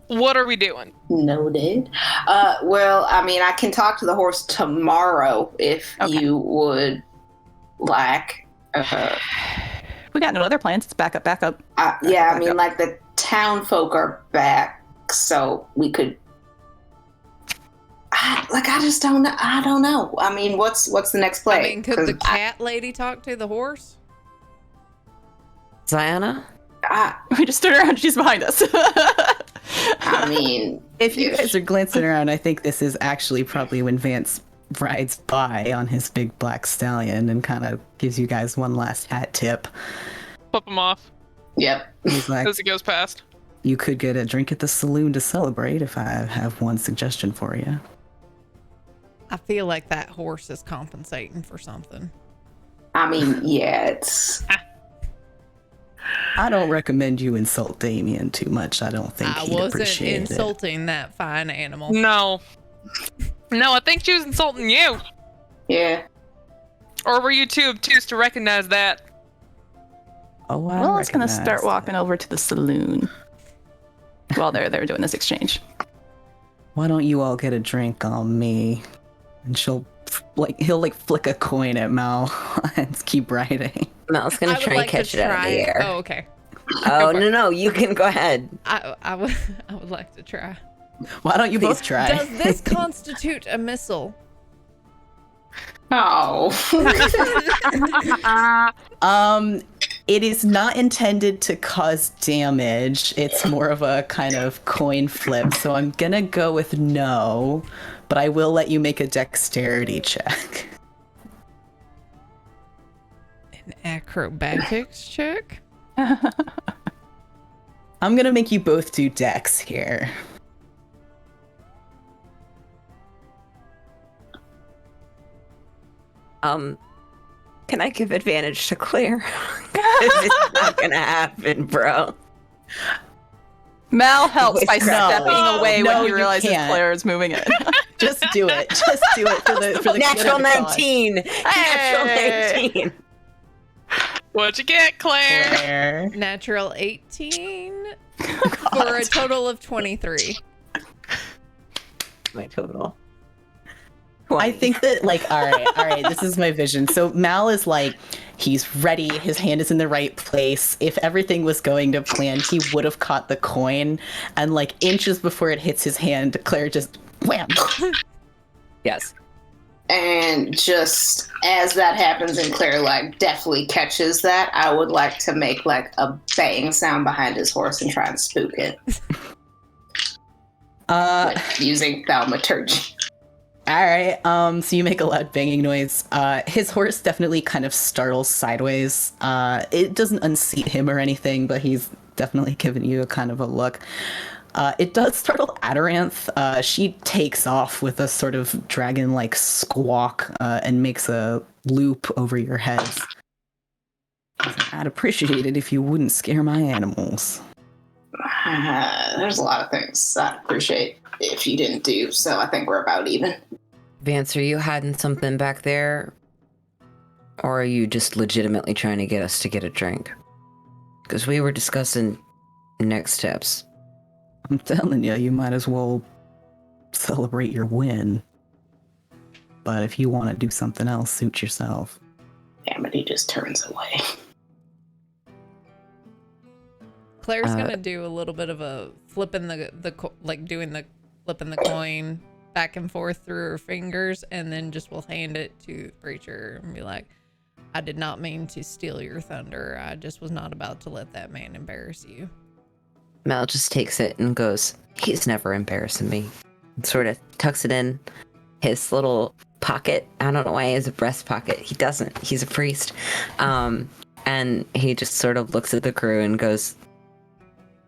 [SPEAKER 4] what are we doing?
[SPEAKER 3] Noted. Well, I mean, I can talk to the horse tomorrow if
[SPEAKER 1] Okay.
[SPEAKER 3] you would like.
[SPEAKER 1] We got no other plans. It's back up.
[SPEAKER 3] Yeah, I
[SPEAKER 1] Back
[SPEAKER 3] mean,
[SPEAKER 1] up.
[SPEAKER 3] like the town folk are back, so we could. I just don't know. I don't know. I mean, what's the next play?
[SPEAKER 6] I mean, could
[SPEAKER 3] 'Cause
[SPEAKER 6] the cat lady talk to the horse?
[SPEAKER 7] Ziana?
[SPEAKER 1] We just turned around. She's behind us.
[SPEAKER 3] I mean,
[SPEAKER 2] If you guys are glancing around, I think this is actually probably when Vance rides by on his big black stallion and kind of gives you guys one last hat tip.
[SPEAKER 4] Flip him off
[SPEAKER 3] yep.
[SPEAKER 2] He's like,
[SPEAKER 4] as he goes past.
[SPEAKER 2] you could get a drink at the saloon to celebrate if I have one suggestion for you.
[SPEAKER 6] I feel like that horse is compensating for something.
[SPEAKER 3] I mean, yeah, it's.
[SPEAKER 2] I don't recommend you insult Damien too much. I don't think
[SPEAKER 6] I
[SPEAKER 2] he'd
[SPEAKER 6] wasn't
[SPEAKER 2] appreciate it.
[SPEAKER 6] insulting that fine animal.
[SPEAKER 4] No, I think she was insulting you.
[SPEAKER 3] Yeah.
[SPEAKER 4] Or were you too obtuse to recognize that?
[SPEAKER 2] Oh, I
[SPEAKER 1] Well, I was gonna
[SPEAKER 2] recognize
[SPEAKER 1] start
[SPEAKER 2] that.
[SPEAKER 1] walking over to the saloon while they're doing this exchange.
[SPEAKER 2] Why don't you all get a drink on me? And he'll flick a coin at Mal and keep riding.
[SPEAKER 7] Mel's going
[SPEAKER 6] I
[SPEAKER 7] to
[SPEAKER 6] would
[SPEAKER 7] try and
[SPEAKER 6] like
[SPEAKER 7] catch
[SPEAKER 6] to
[SPEAKER 7] it out of
[SPEAKER 6] try.
[SPEAKER 7] the air.
[SPEAKER 6] Oh, okay.
[SPEAKER 7] Oh, no, you can go ahead.
[SPEAKER 6] I would like to try.
[SPEAKER 2] Why don't you both try?
[SPEAKER 6] Does this constitute a missile?
[SPEAKER 3] Oh.
[SPEAKER 2] It is not intended to cause damage. It's more of a kind of coin flip. So I'm gonna go with no, but I will let you make a dexterity check.
[SPEAKER 6] An acrobatics check?
[SPEAKER 2] I'm gonna make you both do dex here.
[SPEAKER 7] Can I give advantage to Claire? It's not gonna happen, bro.
[SPEAKER 1] Mal helps by
[SPEAKER 7] No.
[SPEAKER 1] stepping away
[SPEAKER 2] No,
[SPEAKER 1] when he
[SPEAKER 2] you
[SPEAKER 1] realizes
[SPEAKER 2] can't.
[SPEAKER 1] Claire is moving in.
[SPEAKER 2] Just do it. Just do it for the good
[SPEAKER 7] Natural
[SPEAKER 2] of the cause.
[SPEAKER 7] 19. Natural 19.
[SPEAKER 4] What'd you get, Claire?
[SPEAKER 2] Claire.
[SPEAKER 6] Natural 18 for a total of 23.
[SPEAKER 7] My total.
[SPEAKER 2] I think that, like, all right, this is my vision. So Mal is like, he's ready, his hand is in the right place. If everything was going to plan, he would have caught the coin, and like inches before it hits his hand, Claire just wham.
[SPEAKER 7] Yes.
[SPEAKER 3] And just as that happens and Claire like definitely catches that, I would like to make like a bang sound behind his horse and try and spook it. Using thaumaturgy.
[SPEAKER 2] All right. So you make a loud banging noise. His horse definitely kind of startles sideways. It doesn't unseat him or anything, but he's definitely giving you a kind of a look. It does startle Amaranth. She takes off with a sort of dragon-like squawk and makes a loop over your heads. I'd appreciate it if you wouldn't scare my animals.
[SPEAKER 3] There's a lot of things I'd appreciate if you didn't do, so I think we're about even.
[SPEAKER 7] Vance, are you hiding something back there? Or are you just legitimately trying to get us to get a drink? Because we were discussing next steps.
[SPEAKER 2] I'm telling you, you might as well celebrate your win. But if you want to do something else, suit yourself.
[SPEAKER 3] Amity just turns away.
[SPEAKER 6] Claire's gonna do a little bit of a flipping doing the flipping the coin back and forth through her fingers, and then just will hand it to the preacher and be like, I did not mean to steal your thunder. I just was not about to let that man embarrass you.
[SPEAKER 7] Mel just takes it and goes, he's never embarrassing me. And sort of tucks it in his little pocket. I don't know why he has a breast pocket. He doesn't. He's a priest. And he just sort of looks at the crew and goes,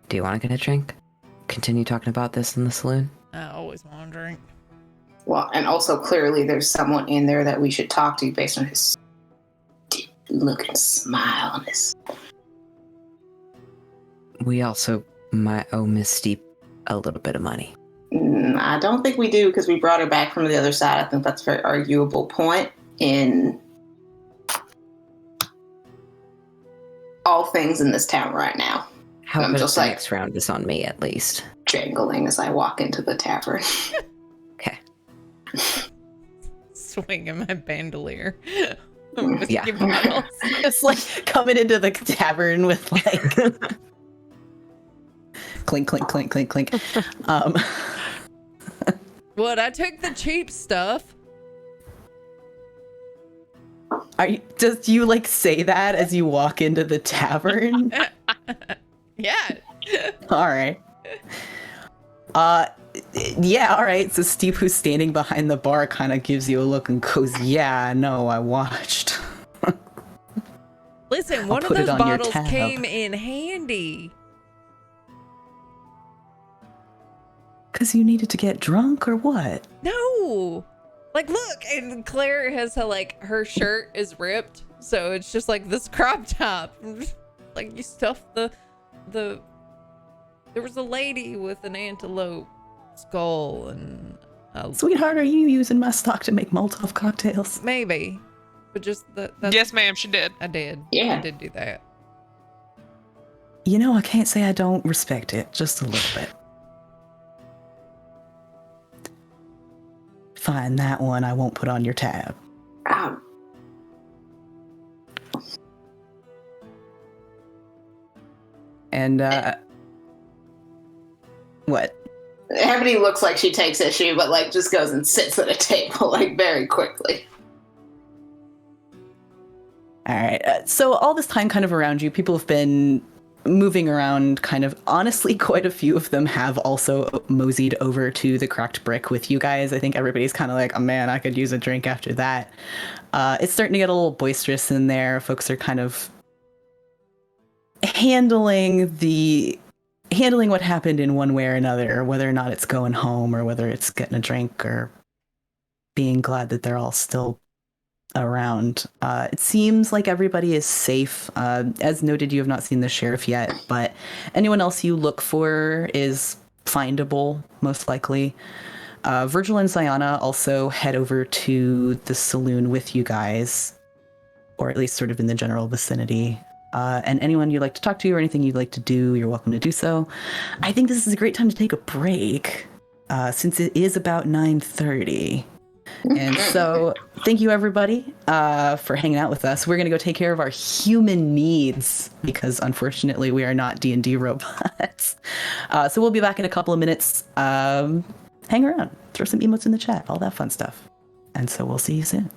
[SPEAKER 7] do you want to get a drink? Continue talking about this in the saloon?
[SPEAKER 6] I always want a drink.
[SPEAKER 3] Well, and also clearly there's someone in there that we should talk to based on his look and smile on his...
[SPEAKER 7] We also might owe Miss Steep a little bit of money.
[SPEAKER 3] I don't think we do because we brought her back from the other side. I think that's a very arguable point in all things in this town right now.
[SPEAKER 7] How
[SPEAKER 3] I'm
[SPEAKER 7] about
[SPEAKER 3] just
[SPEAKER 7] the
[SPEAKER 3] like
[SPEAKER 7] next round is on me at least?
[SPEAKER 3] jangling as I walk into the tavern.
[SPEAKER 7] Okay.
[SPEAKER 6] Swinging my bandolier.
[SPEAKER 7] Yeah.
[SPEAKER 6] Whiskey bottles.
[SPEAKER 2] It's like coming into the tavern with like clink, clink, clink, clink, clink.
[SPEAKER 6] What? I took the cheap stuff.
[SPEAKER 2] Does you like say that as you walk into the tavern?
[SPEAKER 6] Yeah.
[SPEAKER 2] All right. Yeah, all right. So Steve, who's standing behind the bar, kind of gives you a look and goes, yeah, no, I watched.
[SPEAKER 6] Listen, one of
[SPEAKER 2] put it
[SPEAKER 6] those
[SPEAKER 2] on your
[SPEAKER 6] bottles
[SPEAKER 2] tab.
[SPEAKER 6] came in handy.
[SPEAKER 2] Because you needed to get drunk or what?
[SPEAKER 6] No. Like, look, and Claire has her shirt is ripped, so it's just like this crop top. Like, you stuffed the there was a lady with an antelope skull and
[SPEAKER 2] Sweetheart, are you using my stock to make Molotov cocktails?
[SPEAKER 6] maybe, but just that's,
[SPEAKER 4] Yes, ma'am, she did.
[SPEAKER 6] I did.
[SPEAKER 3] Yeah.
[SPEAKER 6] I did do that.
[SPEAKER 2] You know, I can't say I don't respect it, just a little bit. Fine, that one I won't put on your tab. And, what?
[SPEAKER 3] Ebony looks like she takes issue, but like just goes and sits at a table like very quickly.
[SPEAKER 2] All right. So all this time kind of around you, people have been moving around kind of. Honestly, quite a few of them have also moseyed over to the Cracked Brick with you guys. I think everybody's kind of like, oh man, I could use a drink after that. It's starting to get a little boisterous in there. Folks are kind of handling what happened in one way or another, whether or not it's going home or whether it's getting a drink or being glad that they're all still around. It seems like everybody is safe. As noted, you have not seen the sheriff yet, but anyone else you look for is findable, most likely. Virgil and Ziana also head over to the saloon with you guys, or at least sort of in the general vicinity. And anyone you'd like to talk to or anything you'd like to do, you're welcome to do so. I think this is a great time to take a break, since it is about 9:30. And so, thank you everybody for hanging out with us. We're gonna go take care of our human needs because, unfortunately, we are not D&D robots. So we'll be back in a couple of minutes. Hang around, throw some emotes in the chat, all that fun stuff. And so we'll see you soon.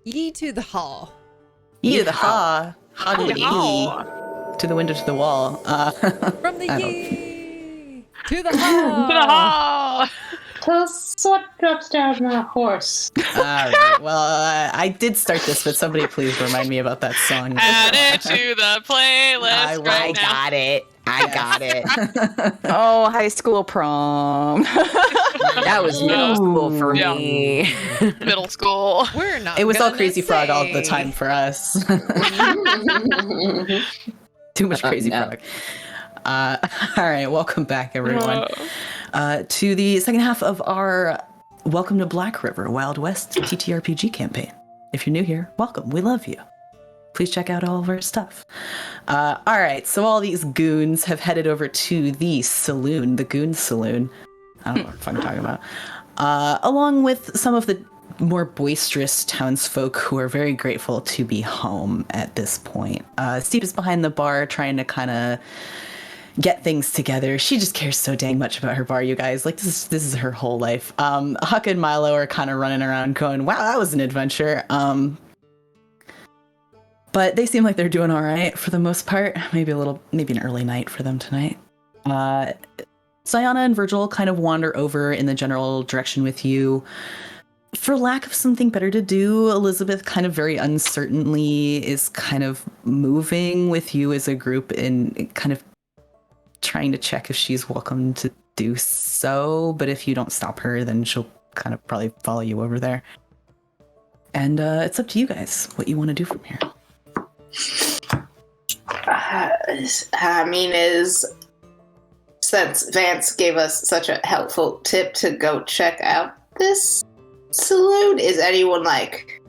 [SPEAKER 6] Ye to the hall.
[SPEAKER 2] Ye to the ha. Ha to the
[SPEAKER 4] Yeehaw.
[SPEAKER 2] e. To the window, to the wall.
[SPEAKER 6] From the
[SPEAKER 2] I don't-
[SPEAKER 6] ye to the hall.
[SPEAKER 4] To the hall.
[SPEAKER 3] Tell us what drops down my horse.
[SPEAKER 2] All right. Well, I did start this, but somebody please remind me about that song.
[SPEAKER 4] Add it to the playlist
[SPEAKER 7] I
[SPEAKER 4] right now.
[SPEAKER 7] got it. I got it.
[SPEAKER 1] Oh, high school prom.
[SPEAKER 7] That was middle school for
[SPEAKER 4] Yeah.
[SPEAKER 7] me.
[SPEAKER 4] Middle school.
[SPEAKER 6] We're not.
[SPEAKER 2] It was all
[SPEAKER 6] gonna
[SPEAKER 2] Crazy Frog all the
[SPEAKER 6] say.
[SPEAKER 2] time for us. Too much Crazy
[SPEAKER 7] No.
[SPEAKER 2] Frog. All right, welcome back, everyone, to the second half of our Welcome to Blackriver Wild West TTRPG campaign. If you're new here, welcome. We love you. Please check out all of our stuff. All right, so all these goons have headed over to the saloon, the Goon Saloon. I don't know what the fuck I'm talking about. Along with some of the more boisterous townsfolk who are very grateful to be home at this point. Steve is behind the bar trying to kind of get things together. She just cares so dang much about her bar, you guys. Like, this is her whole life. Huck and Milo are kind of running around going, wow, that was an adventure. But they seem like they're doing all right for the most part. Maybe an early night for them tonight. Sayana and Virgil kind of wander over in the general direction with you. For lack of something better to do, Elizabeth kind of very uncertainly is kind of moving with you as a group and kind of trying to check if she's welcome to do so. But if you don't stop her, then she'll kind of probably follow you over there. And it's up to you guys what you want to do from here.
[SPEAKER 3] Since Vance gave us such a helpful tip to go check out this saloon, is anyone like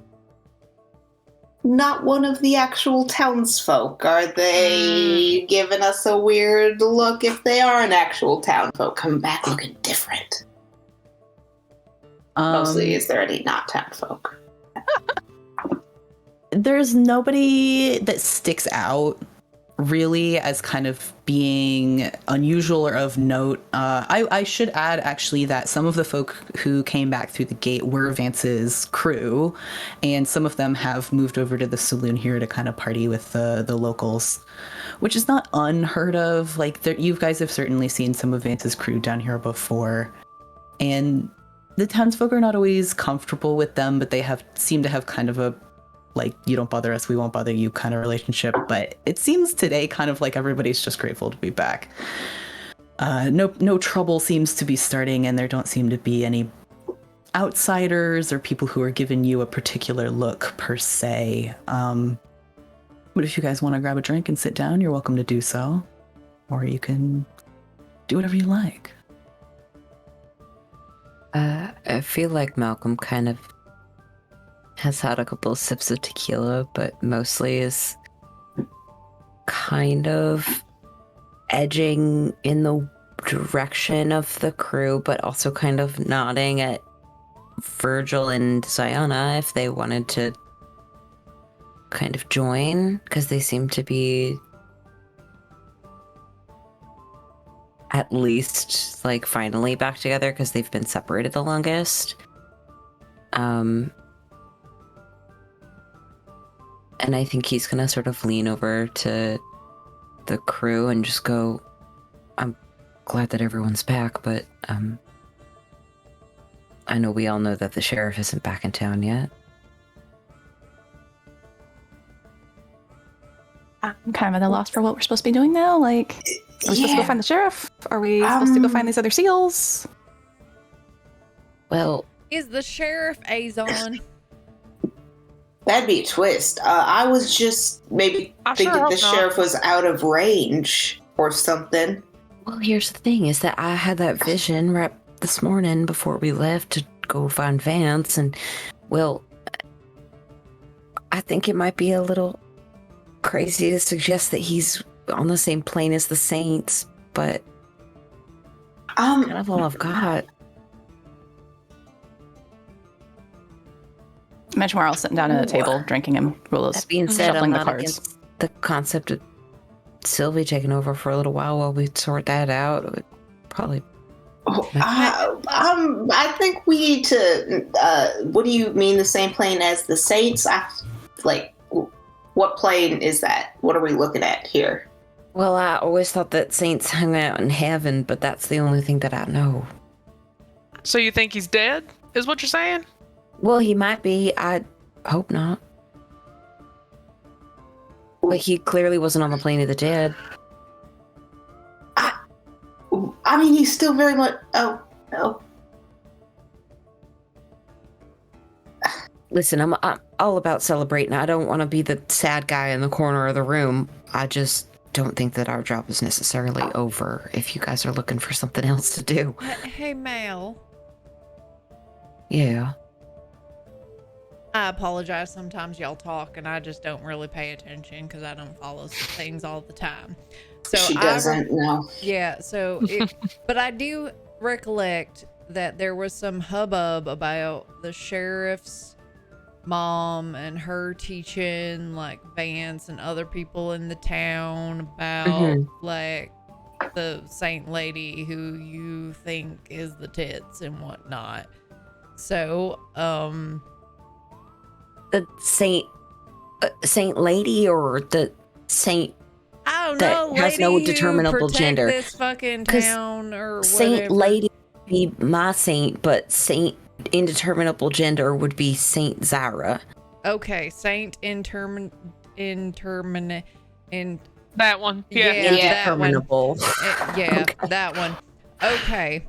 [SPEAKER 3] not one of the actual townsfolk? Are they giving us a weird look if they are an actual townfolk coming back looking different? Mostly, is there any not townfolk?
[SPEAKER 2] There's nobody that sticks out really as kind of being unusual or of note. I should add actually that some of the folk who came back through the gate were Vance's crew, and some of them have moved over to the saloon here to kind of party with the locals, which is not unheard of. Like, you guys have certainly seen some of Vance's crew down here before, and the townsfolk are not always comfortable with them, but they seem to have kind of a like, you don't bother us, we won't bother you kind of relationship. But it seems today kind of like everybody's just grateful to be back. No trouble seems to be starting, and there don't seem to be any outsiders or people who are giving you a particular look per se. But if you guys want to grab a drink and sit down, you're welcome to do so. Or you can do whatever you like.
[SPEAKER 7] I feel like Malcolm kind of has had a couple of sips of tequila, but mostly is kind of edging in the direction of the crew, but also kind of nodding at Virgil and Ziona if they wanted to kind of join, because they seem to be at least like finally back together because they've been separated the longest. And I think he's gonna sort of lean over to the crew and just go, I'm glad that everyone's back, but I know we all know that the sheriff isn't back in town yet.
[SPEAKER 1] I'm kind of at a loss for what we're supposed to be doing now. Like, are we supposed to go find the sheriff? Are we supposed to go find these other seals?
[SPEAKER 7] Well,
[SPEAKER 6] Is the sheriff Azon?
[SPEAKER 3] That'd be a twist. I was just maybe
[SPEAKER 4] I
[SPEAKER 3] thinking
[SPEAKER 4] sure hope
[SPEAKER 3] the
[SPEAKER 4] not.
[SPEAKER 3] sheriff was out of range or something.
[SPEAKER 7] well, here's the thing, is that I had that vision right this morning before we left to go find Vance, and, well, I think it might be a little crazy to suggest that he's on the same plane as the Saints, but kind of all I've got.
[SPEAKER 1] Imagine we're all sitting down at a table drinking and Rulo's
[SPEAKER 7] That being said,
[SPEAKER 1] shuffling
[SPEAKER 7] I'm
[SPEAKER 1] the
[SPEAKER 7] not
[SPEAKER 1] cards.
[SPEAKER 7] against the concept of Sylvie taking over for a little while we sort that out. It would probably.
[SPEAKER 3] I think we need to. What do you mean the same plane as the Saints? What plane is that? What are we looking at here?
[SPEAKER 7] Well, I always thought that Saints hung out in heaven, but that's the only thing that I know.
[SPEAKER 4] So you think he's dead? Is what you're saying?
[SPEAKER 7] Well, he might be. I hope not. But he clearly wasn't on the plane of the dead.
[SPEAKER 3] I mean, he's still very much. Oh.
[SPEAKER 7] Listen, I'm all about celebrating. I don't want to be the sad guy in the corner of the room. I just don't think that our job is necessarily over if you guys are looking for something else to do.
[SPEAKER 6] Hey, Mel.
[SPEAKER 7] Yeah.
[SPEAKER 6] I apologize. Sometimes y'all talk and I just don't really pay attention because I don't follow things all the time. So
[SPEAKER 3] She doesn't, no.
[SPEAKER 6] Yeah, so but I do recollect that there was some hubbub about the sheriff's mom and her teaching like Vance and other people in the town about like the saint lady who you think is the tits and whatnot. So,
[SPEAKER 7] The saint lady, or the saint
[SPEAKER 6] I don't
[SPEAKER 7] that
[SPEAKER 6] know,
[SPEAKER 7] has no
[SPEAKER 6] lady who
[SPEAKER 7] determinable
[SPEAKER 6] protect
[SPEAKER 7] gender.
[SPEAKER 6] this fucking
[SPEAKER 7] 'Cause
[SPEAKER 6] town or
[SPEAKER 7] saint
[SPEAKER 6] whatever.
[SPEAKER 7] lady would be my saint, but saint indeterminable gender would be Saint Zara.
[SPEAKER 6] Okay, saint in
[SPEAKER 4] That one.
[SPEAKER 6] Yeah,
[SPEAKER 4] Yeah.
[SPEAKER 6] that one.
[SPEAKER 7] Indeterminable.
[SPEAKER 6] Yeah,
[SPEAKER 7] Okay.
[SPEAKER 6] that one. Okay.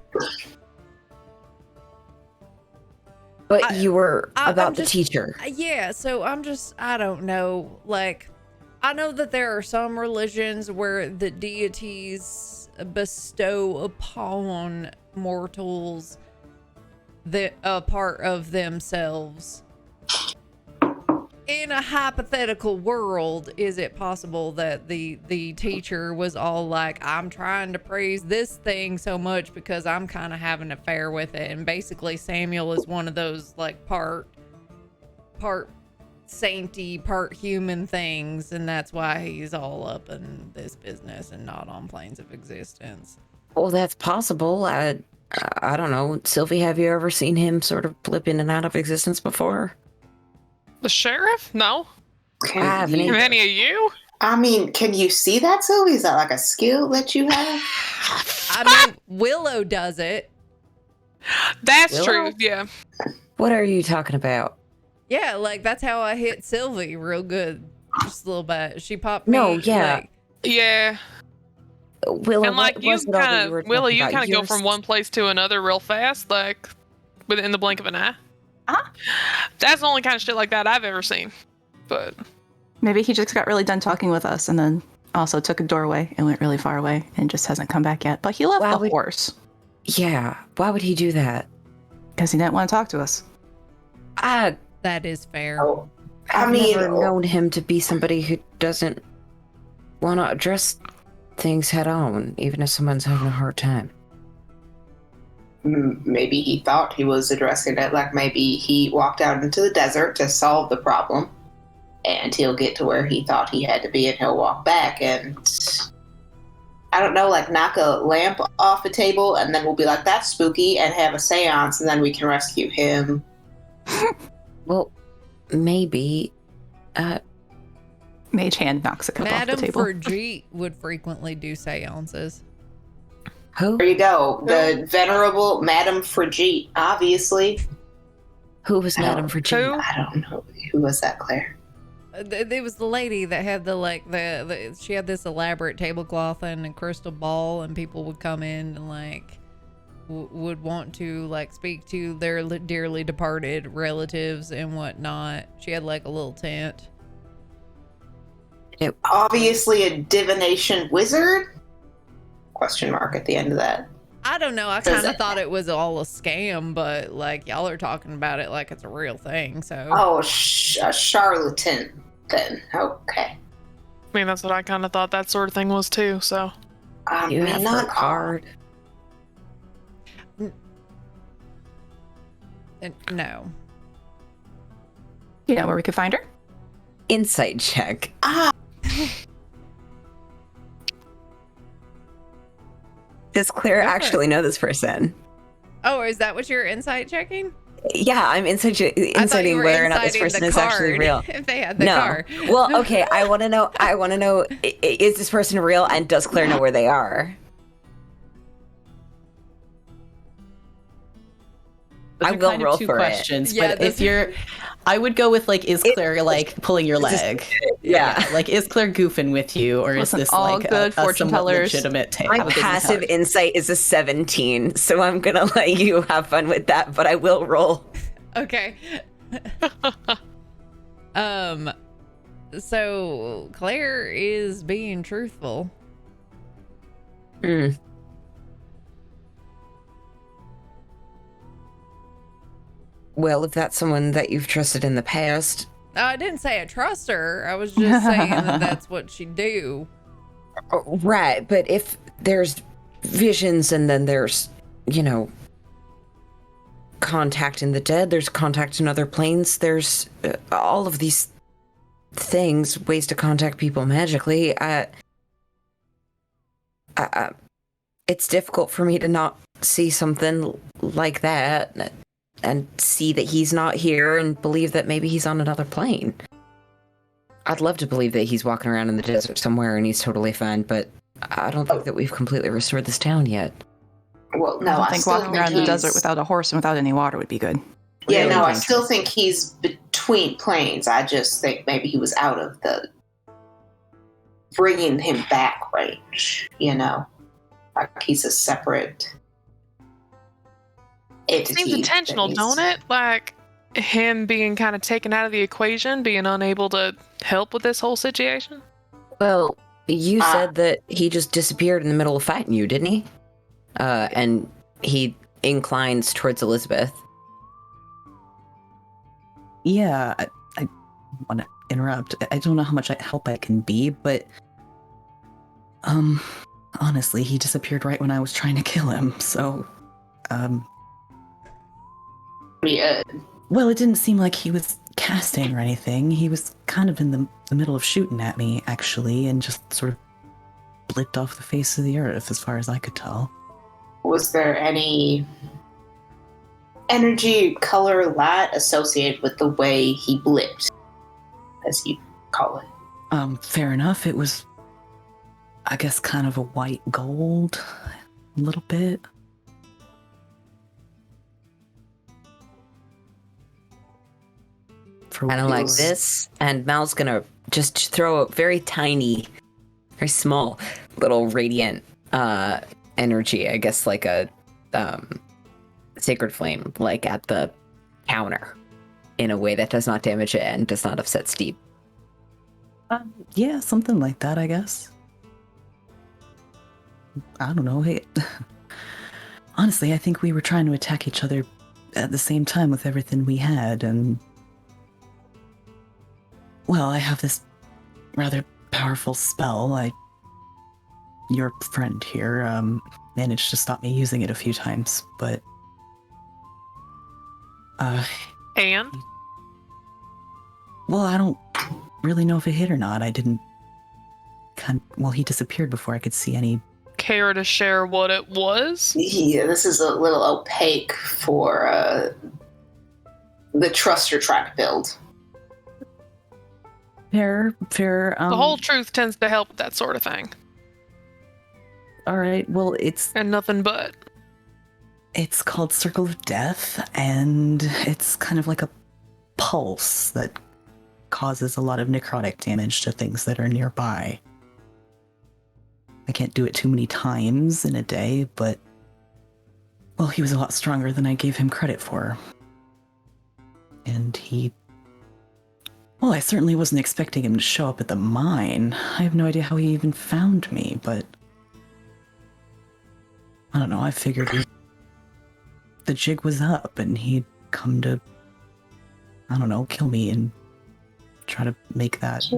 [SPEAKER 7] But you were
[SPEAKER 6] I'm
[SPEAKER 7] about the
[SPEAKER 6] just-
[SPEAKER 7] teacher.
[SPEAKER 6] Yeah, so I don't know. Like, I know that there are some religions where the deities bestow upon mortals a part of themselves. In a hypothetical world, is it possible that the teacher was all like, I'm trying to praise this thing so much because I'm kind of having an affair with it, and basically Samuel is one of those like part sainty, part human things, and that's why he's all up in this business and not on planes of existence.
[SPEAKER 7] Well, that's possible. I don't know. Sylvie, have you ever seen him sort of blip in and out of existence before?
[SPEAKER 4] The sheriff? No.
[SPEAKER 7] I haven't
[SPEAKER 3] you-
[SPEAKER 7] either.
[SPEAKER 4] Any of you?
[SPEAKER 3] I mean, can you see that, Sylvie? Is that like a skill that you have?
[SPEAKER 6] I mean, Willow does it.
[SPEAKER 4] That's
[SPEAKER 7] Willow?
[SPEAKER 4] true. Yeah.
[SPEAKER 7] What are you talking about?
[SPEAKER 6] Yeah, like that's how I hit Sylvie real good. Just a little bit. She popped me.
[SPEAKER 7] No, yeah.
[SPEAKER 6] like,
[SPEAKER 4] Yeah.
[SPEAKER 7] Willow,
[SPEAKER 4] And like
[SPEAKER 7] what
[SPEAKER 4] you
[SPEAKER 7] was it all that
[SPEAKER 4] kind
[SPEAKER 7] were
[SPEAKER 4] of, Willow,
[SPEAKER 7] talking
[SPEAKER 4] you
[SPEAKER 7] about?
[SPEAKER 4] kind of go
[SPEAKER 7] You're
[SPEAKER 4] from one place to another real fast, like within the blink of an eye.
[SPEAKER 1] Uh-huh.
[SPEAKER 4] That's the only kind of shit like that I've ever seen. But
[SPEAKER 1] Maybe he just got really done talking with us and then also took a doorway and went really far away and just hasn't come back yet. But he left the horse.
[SPEAKER 5] Yeah, why would he do that?
[SPEAKER 1] Because he didn't want to talk to us.
[SPEAKER 6] That is fair.
[SPEAKER 3] Oh,
[SPEAKER 5] I've never known him to be somebody who doesn't want to address things head on, even if someone's having a hard time.
[SPEAKER 3] maybe he thought he was addressing it. Like maybe he walked out into the desert to solve the problem, and he'll get to where he thought he had to be, and he'll walk back and, I don't know, like knock a lamp off a table, and then we'll be like, that's spooky, and have a seance, and then we can rescue him.
[SPEAKER 5] Well, maybe.
[SPEAKER 1] Mage hand knocks a cup off the
[SPEAKER 6] Madame
[SPEAKER 1] table.
[SPEAKER 6] Frigid would frequently do seances.
[SPEAKER 5] Who?
[SPEAKER 3] There you go. The venerable Madame Frigid, obviously.
[SPEAKER 5] Who was Madame Frigid?
[SPEAKER 4] Who?
[SPEAKER 3] I don't know. Who was that, Claire?
[SPEAKER 6] There was the lady that had the she had this elaborate tablecloth and a crystal ball, and people would come in and like would want to like speak to their dearly departed relatives and whatnot. She had like a little tent.
[SPEAKER 3] Obviously a divination wizard? Question mark at the end of that.
[SPEAKER 6] I don't know. I kind of thought it was all a scam, but like y'all are talking about it like it's a real thing. So
[SPEAKER 3] Oh, a charlatan then. Okay.
[SPEAKER 4] I mean, that's what I kind of thought that sort of thing was too. So
[SPEAKER 5] You have her card.
[SPEAKER 6] No.
[SPEAKER 1] You know where we could find her?
[SPEAKER 5] Insight check. Does Claire actually know this person?
[SPEAKER 6] Oh, is that what you're insight checking?
[SPEAKER 5] Yeah, I'm inciting whether or not this person is actually real.
[SPEAKER 6] If they had the card.
[SPEAKER 5] Well, okay, I want to know, is this person real, and does Claire know where they are?
[SPEAKER 2] Those
[SPEAKER 5] I
[SPEAKER 2] are
[SPEAKER 5] will
[SPEAKER 2] kind of
[SPEAKER 5] roll
[SPEAKER 2] two
[SPEAKER 5] for
[SPEAKER 2] questions,
[SPEAKER 6] it. Yeah,
[SPEAKER 2] but if you're, I would go with like, is Claire like pulling your leg?
[SPEAKER 5] Yeah.
[SPEAKER 2] Like, is Claire goofing with you, or
[SPEAKER 1] Listen,
[SPEAKER 2] is this
[SPEAKER 1] all
[SPEAKER 2] like
[SPEAKER 1] good
[SPEAKER 2] a
[SPEAKER 1] fortune
[SPEAKER 2] somewhat
[SPEAKER 1] tellers
[SPEAKER 2] legitimate tale?
[SPEAKER 5] My
[SPEAKER 1] have a business
[SPEAKER 5] passive
[SPEAKER 1] card.
[SPEAKER 5] insight is a 17, so I'm gonna let you have fun with that, but I will roll.
[SPEAKER 6] Okay. So Claire is being truthful.
[SPEAKER 5] Well, if that's someone that you've trusted in the past,
[SPEAKER 6] I didn't say I trust her. I was just saying that that's what she'd do.
[SPEAKER 5] right, but if there's visions and then there's, contact in the dead, there's contact in other planes, there's all of these things, ways to contact people magically, it's difficult for me to not see something like that and see that he's not here and believe that maybe he's on another plane. I'd love to believe that he's walking around in the desert somewhere and he's totally fine, but I don't think that we've completely restored this town yet.
[SPEAKER 3] Well, no,
[SPEAKER 1] I
[SPEAKER 3] I
[SPEAKER 1] think
[SPEAKER 3] still
[SPEAKER 1] walking around the
[SPEAKER 3] he's-
[SPEAKER 1] desert without a horse and without any water would be good.
[SPEAKER 3] Yeah,
[SPEAKER 5] Really
[SPEAKER 3] no, I
[SPEAKER 5] dangerous.
[SPEAKER 3] still think he's between planes. I just think maybe he was out of the bringing him back range, Like he's a separate entity.
[SPEAKER 4] seems intentional, don't it? Like him being kind of taken out of the equation, being unable to help with this whole situation.
[SPEAKER 5] Well, you said that he just disappeared in the middle of fighting you, didn't he? And he inclines towards Elizabeth.
[SPEAKER 2] Yeah, I want to interrupt. I don't know how much help I can be, but honestly, he disappeared right when I was trying to kill him. So,
[SPEAKER 3] Yeah.
[SPEAKER 2] well, it didn't seem like he was casting or anything. He was kind of in the middle of shooting at me, actually, and just sort of blipped off the face of the earth, as far as I could tell.
[SPEAKER 3] Was there any energy, color, light associated with the way he blipped, as you call it?
[SPEAKER 2] Fair enough. It was, I guess, kind of a white gold, a little bit.
[SPEAKER 5] Kind of like this, and Mal's gonna just throw a very tiny, very small little radiant energy, I guess like a sacred flame, like at the counter in a way that does not damage it and does not upset Steve.
[SPEAKER 2] Yeah, something like that, I guess. I don't know. Hey, honestly, I think we were trying to attack each other at the same time with everything we had, and well, I have this rather powerful spell. Your friend here, managed to stop me using it a few times, but
[SPEAKER 4] And
[SPEAKER 2] well, I don't really know if it hit or not. I didn't. Well, he disappeared before I could see any.
[SPEAKER 4] care to share what it was?
[SPEAKER 3] Yeah, this is a little opaque for the trust you're trying to build.
[SPEAKER 2] Fair.
[SPEAKER 4] The whole truth tends to help with that sort of thing.
[SPEAKER 2] All right. Well, it's
[SPEAKER 4] And nothing but.
[SPEAKER 2] It's called Circle of Death, and it's kind of like a pulse that causes a lot of necrotic damage to things that are nearby. I can't do it too many times in a day, but well, he was a lot stronger than I gave him credit for. And well, I certainly wasn't expecting him to show up at the mine. I have no idea how he even found me, but I don't know, I figured the jig was up and he'd come to, I don't know, kill me and try to make that.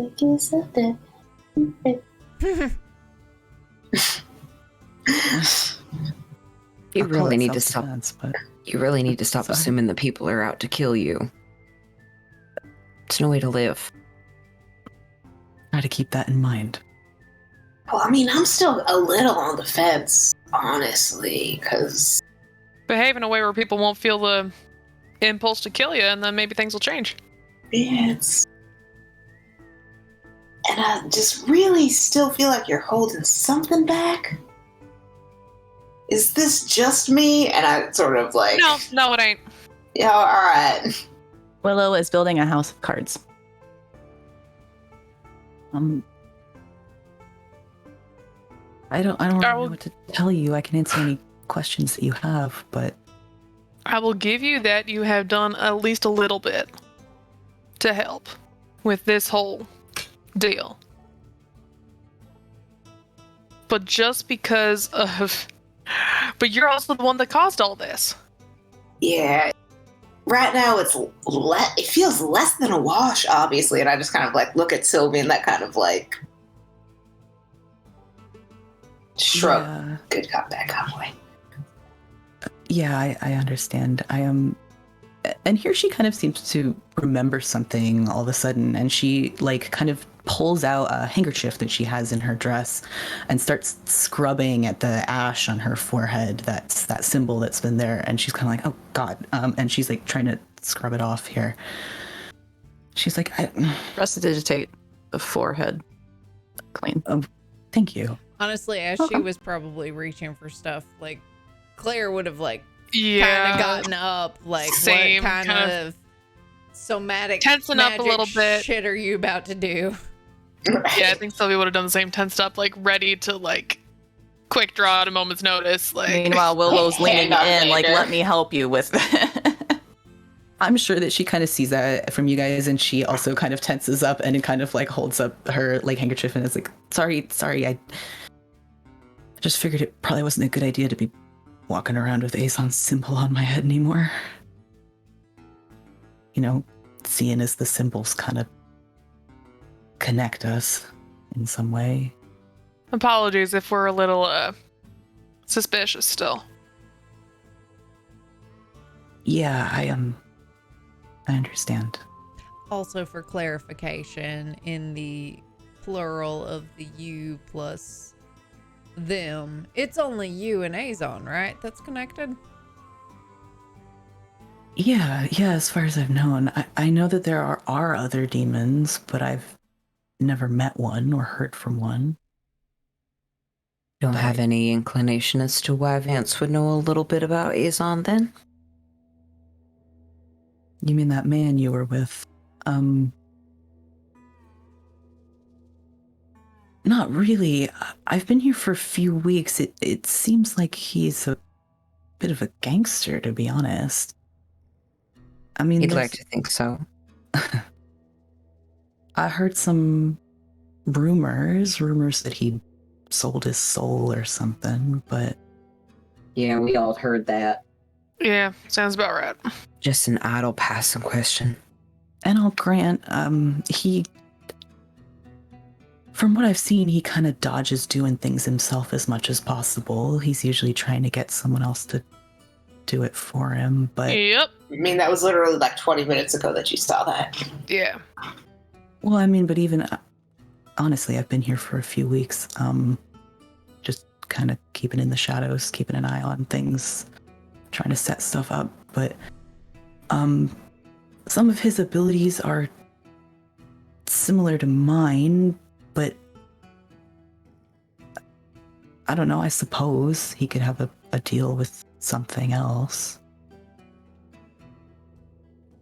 [SPEAKER 7] You
[SPEAKER 2] I'll call
[SPEAKER 7] really
[SPEAKER 2] it
[SPEAKER 7] need to stop.
[SPEAKER 2] self-defense, but
[SPEAKER 7] You really need to stop
[SPEAKER 2] Sorry.
[SPEAKER 7] assuming that people are out to kill you. It's no way to live.
[SPEAKER 2] try to keep that in mind.
[SPEAKER 3] Well, I mean, I'm still a little on the fence, honestly, because
[SPEAKER 4] Behave in a way where people won't feel the impulse to kill you, and then maybe things will change.
[SPEAKER 3] it's. And I just really still feel like you're holding something back. Is this just me? And I sort of like.
[SPEAKER 4] No, it ain't.
[SPEAKER 3] Yeah, alright.
[SPEAKER 1] Willow is building a house of cards.
[SPEAKER 2] I don't really
[SPEAKER 4] I
[SPEAKER 2] know
[SPEAKER 4] will-
[SPEAKER 2] what to tell you. I can answer any questions that you have, but
[SPEAKER 4] I will give you that you have done at least a little bit to help with this whole deal. But just because of. But you're also the one that caused all this.
[SPEAKER 3] Yeah. Right now it feels less than a wash, obviously, and I just kind of like look at Sylvie and that kind of like shrug.
[SPEAKER 2] yeah,
[SPEAKER 3] Good cop, bad cop way.
[SPEAKER 2] yeah, I understand. I am, and here she kind of seems to remember something all of a sudden, and she like kind of pulls out a handkerchief that she has in her dress and starts scrubbing at the ash on her forehead. That's that symbol that's been there, and she's kind of like, oh god, and she's like trying to scrub it off here. She's like,
[SPEAKER 1] Prestidigitate the forehead clean.
[SPEAKER 2] thank you.
[SPEAKER 6] Honestly, as she was probably reaching for stuff, like Claire would have like
[SPEAKER 4] Yeah.
[SPEAKER 6] kind of gotten up, like
[SPEAKER 4] Same,
[SPEAKER 6] what kind
[SPEAKER 4] kind
[SPEAKER 6] of somatic
[SPEAKER 4] tensing up a
[SPEAKER 6] magic
[SPEAKER 4] little bit.
[SPEAKER 6] shit are you about to do?
[SPEAKER 4] Yeah, I think Sylvie would have done the same tensed up, like ready to like quick draw at a moment's notice. Like
[SPEAKER 1] Meanwhile, Willow's leaning
[SPEAKER 3] Hand on
[SPEAKER 1] in, like,
[SPEAKER 3] Vader.
[SPEAKER 1] let me help you with
[SPEAKER 2] I'm sure that she kind of sees that from you guys, and she also kind of tenses up and kind of like holds up her like handkerchief and is like, sorry, I just figured it probably wasn't a good idea to be walking around with Azon's symbol on my head anymore. You know, seeing as the symbols kind of connect us in some way.
[SPEAKER 4] apologies if we're a little suspicious still.
[SPEAKER 2] Yeah, I understand.
[SPEAKER 6] Also, for clarification, in the plural of the you plus them, it's only you and Azon, right? That's connected?
[SPEAKER 2] Yeah, as far as I've known. I know that there are other demons, but I've never met one or heard from one.
[SPEAKER 7] Don't have any inclination as to why Vance would know a little bit about Azon then?
[SPEAKER 2] You mean that man you were with? Not really. I've been here for a few weeks. It seems like he's a bit of a gangster, to be honest. I mean,
[SPEAKER 7] You'd like to think so.
[SPEAKER 2] I heard some rumors that he sold his soul or something, but
[SPEAKER 7] Yeah, we all heard that.
[SPEAKER 4] Yeah, sounds about right.
[SPEAKER 5] Just an idle passing question.
[SPEAKER 2] and I'll grant, he, from what I've seen, he kind of dodges doing things himself as much as possible. He's usually trying to get someone else to do it for him, but
[SPEAKER 4] Yep.
[SPEAKER 3] I mean, that was literally like 20 minutes ago that you saw that.
[SPEAKER 4] Yeah.
[SPEAKER 2] well, I mean, but even honestly, I've been here for a few weeks. Just kind of keeping in the shadows, keeping an eye on things, trying to set stuff up. But some of his abilities are similar to mine, but I don't know. I suppose he could have a deal with something else.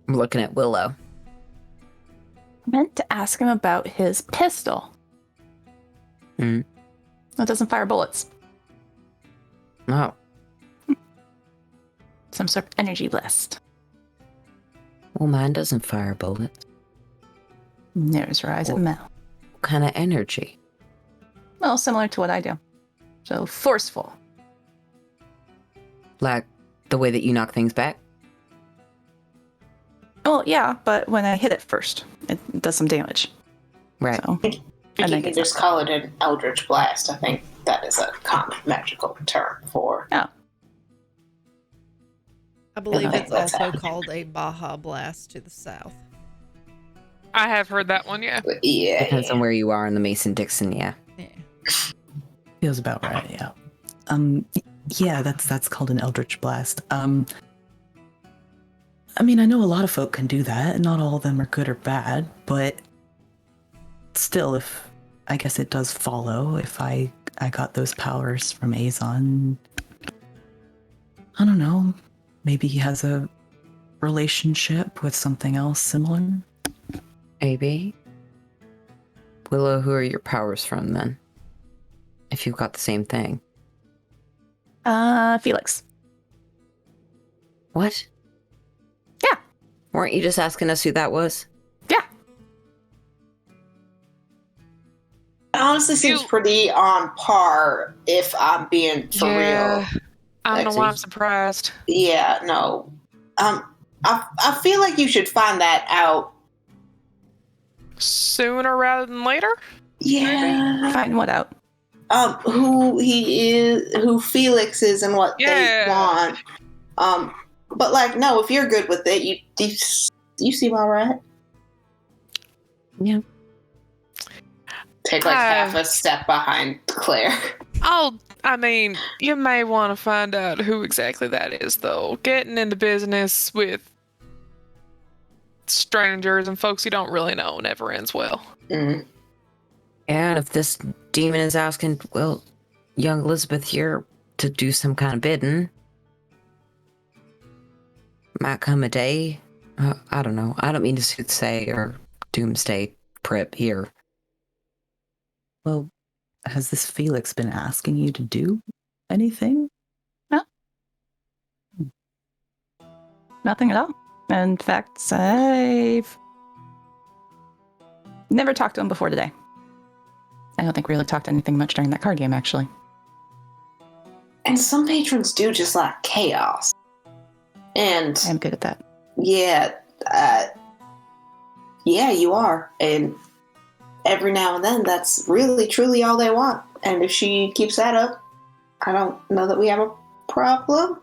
[SPEAKER 7] I'm looking at Willow.
[SPEAKER 1] I meant to ask him about his pistol.
[SPEAKER 7] Hmm.
[SPEAKER 1] That doesn't fire bullets.
[SPEAKER 7] Oh,
[SPEAKER 1] Some sort of energy blast.
[SPEAKER 7] well, mine doesn't fire bullets.
[SPEAKER 1] Nose rise at
[SPEAKER 7] Well-
[SPEAKER 1] mouth.
[SPEAKER 7] What kind of energy?
[SPEAKER 1] Well, similar to what I do. So forceful.
[SPEAKER 7] Like the way that you knock things back?
[SPEAKER 1] Well, yeah, but when I hit it first, it does some damage.
[SPEAKER 7] Right.
[SPEAKER 1] So,
[SPEAKER 3] I think
[SPEAKER 1] And
[SPEAKER 3] you
[SPEAKER 1] then
[SPEAKER 3] can
[SPEAKER 1] gets
[SPEAKER 3] just call it an Eldritch Blast. I think that is a common magical term for.
[SPEAKER 6] I believe
[SPEAKER 3] Okay,
[SPEAKER 6] it's
[SPEAKER 3] that's
[SPEAKER 6] also
[SPEAKER 3] happening.
[SPEAKER 6] called a Baja Blast to the south.
[SPEAKER 4] I have heard that one, yeah.
[SPEAKER 3] Yeah.
[SPEAKER 7] Depends on where you are in the Mason-Dixon, yeah.
[SPEAKER 6] Yeah.
[SPEAKER 2] Feels about right, yeah. Yeah, that's called an Eldritch Blast. I mean, I know a lot of folk can do that, and not all of them are good or bad, but still, if I guess it does follow if I got those powers from Azon. I don't know. Maybe he has a relationship with something else similar.
[SPEAKER 7] Maybe. Willow, who are your powers from then? If you've got the same thing.
[SPEAKER 1] Felix.
[SPEAKER 7] What?
[SPEAKER 1] Yeah.
[SPEAKER 7] Weren't you just asking us who that was?
[SPEAKER 1] Yeah.
[SPEAKER 3] It honestly seems
[SPEAKER 4] You-
[SPEAKER 3] pretty on par if I'm being for real.
[SPEAKER 4] I don't know why I'm
[SPEAKER 3] Lexi.
[SPEAKER 4] surprised.
[SPEAKER 3] Yeah, no. I feel like you should find that out.
[SPEAKER 4] Sooner rather than later?
[SPEAKER 3] Yeah.
[SPEAKER 1] Find what out?
[SPEAKER 3] Who he is, who Felix is, and what
[SPEAKER 4] Yeah.
[SPEAKER 3] they want. But like, no, if you're good with it, you seem all right.
[SPEAKER 7] Yeah.
[SPEAKER 3] Take like half a step behind Claire.
[SPEAKER 4] I mean, you may want to find out who exactly that is, though. Getting into business with strangers and folks you don't really know never ends well.
[SPEAKER 3] Mm.
[SPEAKER 7] And if this demon is asking, well, young Elizabeth here to do some kind of bidding, might come a day. I don't know. I don't mean to soothsay or doomsday prep here.
[SPEAKER 2] Well, has this Felix been asking you to do anything?
[SPEAKER 1] Nothing at all. In fact, I've never talked to him before today. I don't think we really talked anything much during that card game, actually.
[SPEAKER 3] And some patrons do just like chaos. And
[SPEAKER 1] I'm good at that.
[SPEAKER 3] yeah, yeah, you are. And every now and then, that's really, truly all they want. And if she keeps that up, I don't know that we have a problem,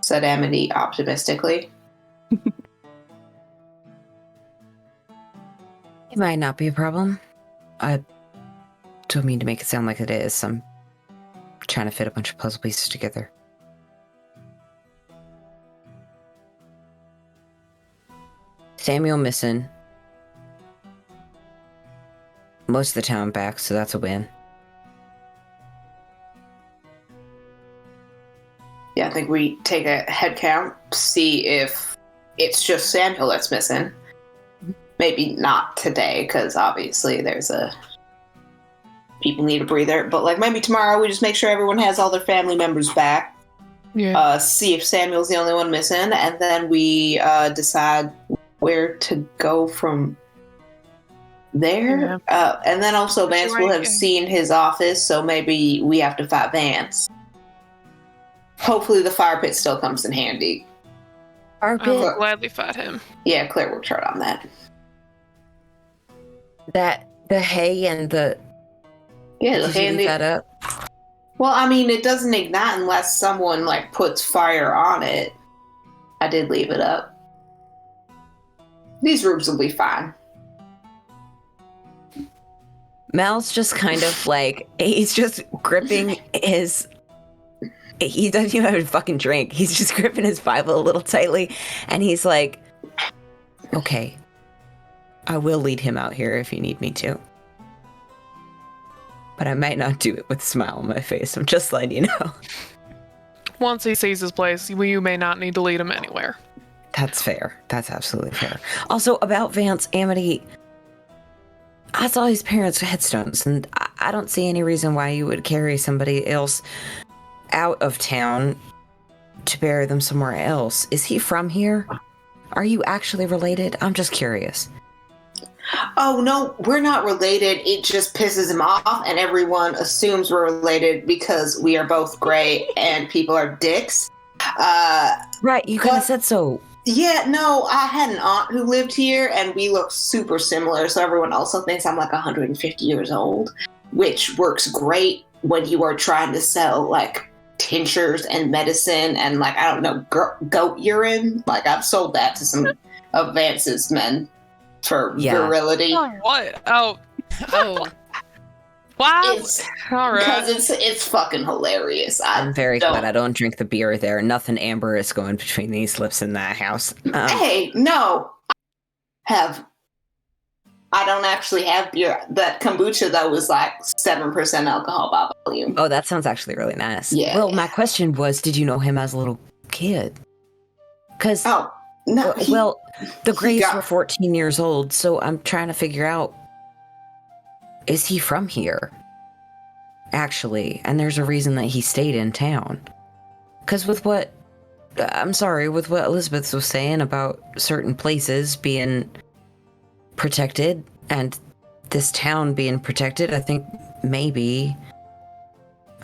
[SPEAKER 3] said Amity optimistically.
[SPEAKER 7] It might not be a problem. I don't mean to make it sound like it is. I'm trying to fit a bunch of puzzle pieces together. Samuel missing. Most of the town back, so that's a win.
[SPEAKER 3] Yeah, I think we take a head count, see if it's just Samuel that's missing. Maybe not today, because obviously people need a breather. But like maybe tomorrow we just make sure everyone has all their family members back.
[SPEAKER 4] Yeah.
[SPEAKER 3] See if Samuel's the only one missing, and then we decide where to go from there. And then also Vance will have seen his office, so maybe we have to fight Vance. Hopefully the fire pit still comes in handy.
[SPEAKER 4] I will gladly fight him.
[SPEAKER 3] Yeah, Claire worked hard on that.
[SPEAKER 7] That the hay and the
[SPEAKER 3] the hay and
[SPEAKER 7] that up.
[SPEAKER 3] Well, I mean, it doesn't ignite unless someone like puts fire on it. I did leave it up. These rooms will be fine.
[SPEAKER 7] Mal's just kind of like, he's just gripping his. He doesn't even have a fucking drink. He's just gripping his Bible a little tightly, and he's like, "Okay, I will lead him out here if you need me to, but I might not do it with a smile on my face. I'm just letting you know."
[SPEAKER 4] Once he sees his place, you may not need to lead him anywhere.
[SPEAKER 7] That's fair. That's absolutely fair. Also, about Vance, Amity, I saw his parents' headstones, and I don't see any reason why you would carry somebody else out of town to bury them somewhere else. Is he from here? Are you actually related? I'm just curious.
[SPEAKER 3] Oh, no, we're not related. It just pisses him off, and everyone assumes we're related because we are both gray and people are dicks.
[SPEAKER 7] Right, you kind of said so.
[SPEAKER 3] Yeah, no, I had an aunt who lived here, and we look super similar, so everyone also thinks I'm like 150 years old, which works great when you are trying to sell, like, tinctures and medicine and, like, I don't know, goat urine. Like, I've sold that to some of Vance's men for virility.
[SPEAKER 4] Oh, what? Oh. Wow. All right.
[SPEAKER 3] Because it's fucking hilarious.
[SPEAKER 7] I'm very glad I don't drink the beer there. Nothing amber is going between these lips in that house.
[SPEAKER 3] Hey, no. I don't actually have beer. That kombucha, though, was like 7% alcohol by volume.
[SPEAKER 7] Oh, that sounds actually really nice.
[SPEAKER 3] Yeah.
[SPEAKER 7] Well, my question was, did you know him as a little kid? Because,
[SPEAKER 3] no,
[SPEAKER 7] the Grays were 14 years old, so I'm trying to figure out, is he from here? Actually, and there's a reason that he stayed in town. Because with what Elizabeth was saying about certain places being protected and this town being protected, I think maybe.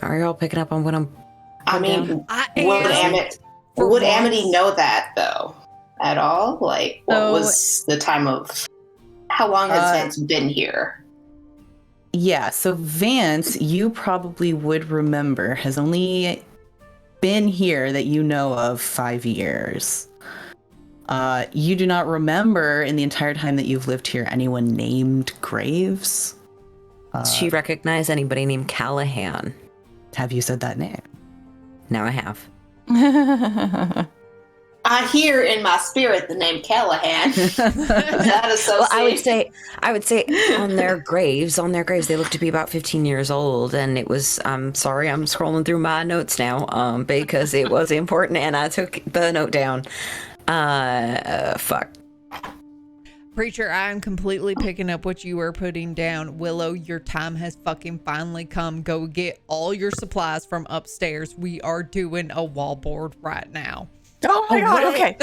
[SPEAKER 7] Are y'all picking up on what I'm?
[SPEAKER 3] I mean, would Amity know that though at all? Like, what was the time of? How long has Vance been here?
[SPEAKER 2] Yeah, so Vance, you probably would remember, has only been here that you know of 5 years. You do not remember in the entire time that you've lived here anyone named Graves.
[SPEAKER 7] Does she recognize anybody named Callahan?
[SPEAKER 2] Have you said that name?
[SPEAKER 7] Now I have.
[SPEAKER 3] I hear in my spirit the name Callahan. Is that associated?
[SPEAKER 7] Well, I would say on their graves, they look to be about 15 years old, and it was. I'm sorry, I'm scrolling through my notes now, because it was important, and I took the note down. Fuck.
[SPEAKER 6] Preacher, I'm completely picking up what you were putting down. Willow, your time has fucking finally come. Go get all your supplies from upstairs. We are doing a wallboard right now.
[SPEAKER 1] Oh my god, okay.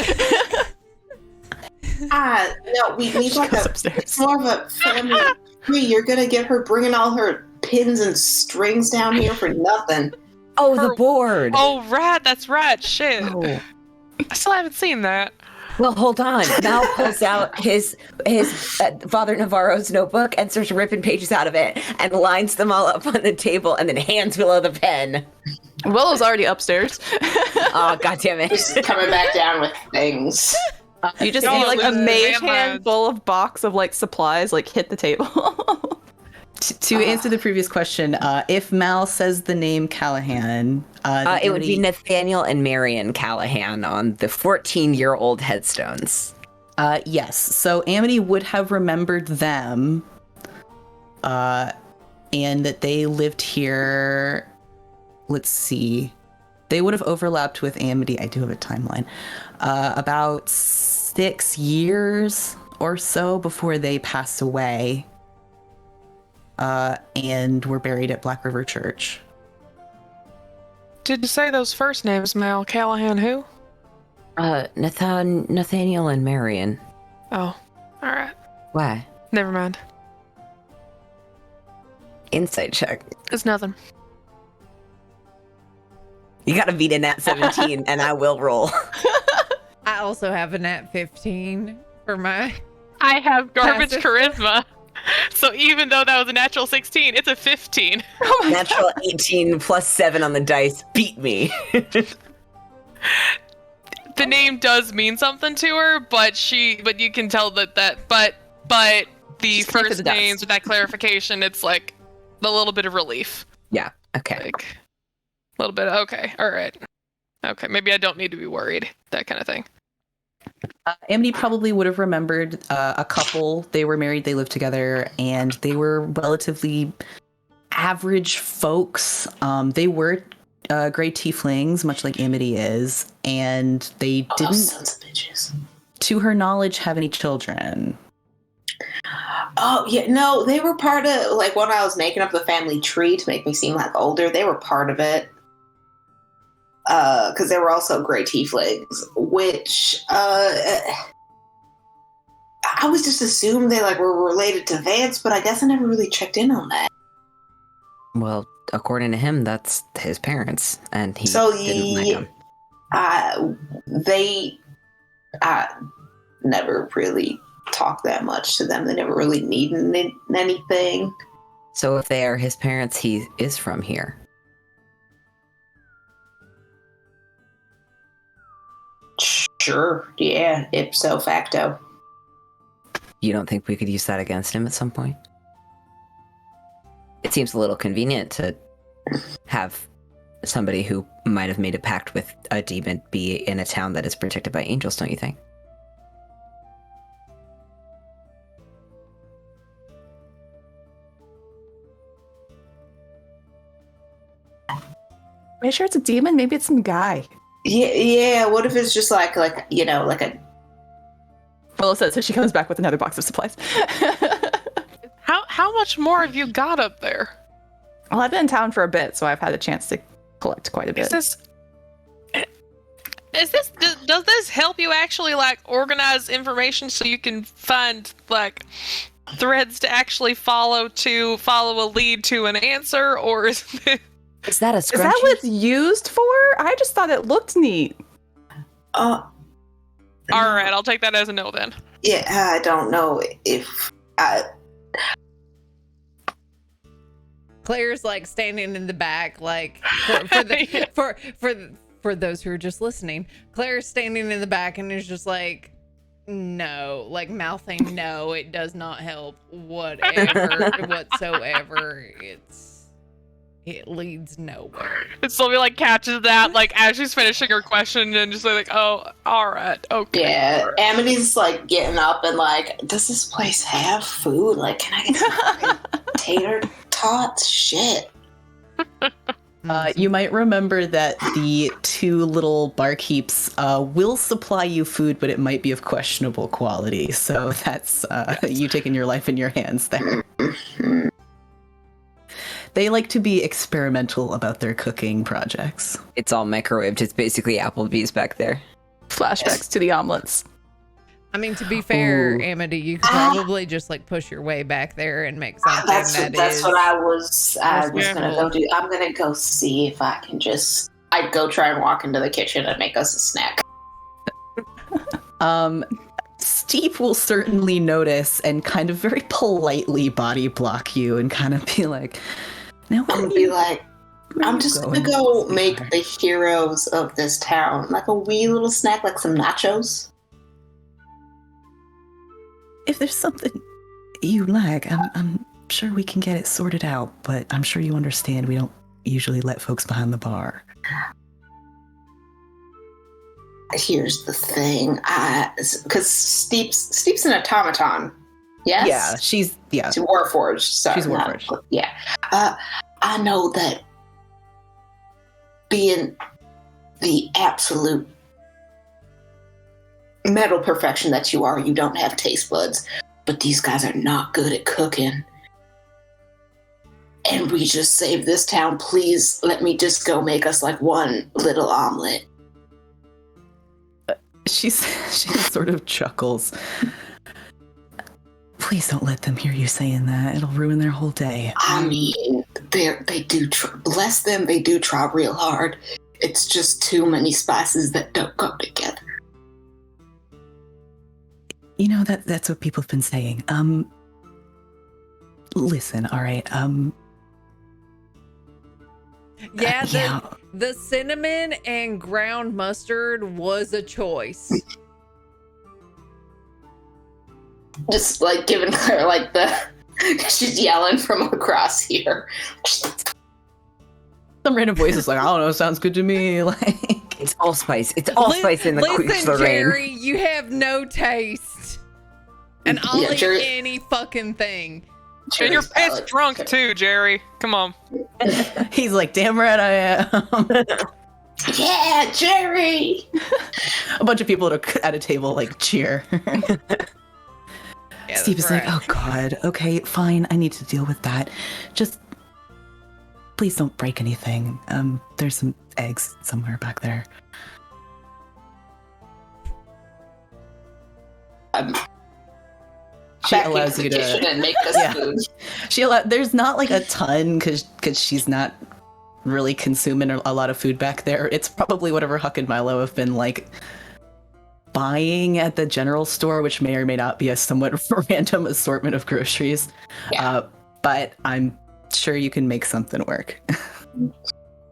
[SPEAKER 3] No, we need like it's more of a family tree. You're gonna get her bringing all her pins and strings down here for nothing.
[SPEAKER 7] Oh, the board.
[SPEAKER 4] Oh, right, that's right. Shit.
[SPEAKER 7] Oh.
[SPEAKER 4] I still haven't seen that.
[SPEAKER 7] Well, hold on. Mal pulls out his Father Navarro's notebook and starts ripping pages out of it and lines them all up on the table and then hands Willow the pen.
[SPEAKER 1] Willow's already upstairs.
[SPEAKER 7] Oh, God damn it.
[SPEAKER 3] Just coming back down with things.
[SPEAKER 1] You just see like a mage hand full of box of like supplies like hit the table.
[SPEAKER 2] To answer the previous question, if Mal says the name Callahan,
[SPEAKER 7] it would be Nathaniel and Marion Callahan on the 14-year-old headstones.
[SPEAKER 2] Yes. So Amity would have remembered them, and that they lived here. Let's see. They would have overlapped with Amity. I do have a timeline. About 6 years or so before they passed away. And were buried at Blackriver Church.
[SPEAKER 4] Did you say those first names, Mal? Callahan who?
[SPEAKER 7] Nathaniel and Marion.
[SPEAKER 4] Oh, alright.
[SPEAKER 7] Why?
[SPEAKER 4] Never mind.
[SPEAKER 7] Insight check.
[SPEAKER 4] It's nothing.
[SPEAKER 7] You gotta beat a nat 17, and I will roll.
[SPEAKER 6] I also have a nat 15 for my.
[SPEAKER 4] I have garbage
[SPEAKER 6] Passive.
[SPEAKER 4] charisma. So even though that was a natural 16, it's a 15.
[SPEAKER 7] Natural 18 plus 7 on the dice beat me.
[SPEAKER 4] The name does mean something to her, but you can tell but the
[SPEAKER 1] She's connected
[SPEAKER 4] first
[SPEAKER 1] the dots.
[SPEAKER 4] names with that clarification, it's like a little bit of relief.
[SPEAKER 7] Yeah, okay.
[SPEAKER 4] Like a little bit. Okay, all right. Okay, maybe I don't need to be worried. That kind of thing.
[SPEAKER 2] Amity probably would have remembered a couple. They were married, they lived together, and they were relatively average folks. They were gray tieflings, much like Amity is, and they
[SPEAKER 3] Oh,
[SPEAKER 2] didn't,
[SPEAKER 3] those sons of bitches.
[SPEAKER 2] to her knowledge, have any children.
[SPEAKER 3] Oh, yeah, no, they were part of, like, when I was making up the family tree to make me seem like older, they were part of it. Because they were also gray tieflings, which, I always just assumed they, like, were related to Vance, but I guess I never really checked in on that.
[SPEAKER 7] Well, according to him, that's his parents, and he
[SPEAKER 3] So,
[SPEAKER 7] didn't like them.
[SPEAKER 3] they never really talked that much to them. They never really needed anything.
[SPEAKER 7] So if they are his parents, he is from here.
[SPEAKER 3] Sure, yeah, ipso facto.
[SPEAKER 7] You don't think we could use that against him at some point? It seems a little convenient to have somebody who might have made a pact with a demon be in a town that is protected by angels, don't you think?
[SPEAKER 1] Are you sure it's a demon? Maybe it's some guy.
[SPEAKER 3] Yeah. What if it's just like a
[SPEAKER 1] Well, it says so she comes back with another box of supplies.
[SPEAKER 4] How much more have you got up there?
[SPEAKER 1] Well, I've been in town for a bit, so I've had a chance to collect quite a bit.
[SPEAKER 4] Does this help you actually like organize information so you can find like threads to actually follow a lead to an answer, or is it?
[SPEAKER 7] Is that a
[SPEAKER 1] Is that what it's used for? I just thought it looked neat.
[SPEAKER 3] uh
[SPEAKER 4] All right, I'll take that as a no then.
[SPEAKER 3] yeah, I don't know if
[SPEAKER 6] Claire's like standing in the back, like for those who are just listening. Claire's standing in the back and is just like, no, like mouthing, no, it does not help. Whatever, whatsoever. It leads nowhere.
[SPEAKER 4] And Sylvia like catches that like as she's finishing her question and just like, oh, all right, okay.
[SPEAKER 3] yeah,
[SPEAKER 4] all right.
[SPEAKER 3] Amity's like getting up and like, does this place have food? Like, can I get some fucking tater tots? Shit.
[SPEAKER 2] You might remember that the two little barkeeps will supply you food, but it might be of questionable quality. So that's you taking your life in your hands there. They like to be experimental about their cooking projects.
[SPEAKER 7] It's all microwaved. It's basically Applebee's back there.
[SPEAKER 1] Flashbacks to the omelets.
[SPEAKER 6] I mean, to be fair,
[SPEAKER 2] Ooh.
[SPEAKER 6] Amity, you could probably just like push your way back there and make something
[SPEAKER 3] That's
[SPEAKER 6] is
[SPEAKER 3] what I was
[SPEAKER 6] Yeah.
[SPEAKER 3] gonna go do. I'm gonna go see if I can just. I'd go try and walk into the kitchen and make us a snack.
[SPEAKER 2] Steve will certainly notice and kind of very politely body block you and kind of be like, "Now,
[SPEAKER 3] I'm
[SPEAKER 2] where
[SPEAKER 3] gonna
[SPEAKER 2] do
[SPEAKER 3] be
[SPEAKER 2] you-
[SPEAKER 3] like,
[SPEAKER 2] where are
[SPEAKER 3] I'm
[SPEAKER 2] you
[SPEAKER 3] just
[SPEAKER 2] going
[SPEAKER 3] gonna go
[SPEAKER 2] with this
[SPEAKER 3] make
[SPEAKER 2] here?"
[SPEAKER 3] the heroes of this town like a wee little snack, like some nachos.
[SPEAKER 2] If there's something you like, I'm sure we can get it sorted out. But I'm sure you understand we don't usually let folks behind the bar.
[SPEAKER 3] Here's the thing, because Steep's an automaton. Yes.
[SPEAKER 2] Yeah, she's
[SPEAKER 3] Warforged. Sorry,
[SPEAKER 2] She's
[SPEAKER 3] not-
[SPEAKER 2] Warforged.
[SPEAKER 3] Yeah. I know that being the absolute metal perfection that you are, you don't have taste buds, but these guys are not good at cooking. And we just saved this town. Please let me just go make us like one little omelet.
[SPEAKER 2] she sort of chuckles. Please don't let them hear you saying that. It'll ruin their whole day.
[SPEAKER 3] I mean, they do, bless them, they do try real hard. It's just too many spices that don't go together.
[SPEAKER 2] You know, that's what people have been saying. Listen, all right,
[SPEAKER 6] Yeah, the cinnamon and ground mustard was a choice.
[SPEAKER 3] Just like giving her like she's yelling from across here.
[SPEAKER 2] some random voice is like, I don't know, sounds good to me. Like,
[SPEAKER 7] It's all spice. It's all spice in the
[SPEAKER 6] Listen,
[SPEAKER 7] the rain.
[SPEAKER 6] Jerry, you have no taste. And I'll eat any fucking thing.
[SPEAKER 4] And you're pissed drunk too, Jerry. Come on.
[SPEAKER 2] he's like, damn right I am.
[SPEAKER 3] Yeah, Jerry.
[SPEAKER 2] A bunch of people at a table like cheer.
[SPEAKER 6] Yeah,
[SPEAKER 2] Steve is
[SPEAKER 6] right.
[SPEAKER 2] like, oh god, okay, fine, I need to deal with that. Just please don't break anything. There's some eggs somewhere back there. She allows you to
[SPEAKER 3] and make this food.
[SPEAKER 2] There's not like a ton because she's not really consuming a lot of food back there. It's probably whatever Huck and Milo have been like buying at the general store, which may or may not be a somewhat random assortment of groceries.
[SPEAKER 3] Yeah.
[SPEAKER 2] But I'm sure you can make something work.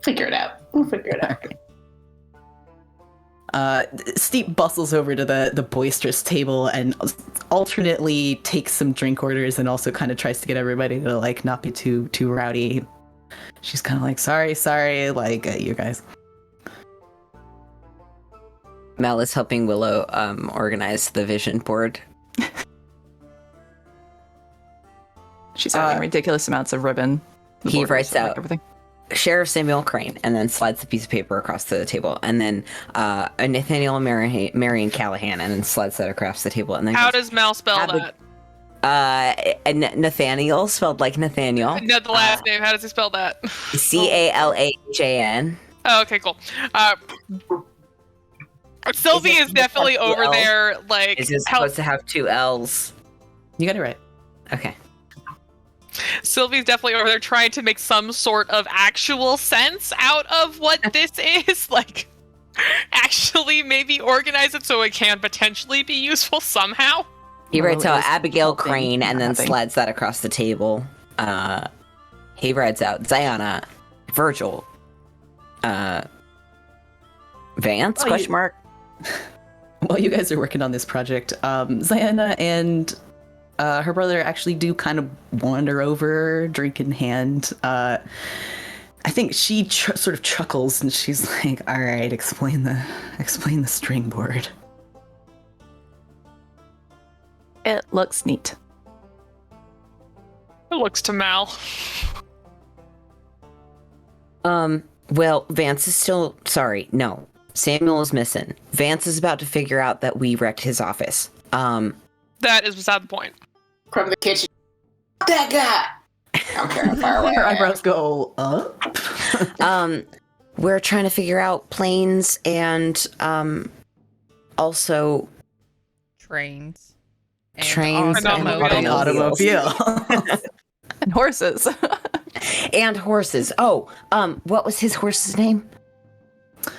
[SPEAKER 3] Figure it out. We'll figure it out.
[SPEAKER 2] Steve bustles over to the boisterous table and alternately takes some drink orders and also kind of tries to get everybody to like not be too rowdy. She's kind of like, sorry, like you guys.
[SPEAKER 7] Mel is helping Willow organize the vision board.
[SPEAKER 1] She's having ridiculous amounts of ribbon.
[SPEAKER 7] He writes
[SPEAKER 1] and,
[SPEAKER 7] out
[SPEAKER 1] everything.
[SPEAKER 7] Sheriff Samuel Crane and then slides the piece of paper across the table, and then a Nathaniel Marion Callahan and then slides that across the table. And then
[SPEAKER 4] How does Mal spell that?
[SPEAKER 7] Nathaniel spelled like Nathaniel.
[SPEAKER 4] No, the last name. How does he spell that?
[SPEAKER 7] Callahan.
[SPEAKER 4] Oh, okay, cool. Sylvie is definitely over
[SPEAKER 7] L?
[SPEAKER 4] there, like
[SPEAKER 7] Is it supposed to have two L's?
[SPEAKER 2] You got it right.
[SPEAKER 7] Okay.
[SPEAKER 4] Sylvie's definitely over there trying to make some sort of actual sense out of what this is. Like, actually maybe organize it so it can potentially be useful somehow.
[SPEAKER 7] He writes
[SPEAKER 2] Well,
[SPEAKER 7] out
[SPEAKER 2] it is
[SPEAKER 7] Abigail
[SPEAKER 2] helping,
[SPEAKER 7] Crane and then
[SPEAKER 2] helping.
[SPEAKER 7] slides that across the table. He writes out Ziana, Virgil, Vance, question mark.
[SPEAKER 2] While you guys are working on this project, Ziana and her brother actually do kind of wander over, drink in hand. I think she sort of chuckles and she's like, "All right, explain the string board."
[SPEAKER 1] It looks neat.
[SPEAKER 4] It looks to Mal.
[SPEAKER 7] Well, Vance is still sorry. No, Samuel is missing. Vance is about to figure out that we wrecked his office.
[SPEAKER 4] That is beside the point.
[SPEAKER 3] From the kitchen. That guy! I don't care how far away
[SPEAKER 2] Her
[SPEAKER 3] I am.
[SPEAKER 2] eyebrows go up.
[SPEAKER 7] We're trying to figure out planes and also
[SPEAKER 6] Trains.
[SPEAKER 7] Trains
[SPEAKER 4] and
[SPEAKER 2] An automobile.
[SPEAKER 1] And horses.
[SPEAKER 7] and horses. Oh, what was his horse's name?
[SPEAKER 6] It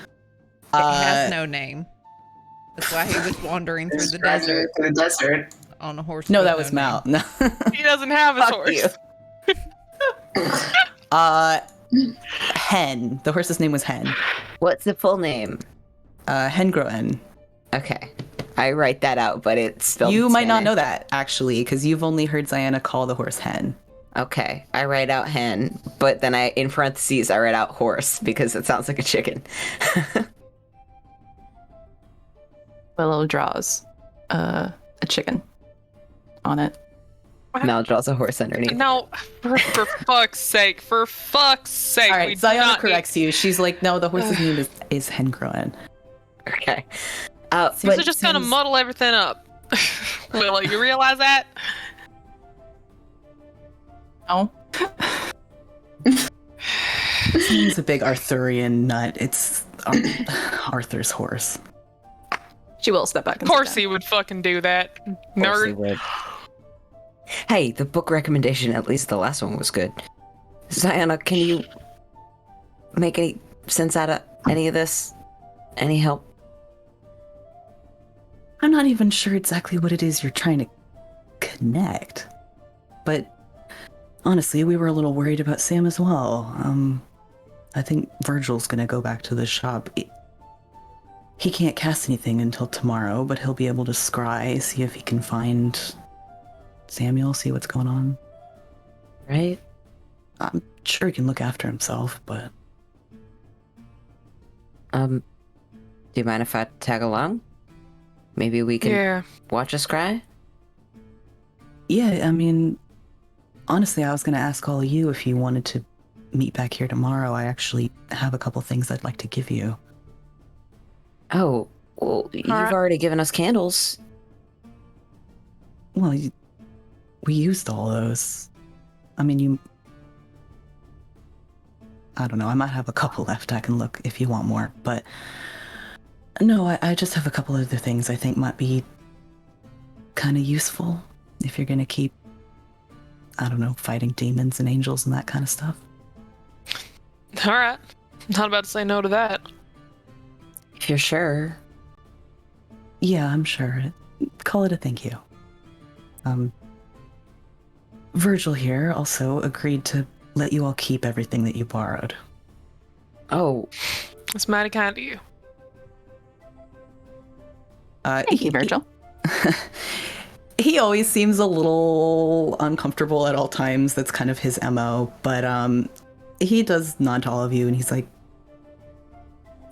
[SPEAKER 6] has no name. That's why he was wandering through the desert
[SPEAKER 3] Through the desert.
[SPEAKER 6] on a horse.
[SPEAKER 2] No,
[SPEAKER 6] with
[SPEAKER 2] that was Mal. No.
[SPEAKER 4] He doesn't have his horse.
[SPEAKER 2] Hen. The horse's name was Hen.
[SPEAKER 7] What's the full name?
[SPEAKER 2] Hengroen.
[SPEAKER 7] Okay. I write that out, but it's spelled
[SPEAKER 2] You
[SPEAKER 7] in
[SPEAKER 2] might not
[SPEAKER 7] Spanish.
[SPEAKER 2] know that, actually, because you've only heard Ziana call the horse Hen.
[SPEAKER 7] Okay. I write out hen, but then in parentheses, I write out horse because it sounds like a chicken.
[SPEAKER 1] Willow draws a chicken on it.
[SPEAKER 7] Mal draws a horse underneath.
[SPEAKER 4] No, for fuck's sake. For fuck's sake.
[SPEAKER 2] All
[SPEAKER 4] we
[SPEAKER 2] right,
[SPEAKER 4] do
[SPEAKER 2] Ziana
[SPEAKER 4] not
[SPEAKER 2] corrects you. She's like, no, the horse's name is Hengroen.
[SPEAKER 7] Okay.
[SPEAKER 4] These
[SPEAKER 7] But
[SPEAKER 4] are just gonna
[SPEAKER 7] since-
[SPEAKER 4] muddle everything up. Willow, you realize that?
[SPEAKER 1] Oh.
[SPEAKER 2] He's a big Arthurian nut. It's Arthur's horse.
[SPEAKER 1] She will step back and
[SPEAKER 4] Of course
[SPEAKER 1] sit
[SPEAKER 4] he would fucking do that.
[SPEAKER 7] Of course he
[SPEAKER 4] Nerd.
[SPEAKER 7] would. Hey, the book recommendation, at least the last one was good. Ziana, can you make any sense out of any of this? Any help?
[SPEAKER 2] I'm not even sure exactly what it is you're trying to connect. But honestly, we were a little worried about Sam as well. I think Virgil's gonna go back to the shop. He can't cast anything until tomorrow, but he'll be able to scry, see if he can find Samuel, see what's going on.
[SPEAKER 7] Right?
[SPEAKER 2] I'm sure he can look after himself, but...
[SPEAKER 7] Do you mind if I tag along? Maybe we can
[SPEAKER 4] Yeah.
[SPEAKER 7] watch us cry?
[SPEAKER 2] Yeah, I mean, honestly, I was going to ask all of you if you wanted to meet back here tomorrow. I actually have a couple things I'd like to give you.
[SPEAKER 7] Oh, well, you've
[SPEAKER 4] right.
[SPEAKER 7] already given us candles.
[SPEAKER 2] Well, we used all those. I mean, I don't know, I might have a couple left. I can look if you want more, but... No, I just have a couple other things I think might be kind of useful if you're going to keep, I don't know, fighting demons and angels and that kind of stuff.
[SPEAKER 4] All right. Not about to say no to that.
[SPEAKER 7] If you're sure.
[SPEAKER 2] Yeah, I'm sure. Call it a thank you. Virgil here also agreed to let you all keep everything that you borrowed.
[SPEAKER 7] Oh,
[SPEAKER 4] It's mighty kind of you.
[SPEAKER 1] Thank you, Virgil.
[SPEAKER 2] He always seems a little uncomfortable at all times. That's kind of his MO. But he does nod to all of you and he's like,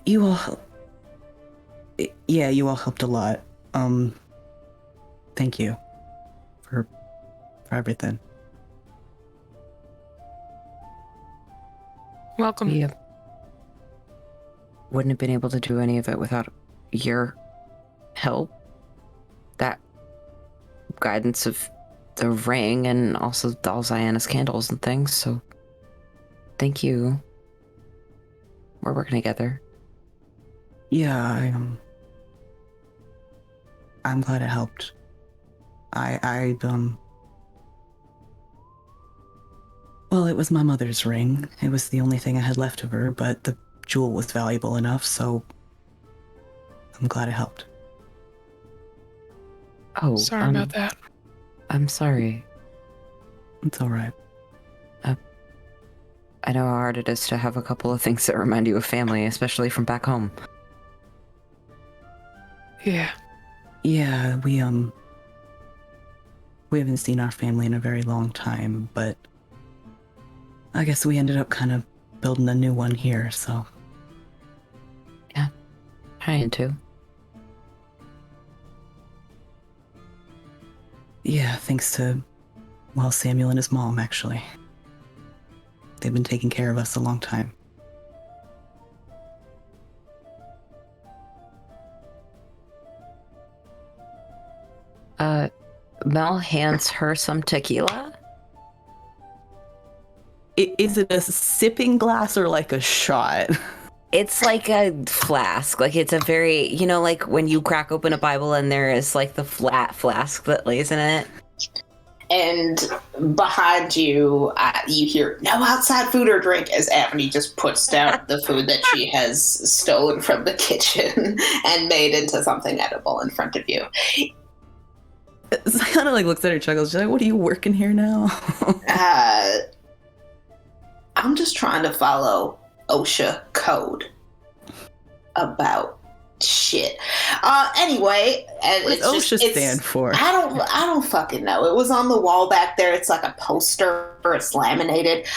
[SPEAKER 2] you all... Yeah, you all helped a lot. Thank you for everything.
[SPEAKER 4] Welcome.
[SPEAKER 7] we wouldn't have been able to do any of it without your help. That guidance of the ring and also all Ziana's candles and things, so thank you. We're working together.
[SPEAKER 2] Yeah, I'm glad it helped. Well, it was my mother's ring. It was the only thing I had left of her, but the jewel was valuable enough, so I'm glad it helped.
[SPEAKER 7] Oh,
[SPEAKER 4] Sorry about that.
[SPEAKER 7] I'm sorry.
[SPEAKER 2] It's all right.
[SPEAKER 7] I know how hard it is to have a couple of things that remind you of family, especially from back home.
[SPEAKER 4] Yeah.
[SPEAKER 2] Yeah, we haven't seen our family in a very long time, but I guess we ended up kind of building a new one here, so.
[SPEAKER 7] Trying to.
[SPEAKER 2] Yeah, thanks to, well, Samuel and his mom, actually. They've been taking care of us a long time.
[SPEAKER 7] Mel hands her some tequila.
[SPEAKER 2] Is it a sipping glass or like a shot?
[SPEAKER 7] It's like a flask. Like it's a very, like when you crack open a Bible and there is like the flat flask that lays in it.
[SPEAKER 3] And behind you, you hear no outside food or drink as Avony just puts down the food that she has stolen from the kitchen and made into something edible in front of you.
[SPEAKER 2] Ziana like looks at her, chuckles. She's like, "What are you working here now?"
[SPEAKER 3] I'm just trying to follow OSHA code about shit. Anyway, and
[SPEAKER 2] What does OSHA stand for?
[SPEAKER 3] I don't fucking know. It was on the wall back there. It's like a poster. It's laminated.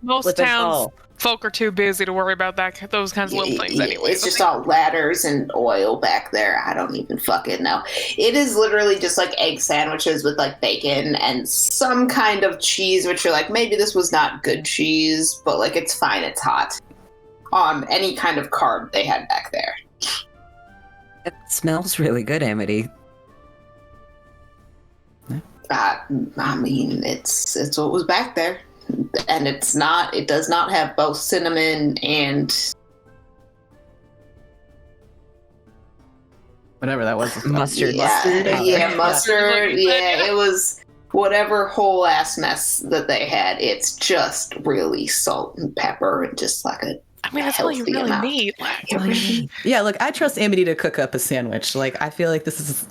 [SPEAKER 4] Most
[SPEAKER 7] Flip and
[SPEAKER 4] towns,
[SPEAKER 7] fall.
[SPEAKER 4] folk are too busy to worry about those kinds of little things anyway.
[SPEAKER 3] It's just all ladders and oil back there. I don't even fucking know. It is literally just like egg sandwiches with like bacon and some kind of cheese, which you're like, maybe this was not good cheese, but like it's fine, it's hot. On any kind of carb they had back there.
[SPEAKER 7] It smells really good, Amity.
[SPEAKER 3] I mean, it's what was back there. And it does not have both cinnamon and
[SPEAKER 2] Whatever that was.
[SPEAKER 7] Mustard.
[SPEAKER 3] Yeah,
[SPEAKER 7] Mustard.
[SPEAKER 3] yeah, mustard.
[SPEAKER 4] Yeah.
[SPEAKER 3] Yeah, it was whatever whole ass mess that they had, it's just really salt and pepper and just like a
[SPEAKER 4] I mean, that's all you
[SPEAKER 3] healthy
[SPEAKER 4] really
[SPEAKER 3] amount.
[SPEAKER 4] need. Like,
[SPEAKER 3] It really-
[SPEAKER 2] Yeah, look, I trust Amity to cook up a sandwich. Like, I feel like this is,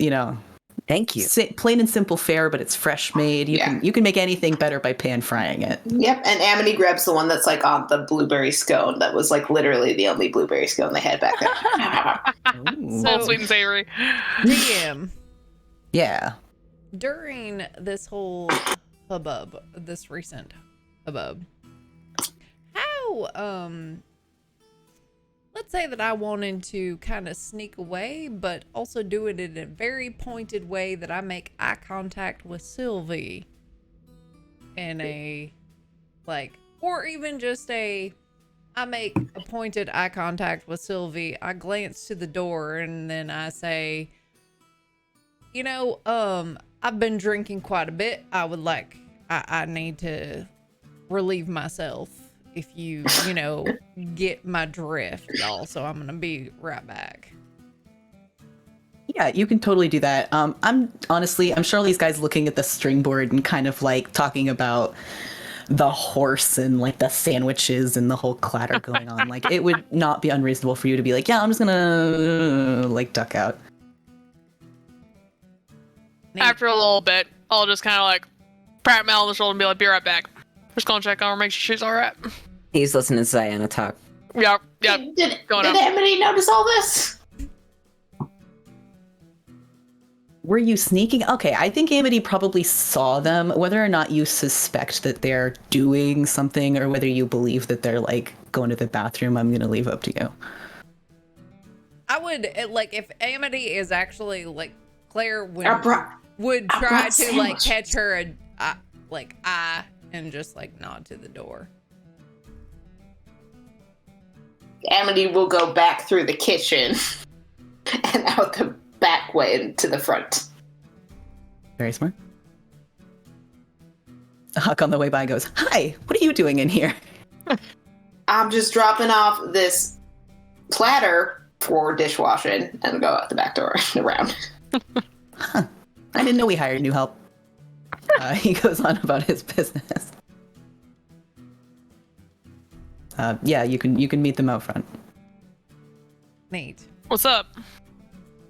[SPEAKER 7] Thank you.
[SPEAKER 2] plain and simple fare, but it's fresh made. You can make anything better by pan frying it.
[SPEAKER 3] Yep, and Amity grabs the one that's like on the blueberry scone. That was like literally the only blueberry scone they had back then.
[SPEAKER 2] Ooh.
[SPEAKER 4] all sweet and savory.
[SPEAKER 6] DM.
[SPEAKER 2] Yeah.
[SPEAKER 6] During this whole hubbub, this recent hubbub, how, let's say that I wanted to kind of sneak away, but also do it in a very pointed way that I make eye contact with Sylvie in a, like, or even just I make a pointed eye contact with Sylvie. I glance to the door and then I say, I've been drinking quite a bit. I need to relieve myself. If you get my drift, y'all. So I'm gonna be right back.
[SPEAKER 2] Yeah, you can totally do that. I'm sure these guys looking at the string board and kind of like talking about the horse and like the sandwiches and the whole clatter going on. Like, it would not be unreasonable for you to be like, yeah, I'm just gonna like duck out.
[SPEAKER 4] After a little bit, I'll just kind of like pat Mel on the shoulder and be like, "Be right back. Just gonna check on her, make sure she's all right."
[SPEAKER 7] He's listening to Ziana talk.
[SPEAKER 4] Yep.
[SPEAKER 3] Did
[SPEAKER 4] Going on.
[SPEAKER 3] Amity notice all this?
[SPEAKER 2] Were you sneaking? Okay, I think Amity probably saw them. Whether or not you suspect that they're doing something or whether you believe that they're like going to the bathroom, I'm gonna leave up to you.
[SPEAKER 6] I would if Amity is actually like Claire would
[SPEAKER 3] I brought
[SPEAKER 6] try to like
[SPEAKER 3] sandwich.
[SPEAKER 6] catch her eye and just like nod to the door.
[SPEAKER 3] Amity will go back through the kitchen and out the back way to the front.
[SPEAKER 2] Very smart. Huck on the way by goes, "Hi, what are you doing in here?"
[SPEAKER 3] I'm just dropping off this platter for dishwashing and go out the back door and around.
[SPEAKER 2] I didn't know we hired new help. He goes on about his business. Yeah, you can meet them out front.
[SPEAKER 6] Neat.
[SPEAKER 4] What's up?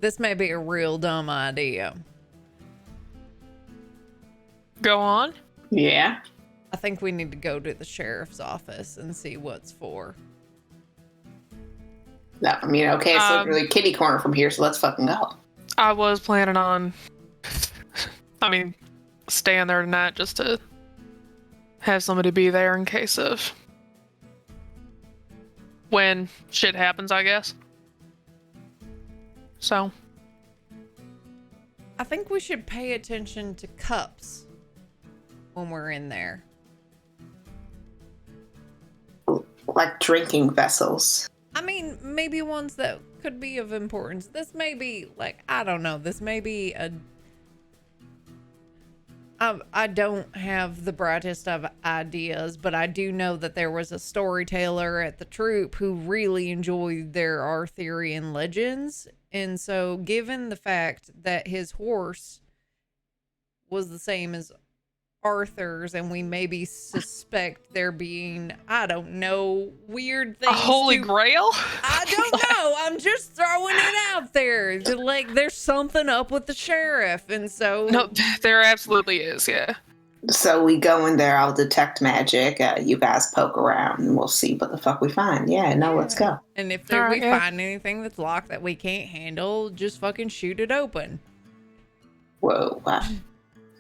[SPEAKER 6] This may be a real dumb idea.
[SPEAKER 4] Go on.
[SPEAKER 3] Yeah.
[SPEAKER 6] I think we need to go to the sheriff's office and see what's for.
[SPEAKER 3] No, I mean, okay, it's literally kitty corner from here, so let's fucking go.
[SPEAKER 4] I was planning on, staying there tonight just to have somebody be there in case of when shit happens, I guess. So.
[SPEAKER 6] I think we should pay attention to cups when we're in there.
[SPEAKER 3] Like drinking vessels.
[SPEAKER 6] I mean, maybe ones that could be of importance. This may be, I don't know. This may be I don't have the brightest of ideas, but I do know that there was a storyteller at the troupe who really enjoyed their Arthurian legends. And so, given the fact that his horse was the same as Arthur's, and we maybe suspect there being, I don't know, weird things.
[SPEAKER 4] A holy grail?
[SPEAKER 6] I don't know. I'm just throwing it out there. There's something up with the sheriff, and so
[SPEAKER 4] No, there absolutely is, yeah.
[SPEAKER 3] So we go in there, I'll detect magic, you guys poke around, and we'll see what the fuck we find. Yeah, no, let's go.
[SPEAKER 6] And if
[SPEAKER 4] All right,
[SPEAKER 6] we
[SPEAKER 4] yeah.
[SPEAKER 6] find anything that's locked that we can't handle, just fucking shoot it open.
[SPEAKER 3] Whoa.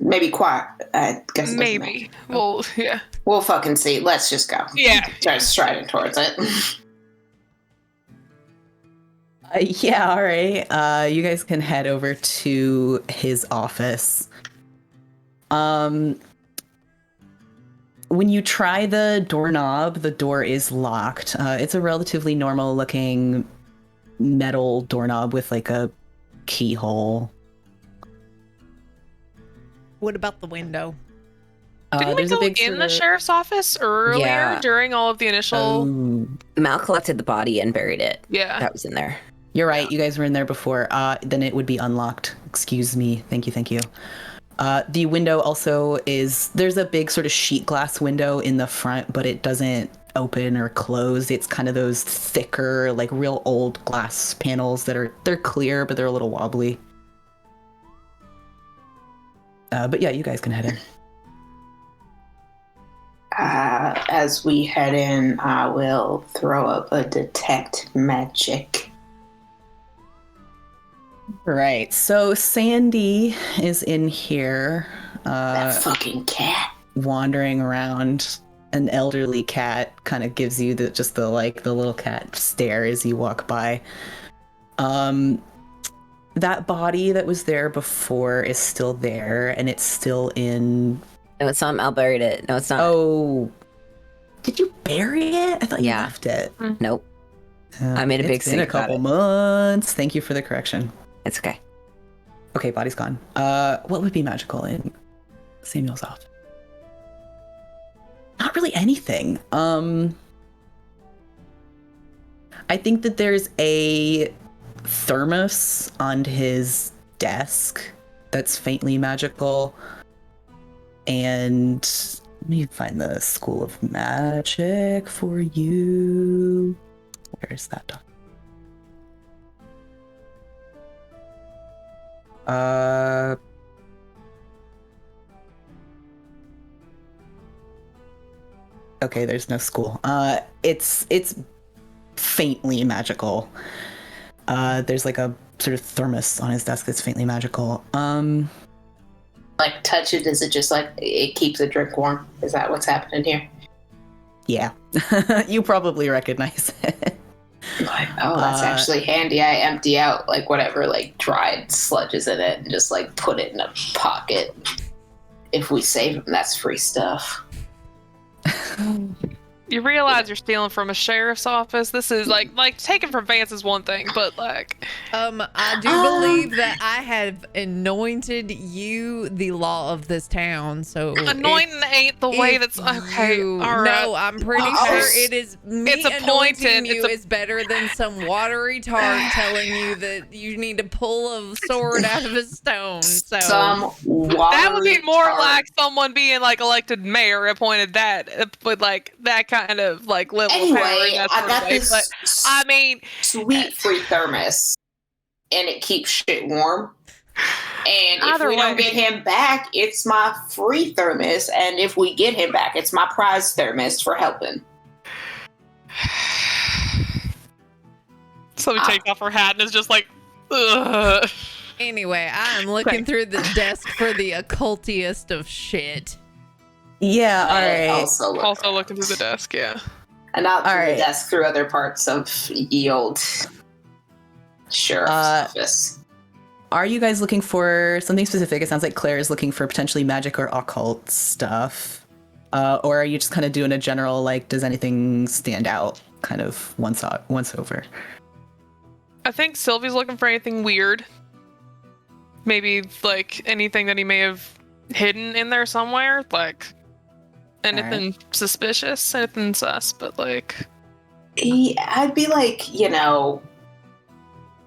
[SPEAKER 3] Maybe quiet. I guess it doesn't
[SPEAKER 4] Maybe.
[SPEAKER 3] matter.
[SPEAKER 4] Well, yeah.
[SPEAKER 3] We'll fucking see. Let's just go.
[SPEAKER 4] Yeah.
[SPEAKER 3] Start striding towards it.
[SPEAKER 2] Yeah, all right. You guys can head over to his office. When you try the doorknob, the door is locked. It's a relatively normal looking metal doorknob with like a keyhole.
[SPEAKER 6] What about the window?
[SPEAKER 4] Didn't we
[SPEAKER 2] There's a
[SPEAKER 4] go
[SPEAKER 2] big
[SPEAKER 4] in
[SPEAKER 2] sort
[SPEAKER 4] the
[SPEAKER 2] of-
[SPEAKER 4] sheriff's office earlier
[SPEAKER 7] Yeah.
[SPEAKER 4] during all of the initial...
[SPEAKER 7] Mal collected the body and buried it.
[SPEAKER 4] yeah.
[SPEAKER 7] That was in there.
[SPEAKER 2] You're right. You guys were in there before. Then it would be unlocked. Excuse me. Thank you. The window also there's a big sort of sheet glass window in the front, but it doesn't open or close. It's kind of those thicker, like real old glass panels they're clear, but they're a little wobbly. But yeah, you guys can head in.
[SPEAKER 3] As we head in, I will throw up a detect magic.
[SPEAKER 2] Right. So Sandy is in here.
[SPEAKER 3] That fucking cat.
[SPEAKER 2] Wandering around. An elderly cat kind of gives you the little cat stare as you walk by. That body that was there before is still there, and it's still in.
[SPEAKER 7] No, it's not. I'll bury it. No, it's not.
[SPEAKER 2] Oh, did you bury it? I thought you left it.
[SPEAKER 7] Nope. I made a big
[SPEAKER 2] scene. It's been a couple months. Thank you for the correction.
[SPEAKER 7] It's okay.
[SPEAKER 2] Okay, body's gone. What would be magical in Samuel's off? Not really anything. I think that there's a thermos on his desk that's faintly magical. And let me find the School of Magic for you. Where is that done? Okay, there's no school. It's faintly magical. There's like a sort of thermos on his desk that's faintly magical.
[SPEAKER 3] Like, touch it, is it just like it keeps the drink warm? Is that what's happening here?
[SPEAKER 2] Yeah. You probably recognize it.
[SPEAKER 3] Like, oh, that's actually handy. I empty out like whatever like dried sludges in it and just like put it in a pocket. If we save them, that's free stuff.
[SPEAKER 4] You realize you're stealing from a sheriff's office? This is like taking from Vance is one thing, but like
[SPEAKER 6] I do believe that I have anointed you the law of this town. So
[SPEAKER 4] anointing ain't the way that's okay. All right.
[SPEAKER 6] No, I'm pretty sure it is.
[SPEAKER 4] It's
[SPEAKER 6] anointing you is better than some watery tart telling you that you need to pull a sword out of a stone. So
[SPEAKER 4] that would be more like someone being like elected mayor appointed that with like that kind of like level of power.
[SPEAKER 3] I got this.
[SPEAKER 4] But, I mean,
[SPEAKER 3] sweet free thermos, and it keeps shit warm. And if we don't get him back, it's my free thermos. And if we get him back, it's my prize thermos for helping.
[SPEAKER 4] So we take off her hat and it's just like, ugh.
[SPEAKER 6] Anyway, I'm looking through the desk for the occultiest of shit.
[SPEAKER 2] Yeah, all right.
[SPEAKER 4] Also looking through the desk, yeah.
[SPEAKER 3] And not through the desk, through other parts of ye old sheriff's office.
[SPEAKER 2] Are you guys looking for something specific? It sounds like Claire is looking for potentially magic or occult stuff. Or are you just kind of doing a general, like, does anything stand out kind of once over?
[SPEAKER 4] I think Sylvie's looking for anything weird. Maybe, like, anything that he may have hidden in there somewhere. Like, anything suspicious, anything sus, but, like...
[SPEAKER 3] I'd be like,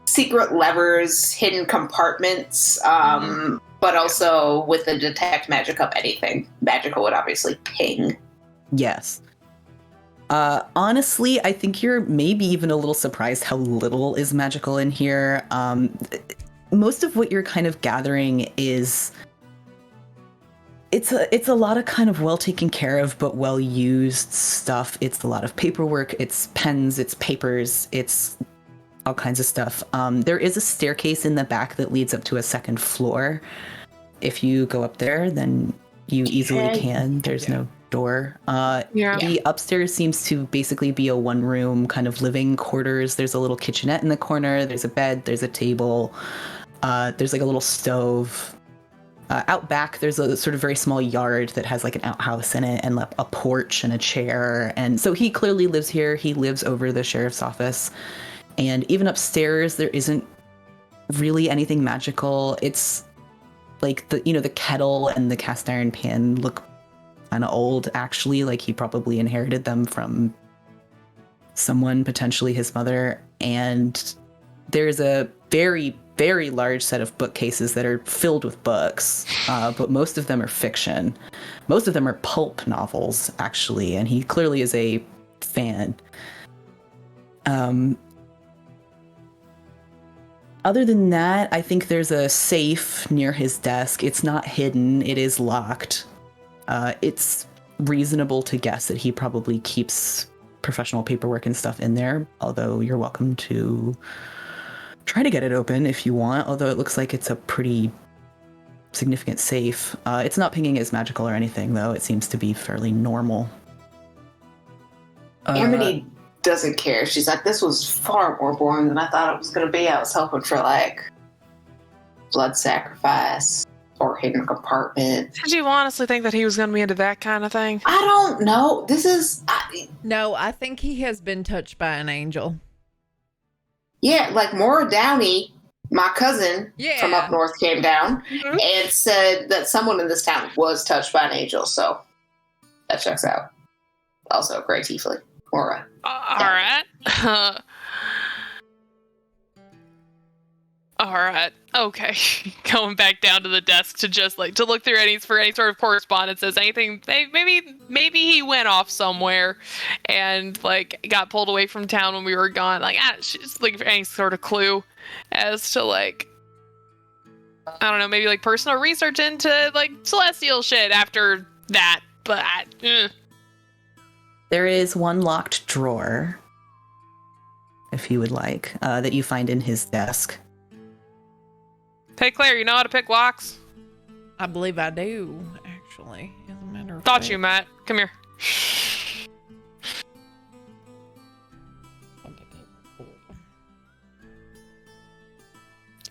[SPEAKER 3] secret levers, hidden compartments, but also with the detect magic up, anything magical would obviously ping.
[SPEAKER 2] Yes. Honestly, I think you're maybe even a little surprised how little is magical in here. Most of what you're kind of gathering is it's a lot of kind of well taken care of but well used stuff. It's a lot of paperwork, it's pens, it's papers, it's all kinds of stuff. There is a staircase in the back that leads up to a second floor. If you go up there, then you easily can. There's no door. The upstairs seems to basically be a one-room kind of living quarters. There's a little kitchenette in the corner. There's a bed. There's a table. There's like a little stove. Out back, there's a sort of very small yard that has like an outhouse in it and a porch and a chair. And so he clearly lives here. He lives over the sheriff's office. And even upstairs, there isn't really anything magical. It's like the kettle and the cast iron pan look kind of old, actually. Like he probably inherited them from someone, potentially his mother. And there's a very very large set of bookcases that are filled with books, but most of them are fiction. Most of them are pulp novels, actually, and he clearly is a fan. Other than that, I think there's a safe near his desk. It's not hidden, it is locked. It's reasonable to guess that he probably keeps professional paperwork and stuff in there, although you're welcome to try to get it open if you want, although it looks like it's a pretty significant safe. It's not pinging as magical or anything, though. It seems to be fairly normal.
[SPEAKER 3] Amity doesn't care. She's like, this was far more boring than I thought it was going to be. I was hoping for, like, blood sacrifice or hidden compartment.
[SPEAKER 4] Did you honestly think that he was going to be into that kind of thing?
[SPEAKER 3] I don't know.
[SPEAKER 6] No, I think he has been touched by an angel.
[SPEAKER 3] Yeah, like Maura Downey, my cousin from up north, came down and said that someone in this town was touched by an angel, so that checks out. Also, great tiefling, Maura.
[SPEAKER 4] Alright. Alright. Okay. Going back down to the desk to just to look through any sort of correspondences, anything. Maybe he went off somewhere and got pulled away from town when we were gone. Just looking for any sort of clue as to I don't know, maybe personal research into celestial shit after that. But
[SPEAKER 2] there is one locked drawer, if you would like, that you find in his desk.
[SPEAKER 4] Hey Claire, you know how to pick locks?
[SPEAKER 6] I believe I do, actually. As a matter of
[SPEAKER 4] Thought
[SPEAKER 6] fact.
[SPEAKER 4] you, Matt. Come here.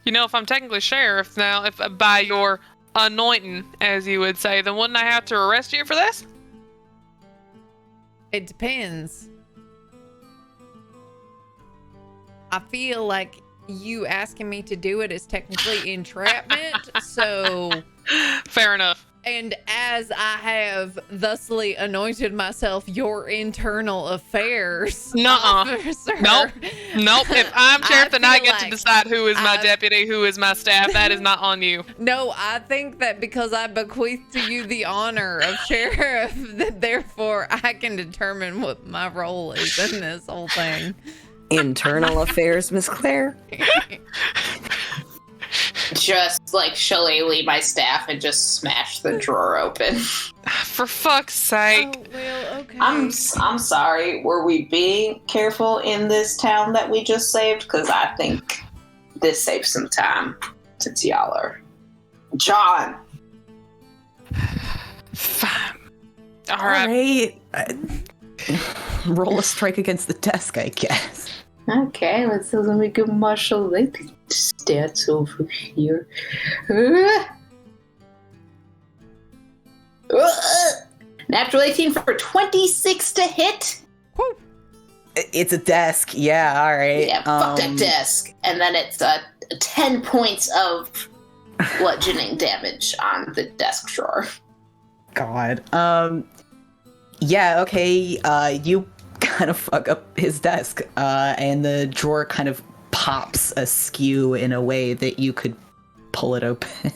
[SPEAKER 4] You know, if I'm technically sheriff now, if by your anointing, as you would say, then wouldn't I have to arrest you for this?
[SPEAKER 6] It depends. I feel like you asking me to do it is technically entrapment, so...
[SPEAKER 4] Fair enough.
[SPEAKER 6] And as I have thusly anointed myself your internal affairs officer...
[SPEAKER 4] Nope. If I'm sheriff, then I
[SPEAKER 6] feel
[SPEAKER 4] get to decide who is my deputy, who is my staff. That is not on you.
[SPEAKER 6] No, I think that because I bequeath to you the honor of sheriff, that therefore I can determine what my role is in this whole thing.
[SPEAKER 7] Internal affairs, Miss Claire.
[SPEAKER 3] Just shillelagh my staff and just smash the drawer open.
[SPEAKER 4] For fuck's sake.
[SPEAKER 6] Oh, well, okay.
[SPEAKER 3] I'm sorry. Were we being careful in this town that we just saved? Because I think this saves some time since y'all are... John!
[SPEAKER 4] Fine. All right.
[SPEAKER 2] Roll a strike against the desk, I guess.
[SPEAKER 3] Okay, let's let me get Marshall stats over here. Natural 18 for 26 to hit.
[SPEAKER 6] Woo.
[SPEAKER 2] It's a desk. Yeah, all right.
[SPEAKER 3] Yeah, fuck that desk. And then it's 10 points of bludgeoning damage on the desk drawer.
[SPEAKER 2] God. Yeah, okay. You kind of fuck up his desk, and the drawer kind of pops askew in a way that you could pull it open.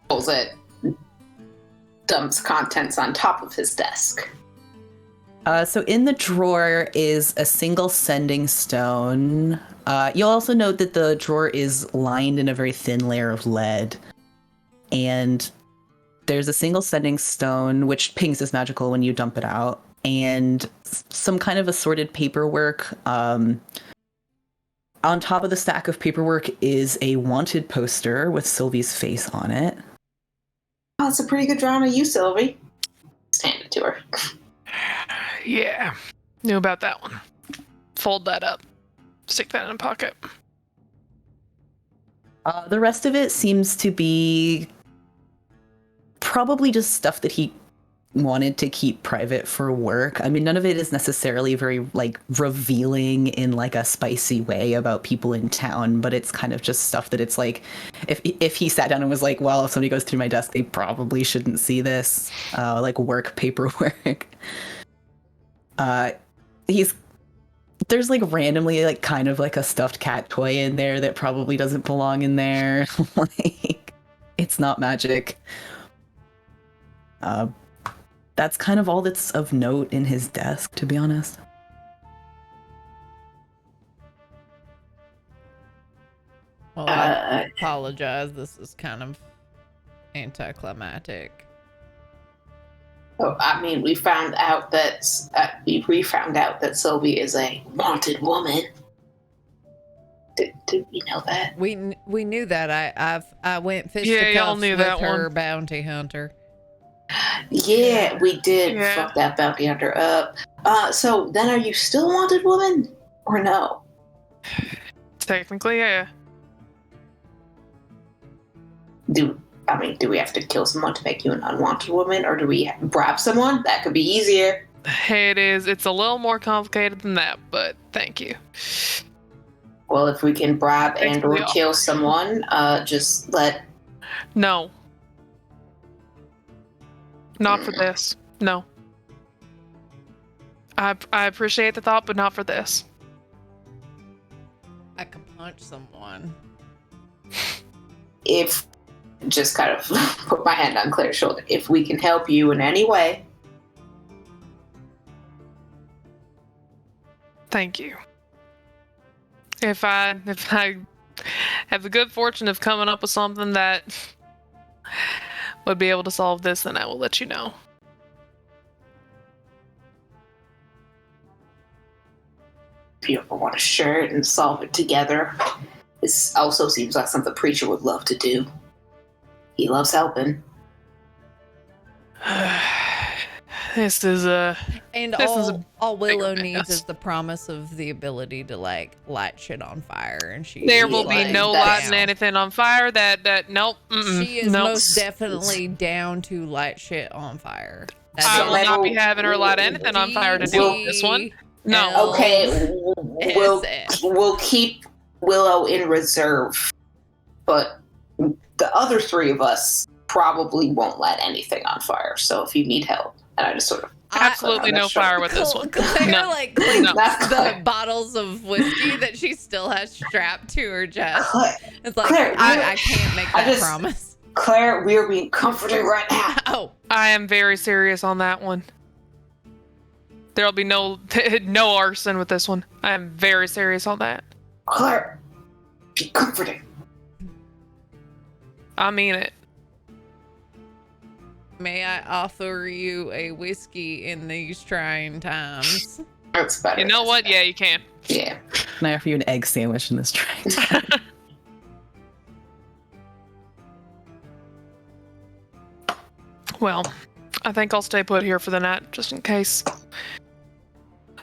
[SPEAKER 3] Pulls it, dumps contents on top of his desk.
[SPEAKER 2] So in the drawer is a single sending stone. You'll also note that the drawer is lined in a very thin layer of lead. And there's a single sending stone, which pings as magical when you dump it out, and some kind of assorted paperwork. On top of the stack of paperwork is a wanted poster with Sylvie's face on it.
[SPEAKER 3] Oh, that's a pretty good drawing of you, Sylvie. Just hand it to her.
[SPEAKER 4] Yeah. Knew about that one. Fold that up. Stick that in a pocket.
[SPEAKER 2] The rest of it seems to be probably just stuff that he wanted to keep private for work. I mean, none of it is necessarily very revealing in a spicy way about people in town, but it's kind of just stuff that it's if he sat down and was well, if somebody goes through my desk, they probably shouldn't see this, work paperwork. He's There's like randomly like kind of like a stuffed cat toy in there that probably doesn't belong in there. Like, it's not magic. That's kind of all that's of note in his desk, to be honest.
[SPEAKER 6] Well, I apologize. This is kind of anticlimactic.
[SPEAKER 3] Oh, I mean, we found out that found out that Sylvie is a wanted woman. Did we know that?
[SPEAKER 6] We knew that. I went fist
[SPEAKER 4] Yeah,
[SPEAKER 6] to
[SPEAKER 4] y'all
[SPEAKER 6] cuffs
[SPEAKER 4] knew
[SPEAKER 6] with
[SPEAKER 4] that
[SPEAKER 6] her
[SPEAKER 4] one.
[SPEAKER 6] bounty hunter.
[SPEAKER 3] Yeah, we did
[SPEAKER 4] Yeah.
[SPEAKER 3] fuck that bounty hunter up. So then are you still a wanted woman? Or no?
[SPEAKER 4] Technically, yeah.
[SPEAKER 3] Do we have to kill someone to make you an unwanted woman? Or do we bribe someone? That could be easier.
[SPEAKER 4] It is. It's a little more complicated than that, but thank you.
[SPEAKER 3] Well, if we can bribe
[SPEAKER 4] Thanks
[SPEAKER 3] and
[SPEAKER 4] for
[SPEAKER 3] or
[SPEAKER 4] the offer.
[SPEAKER 3] kill someone, just let...
[SPEAKER 4] No. Not for this. No. I appreciate the thought, but not for this.
[SPEAKER 6] I could punch someone.
[SPEAKER 3] If... Just kind of put my hand on Claire's shoulder. If we can help you in any way...
[SPEAKER 4] Thank you. If I have the good fortune of coming up with something that would be able to solve this, then I will let you know.
[SPEAKER 3] If you ever want to share it and solve it together. This also seems like something Preacher would love to do. He loves helping.
[SPEAKER 4] This is
[SPEAKER 6] And
[SPEAKER 4] This is
[SPEAKER 6] all Willow
[SPEAKER 4] bigger
[SPEAKER 6] needs
[SPEAKER 4] mess.
[SPEAKER 6] is the promise of the ability to like light shit on fire, and she
[SPEAKER 4] there
[SPEAKER 6] is,
[SPEAKER 4] will be
[SPEAKER 6] like,
[SPEAKER 4] no
[SPEAKER 3] that's-
[SPEAKER 4] lighting anything on fire. That nope.
[SPEAKER 6] She is
[SPEAKER 4] nope.
[SPEAKER 6] most definitely down to light shit on fire.
[SPEAKER 4] I will
[SPEAKER 3] So
[SPEAKER 4] not be
[SPEAKER 3] maybe-
[SPEAKER 4] having her light anything on fire to deal with this one. No.
[SPEAKER 3] Okay, we'll
[SPEAKER 6] Is
[SPEAKER 3] we'll keep Willow in reserve, but the other three of us probably won't light anything on fire. So if you need help, and I just sort of
[SPEAKER 4] Absolutely no
[SPEAKER 3] Sure.
[SPEAKER 4] fire with this one.
[SPEAKER 6] Claire
[SPEAKER 4] No.
[SPEAKER 6] like clinks
[SPEAKER 3] Not
[SPEAKER 6] the
[SPEAKER 3] Claire.
[SPEAKER 6] bottles of whiskey that she still has strapped to her chest.
[SPEAKER 3] Claire,
[SPEAKER 6] It's like
[SPEAKER 3] Claire,
[SPEAKER 6] I can't make
[SPEAKER 3] I
[SPEAKER 6] that
[SPEAKER 3] just-
[SPEAKER 6] promise.
[SPEAKER 3] Claire, we are being comforting right now.
[SPEAKER 6] Oh,
[SPEAKER 4] I am very serious on that one. There'll be no arson with this one. I am very serious on that.
[SPEAKER 3] Claire, be comforting.
[SPEAKER 4] I mean it.
[SPEAKER 6] may I offer you a whiskey in these trying times?
[SPEAKER 3] That's better.
[SPEAKER 4] You know
[SPEAKER 3] that's
[SPEAKER 4] what?
[SPEAKER 3] better.
[SPEAKER 4] Yeah, you can.
[SPEAKER 3] Yeah.
[SPEAKER 2] Can I offer you an egg sandwich in this tray?
[SPEAKER 4] Well, I think I'll stay put here for the night, just in case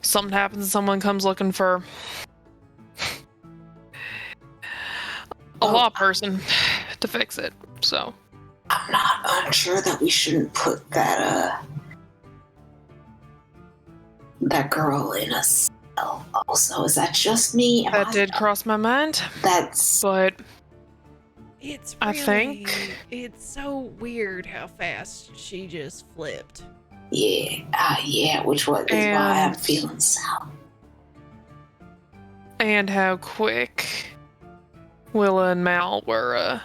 [SPEAKER 4] something happens and someone comes looking for a law person to fix it. So,
[SPEAKER 3] I'm not unsure that we shouldn't put that girl in a cell. Also, is that just me?
[SPEAKER 4] that did cross my mind,
[SPEAKER 3] That's
[SPEAKER 4] but
[SPEAKER 6] It's
[SPEAKER 4] I
[SPEAKER 6] really,
[SPEAKER 4] think-
[SPEAKER 6] it's so weird how fast she just flipped.
[SPEAKER 3] yeah. Which was is why I'm
[SPEAKER 4] And-
[SPEAKER 3] feeling sour.
[SPEAKER 4] and how quick Willa and Mal were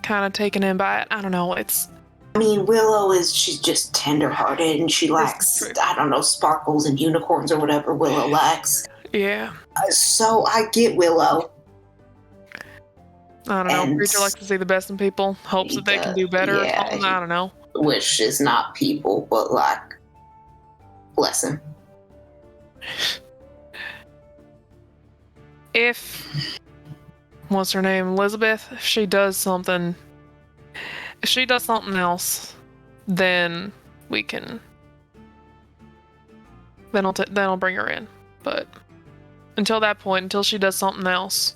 [SPEAKER 4] kind of taken in by it. I don't know. It's
[SPEAKER 3] I mean, she's just tender-hearted, and she lacks,
[SPEAKER 4] true.
[SPEAKER 3] I don't know, sparkles and unicorns or whatever Willow lacks.
[SPEAKER 4] yeah.
[SPEAKER 3] So I get Willow.
[SPEAKER 4] I don't know.
[SPEAKER 3] And-
[SPEAKER 4] Preacher likes to see the best in people. Hopes that they can do better.
[SPEAKER 3] Yeah,
[SPEAKER 4] or something. I don't know.
[SPEAKER 3] Which is not people, but like, bless him.
[SPEAKER 4] If what's her name, Elizabeth, if she does something else, then we can then I'll bring her in. But until that point, until she does something else,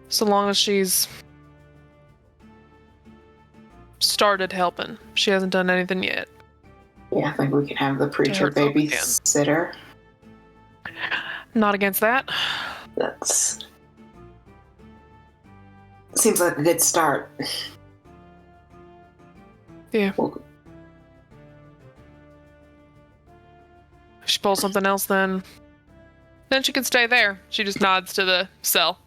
[SPEAKER 4] so long as she's started helping, she hasn't done anything yet.
[SPEAKER 3] Yeah, I think we can have the preacher
[SPEAKER 4] hurt folks again.
[SPEAKER 3] babysitter.
[SPEAKER 4] Not against that.
[SPEAKER 3] That's seems like a good start.
[SPEAKER 4] Yeah.
[SPEAKER 3] Well,
[SPEAKER 4] If she pulls something else, then Then she can stay there. She just nods to the cell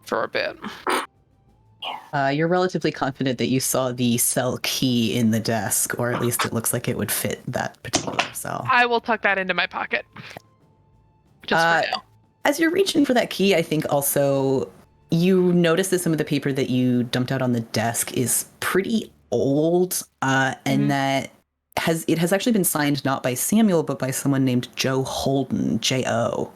[SPEAKER 4] for a bit.
[SPEAKER 2] You're relatively confident that you saw the cell key in the desk, or at least it looks like it would fit that particular cell.
[SPEAKER 4] I will tuck that into my pocket. Just for now.
[SPEAKER 2] As you're reaching for that key, I think also you notice that some of the paper that you dumped out on the desk is pretty old, and that it has actually been signed not by Samuel, but by someone named Joe Holden, J-O.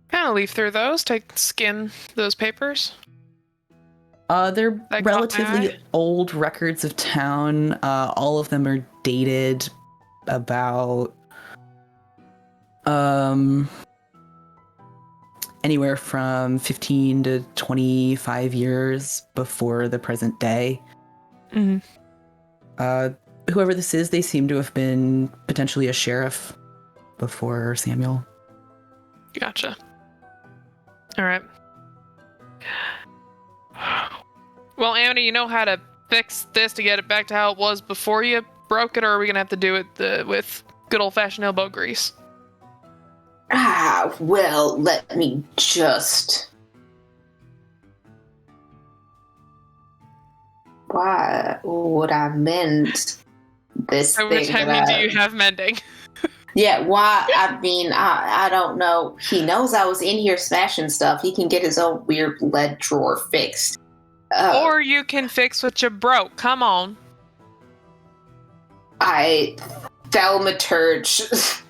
[SPEAKER 4] Kind of leaf through those, skin those papers.
[SPEAKER 2] They're
[SPEAKER 4] That caught my
[SPEAKER 2] relatively
[SPEAKER 4] eye.
[SPEAKER 2] old records of town. All of them are dated about anywhere from 15 to 25 years before the present day.
[SPEAKER 4] Mm-hmm.
[SPEAKER 2] Whoever this is, they seem to have been potentially a sheriff before Samuel.
[SPEAKER 4] Gotcha. All right. Well, Amity, you know how to fix this to get it back to how it was before you broke it, or are we gonna have to do it with good old-fashioned elbow grease?
[SPEAKER 3] Well, let me just... Why would I mend this
[SPEAKER 4] How
[SPEAKER 3] thing
[SPEAKER 4] much time
[SPEAKER 3] that
[SPEAKER 4] do you have mending?
[SPEAKER 3] Yeah, why? I mean, I don't know. He knows I was in here smashing stuff. He can get his own weird lead drawer fixed.
[SPEAKER 4] Or you can fix what you broke. Come on.
[SPEAKER 3] I thaumaturge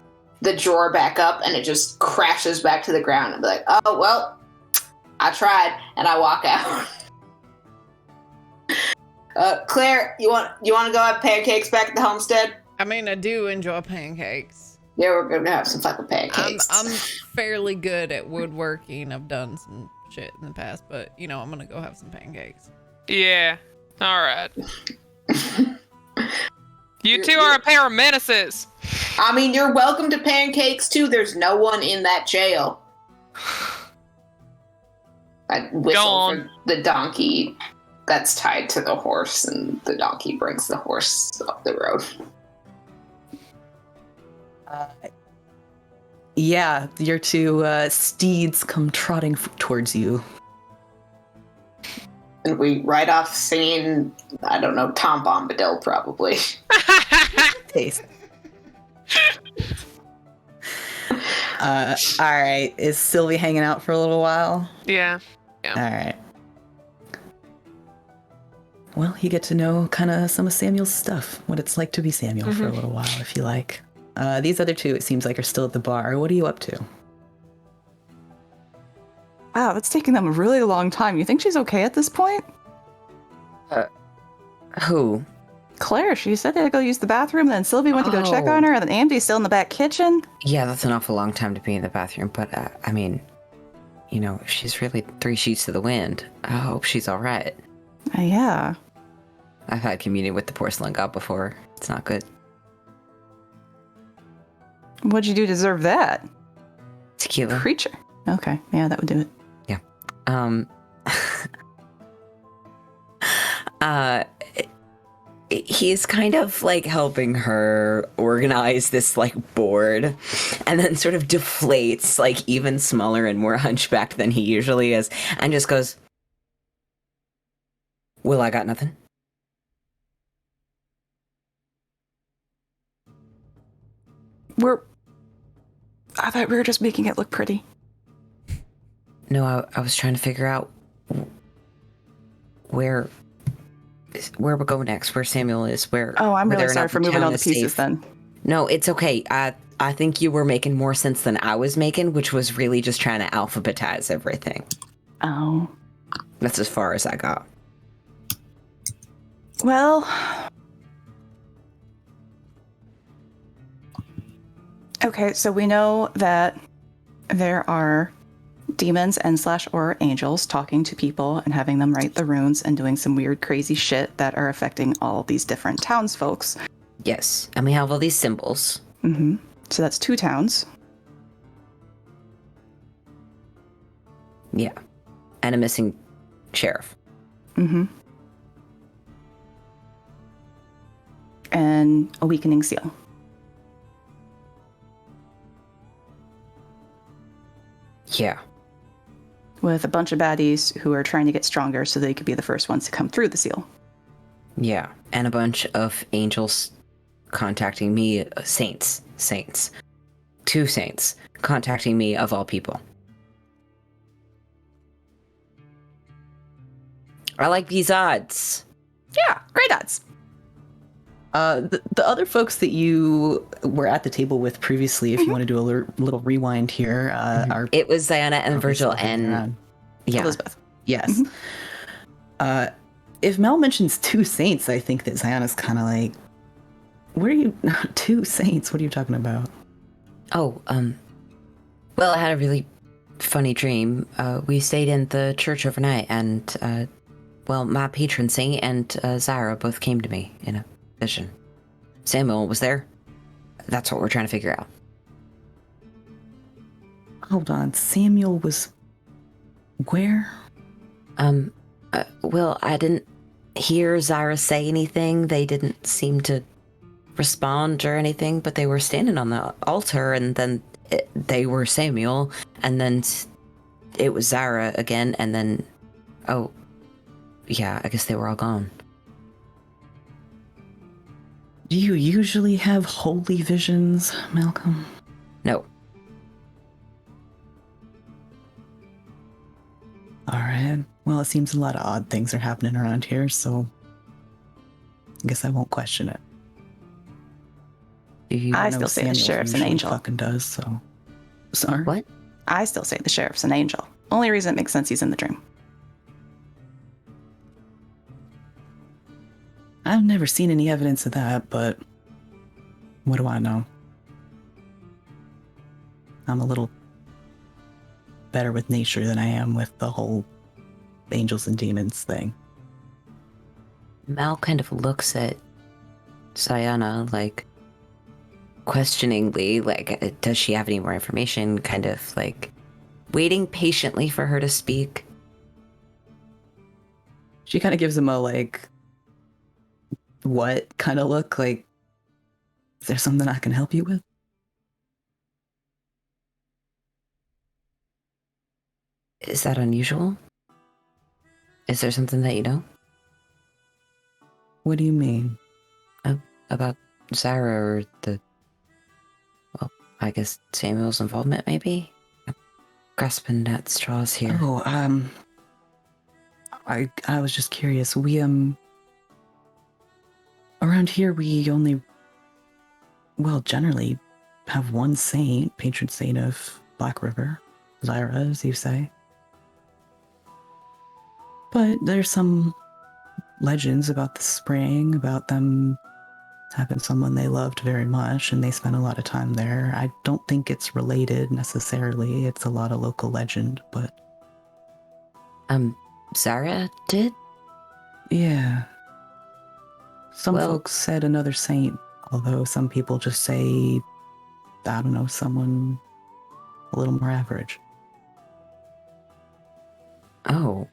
[SPEAKER 3] the drawer back up, and it just crashes back to the ground. And be like, oh, well, I tried, and I walk out. Claire, you want to go have pancakes back at the homestead?
[SPEAKER 6] I mean, I do enjoy pancakes.
[SPEAKER 3] Yeah, we're gonna have some fucking pancakes.
[SPEAKER 6] I'm fairly good at woodworking. I've done some shit in the past, but I'm gonna go have some pancakes.
[SPEAKER 4] Yeah. All right. You two are a pair of menaces.
[SPEAKER 3] I mean, you're welcome to pancakes too. There's no one in that jail. I whistle for the donkey that's tied to the horse, and the donkey brings the horse up the road.
[SPEAKER 2] Yeah, your two steeds come trotting towards you.
[SPEAKER 3] And we ride off singing, I don't know, Tom Bombadil probably.
[SPEAKER 2] Taste. All right. Is Sylvie hanging out for a little while?
[SPEAKER 4] Yeah.
[SPEAKER 2] All right. Well, you get to know kind of some of Samuel's stuff, what it's like to be Samuel for a little while, if you like. These other two, it seems like, are still at the bar. What are you up to?
[SPEAKER 1] Wow, that's taking them a really long time. You think she's okay at this point?
[SPEAKER 7] Who?
[SPEAKER 1] Claire, she said they had to go use the bathroom, then Sylvie went to go check on her, and then Amy's still in the back kitchen.
[SPEAKER 7] Yeah, that's an awful long time to be in the bathroom, but I mean, she's really 3 sheets to the wind. I hope she's all right.
[SPEAKER 1] Yeah.
[SPEAKER 7] I've had communion with the porcelain god before. It's not good.
[SPEAKER 1] What'd you do to deserve that?
[SPEAKER 7] Tequila.
[SPEAKER 1] Creature. Okay, yeah, that would do it.
[SPEAKER 7] He's kind of like helping her organize this like board, and then sort of deflates like even smaller and more hunchbacked than he usually is, and just goes, "Well, I got nothing."
[SPEAKER 1] I thought we were just making it look pretty.
[SPEAKER 7] No, I was trying to figure out where we're going next, where Samuel is, where.
[SPEAKER 1] Oh, I'm
[SPEAKER 7] whether
[SPEAKER 1] really
[SPEAKER 7] or not
[SPEAKER 1] sorry for moving
[SPEAKER 7] town
[SPEAKER 1] all the
[SPEAKER 7] is
[SPEAKER 1] pieces
[SPEAKER 7] safe.
[SPEAKER 1] then.
[SPEAKER 7] No, it's okay. I think you were making more sense than I was making, which was really just trying to alphabetize everything.
[SPEAKER 1] Oh.
[SPEAKER 7] That's as far as I got.
[SPEAKER 1] Well. Okay, so we know that there are demons and /or angels talking to people and having them write the runes and doing some weird, crazy shit that are affecting all these different townsfolks.
[SPEAKER 7] Yes, and we have all these symbols.
[SPEAKER 1] Mm-hmm. So that's 2 towns.
[SPEAKER 7] Yeah. And a missing sheriff.
[SPEAKER 1] Mm-hmm. And a weakening seal.
[SPEAKER 5] Yeah.
[SPEAKER 1] with a bunch of baddies who are trying to get stronger so they could be the first ones to come through the seal.
[SPEAKER 5] Yeah. And a bunch of angels contacting me, saints. 2 saints contacting me of all people. I like these odds.
[SPEAKER 1] Yeah, great odds.
[SPEAKER 2] The other folks that you were at the table with previously, if you want to do a little rewind here, are
[SPEAKER 7] It was Ziona and
[SPEAKER 2] probably
[SPEAKER 7] Virgil
[SPEAKER 2] still hanging
[SPEAKER 7] and
[SPEAKER 2] around.
[SPEAKER 7] yeah.
[SPEAKER 1] Elizabeth.
[SPEAKER 2] Yes. If Mel mentions 2 saints, I think that Ziona's kind of like, where are you? 2 saints? What are you talking about?
[SPEAKER 7] Oh, well, I had a really funny dream. We stayed in the church overnight, and well, my patron saint and Zyra both came to me in a vision. Samuel was there. That's what we're trying to figure out.
[SPEAKER 2] Hold on, Samuel was where?
[SPEAKER 7] Well, I didn't hear Zyra say anything. They didn't seem to respond or anything, but they were standing on the altar, and then they were Samuel, and then it was Zyra again, and then, oh, yeah, I guess they were all gone.
[SPEAKER 2] Do you usually have holy visions, Malcolm?
[SPEAKER 7] No.
[SPEAKER 2] All right. Well, it seems a lot of odd things are happening around here, so I guess I won't question it.
[SPEAKER 7] Do you
[SPEAKER 1] I
[SPEAKER 2] know
[SPEAKER 1] still say the
[SPEAKER 2] Samuel
[SPEAKER 1] sheriff's an
[SPEAKER 2] usually
[SPEAKER 1] angel.
[SPEAKER 2] fucking does, so. Sorry?
[SPEAKER 7] What?
[SPEAKER 1] I still say the sheriff's an angel. Only reason it makes sense he's in the dream.
[SPEAKER 2] I've never seen any evidence of that, but what do I know? I'm a little better with nature than I am with the whole angels and demons thing.
[SPEAKER 7] Mal kind of looks at Sayana, like, questioningly, like, does she have any more information? Kind of, like, waiting patiently for her to speak.
[SPEAKER 2] She kind of gives him a, like, what kind of look? Like, is there something I can help you with?
[SPEAKER 7] Is that unusual? Is there something that you know
[SPEAKER 2] What do you mean?
[SPEAKER 7] about Zara or well, I guess Samuel's involvement, maybe? I'm grasping at straws here.
[SPEAKER 2] Oh, I was just curious. We, around here we only, well, generally have one saint, patron saint of Blackriver, Zyra, as you say. But there's some legends about the spring, about them having someone they loved very much, and they spent a lot of time there. I don't think it's related necessarily. It's a lot of local legend, but
[SPEAKER 7] Zara did?
[SPEAKER 2] yeah. Some
[SPEAKER 7] Well-
[SPEAKER 2] folks said another saint, although some people just say, I don't know, someone a little more average.
[SPEAKER 7] Oh.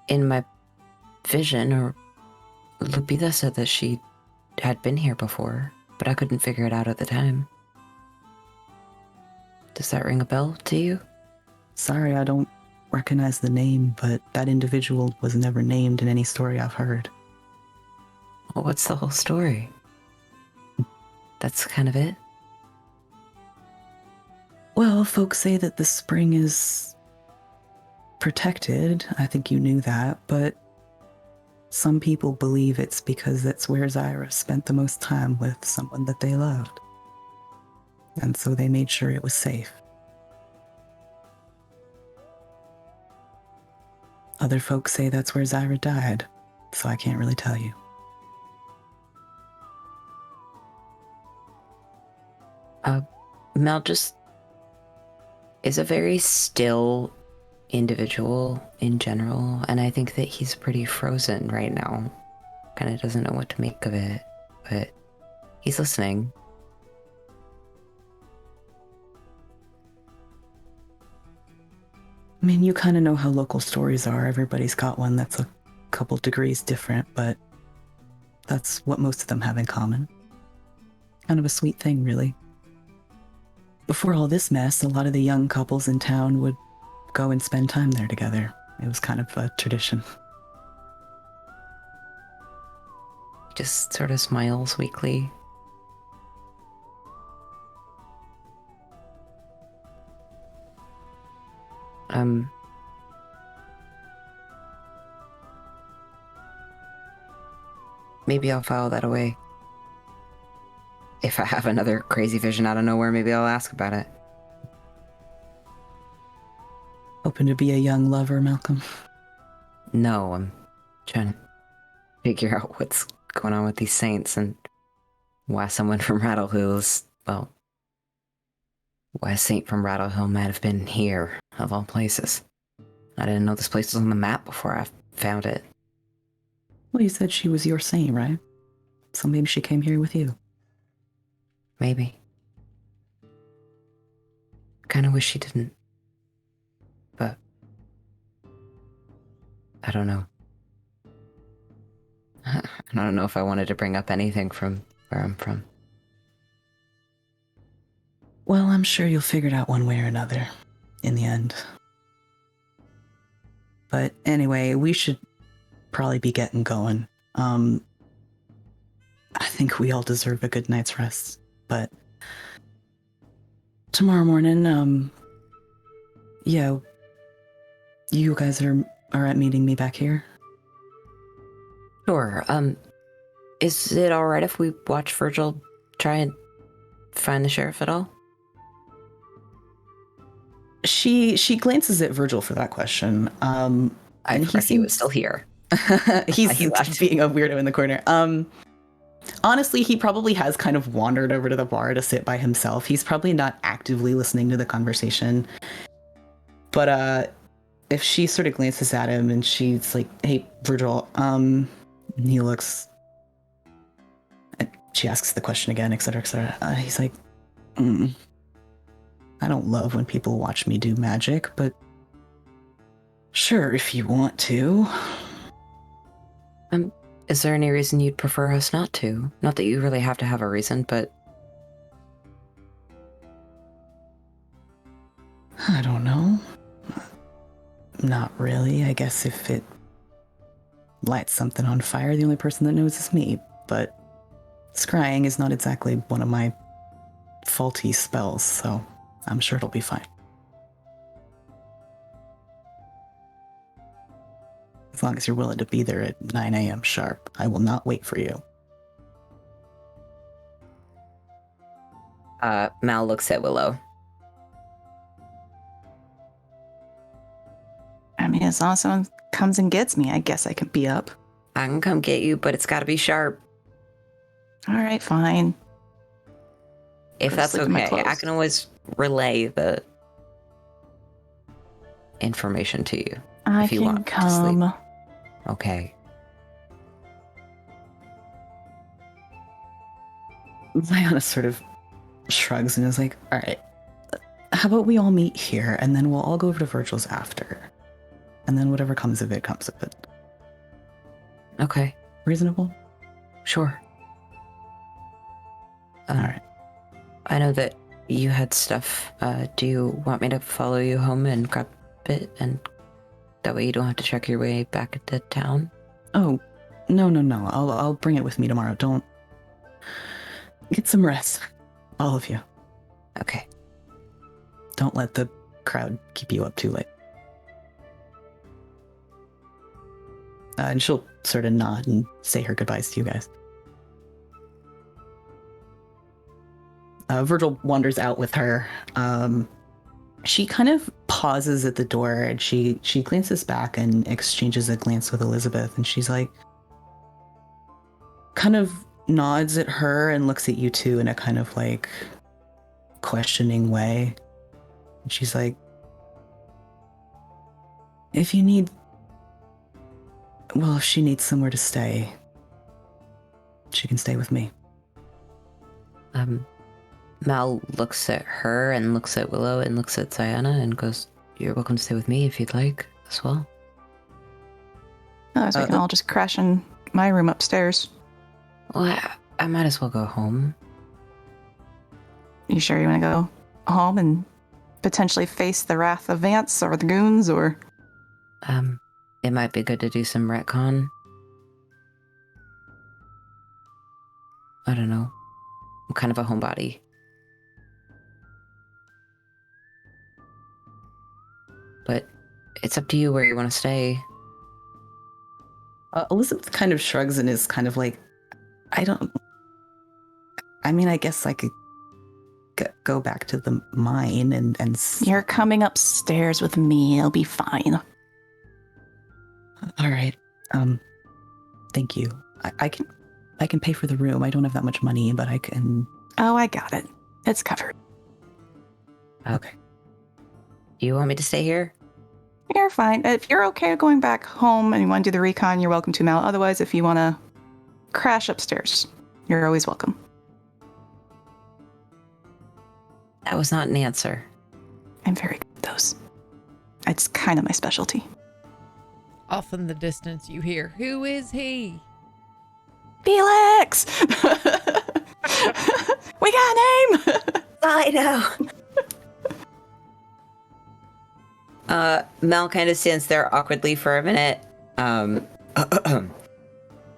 [SPEAKER 7] In my vision, or Lupita said that she had been here before, but I couldn't figure it out at the time. Does that ring a bell to you?
[SPEAKER 2] Sorry, I don't recognize the name, but that individual was never named in any story I've heard.
[SPEAKER 7] Well, what's the whole story? That's kind of it?
[SPEAKER 2] Well, folks say that the spring is protected. I think you knew that, but some people believe it's because that's where Zyra spent the most time with someone that they loved. And so they made sure it was safe. Other folks say that's where Zyra died, so I can't really tell you.
[SPEAKER 7] Mel just is a very still individual in general, and I think that he's pretty frozen right now. Kind of doesn't know what to make of it, but he's listening.
[SPEAKER 2] I mean, you kind of know how local stories are. Everybody's got one that's a couple degrees different, but that's what most of them have in common. Kind of a sweet thing, really. before all this mess, a lot of the young couples in town would go and spend time there together. It was kind of a tradition.
[SPEAKER 7] Just sort of smiles weakly. Maybe I'll file that away. If I have another crazy vision out of nowhere, maybe I'll ask about it.
[SPEAKER 2] Hoping to be a young lover, Malcolm?
[SPEAKER 7] No, I'm trying to figure out what's going on with these saints and why someone from Rattle Hills, well, why a saint from Rattle Hill might have been here, of all places. I didn't know this place was on the map before I found it.
[SPEAKER 2] Well, you said she was your saint, right? So maybe she came here with you.
[SPEAKER 7] Maybe. Kinda wish she didn't. But I don't know. I don't know if I wanted to bring up anything from where I'm from.
[SPEAKER 2] Well, I'm sure you'll figure it out one way or another in the end. But anyway, we should probably be getting going. I think we all deserve a good night's rest. But tomorrow morning, yeah, you guys are at meeting me back here?
[SPEAKER 7] Sure. Is it alright if we watch Virgil try and find the sheriff at all?
[SPEAKER 2] She glances at Virgil for that question.
[SPEAKER 7] I
[SPEAKER 2] and
[SPEAKER 7] forgot he was still here.
[SPEAKER 2] He's
[SPEAKER 7] He left.
[SPEAKER 2] being a weirdo in the corner. Honestly, he probably has kind of wandered over to the bar to sit by himself. He's probably not actively listening to the conversation. But if she sort of glances at him and she's like, "Hey, Virgil," and he looks, and she asks the question again, etc., etc. He's like, I don't love when people watch me do magic, but sure, if you want to.
[SPEAKER 7] Is there any reason you'd prefer us not to? Not that you really have to have a reason, but...
[SPEAKER 2] I don't know. Not really. I guess if it lights something on fire, the only person that knows is me. But scrying is not exactly one of my faulty spells, so I'm sure it'll be fine. As long as you're willing to be there at 9 a.m. sharp, I will not wait for you.
[SPEAKER 7] Mal looks at Willow.
[SPEAKER 1] I mean, as long as someone comes and gets me, I guess I can be up.
[SPEAKER 7] I can come get you, but it's gotta be sharp.
[SPEAKER 1] All right, fine.
[SPEAKER 7] If
[SPEAKER 1] Go
[SPEAKER 7] that's
[SPEAKER 1] sleep in my
[SPEAKER 7] okay, I
[SPEAKER 1] clothes.
[SPEAKER 7] can always relay the information to you.
[SPEAKER 1] I
[SPEAKER 7] if you
[SPEAKER 1] can
[SPEAKER 7] want to sleep.
[SPEAKER 1] come.
[SPEAKER 7] Okay.
[SPEAKER 2] Liana sort of shrugs and is like, all right, how about we all meet here and then we'll all go over to Virgil's after. And then whatever comes of it, comes of it.
[SPEAKER 7] Okay.
[SPEAKER 2] Reasonable?
[SPEAKER 7] Sure.
[SPEAKER 2] All right.
[SPEAKER 7] I know that you had stuff. Do you want me to follow you home and grab it? And that way you don't have to check your way back into town?
[SPEAKER 2] Oh, no. I'll bring it with me tomorrow. Don't... Get some rest. All of you.
[SPEAKER 7] Okay.
[SPEAKER 2] Don't let the crowd keep you up too late. And she'll sort of nod and say her goodbyes to you guys. Virgil wanders out with her. She kind of pauses at the door and she glances back and exchanges a glance with Elizabeth, and she's like, kind of nods at her and looks at you two in a kind of like questioning way. And she's like, if she needs somewhere to stay, she can stay with me.
[SPEAKER 7] Mal looks at her and looks at Willow and looks at Diana and goes, "You're welcome to stay with me if you'd like as well."
[SPEAKER 1] Oh, so we can all just crash in my room upstairs.
[SPEAKER 7] Well, I might as well go home.
[SPEAKER 1] You sure you want to go home and potentially face the wrath of Vance or the goons, or...
[SPEAKER 5] It might be good to do some retcon. I don't know. I'm kind of a homebody. But it's up to you where you want to stay.
[SPEAKER 2] Elizabeth kind of shrugs and is kind of like, I guess I could go back to the mine and
[SPEAKER 1] You're coming upstairs with me. It'll be fine.
[SPEAKER 2] All right. Thank you. I can pay for the room. I don't have that much money, but I can.
[SPEAKER 1] Oh, I got it. It's covered.
[SPEAKER 5] Okay. You want me to stay here?
[SPEAKER 1] You're fine. If you're okay going back home and you want to do the recon, you're welcome to, Mal. Otherwise, if you want to crash upstairs, you're always welcome.
[SPEAKER 5] That was not an answer.
[SPEAKER 1] I'm very good at those. It's kind of my specialty.
[SPEAKER 6] Off in the distance, you hear, "Who is he?"
[SPEAKER 1] Felix! We got a name!
[SPEAKER 7] I know. Mel kind of stands there awkwardly for a minute. And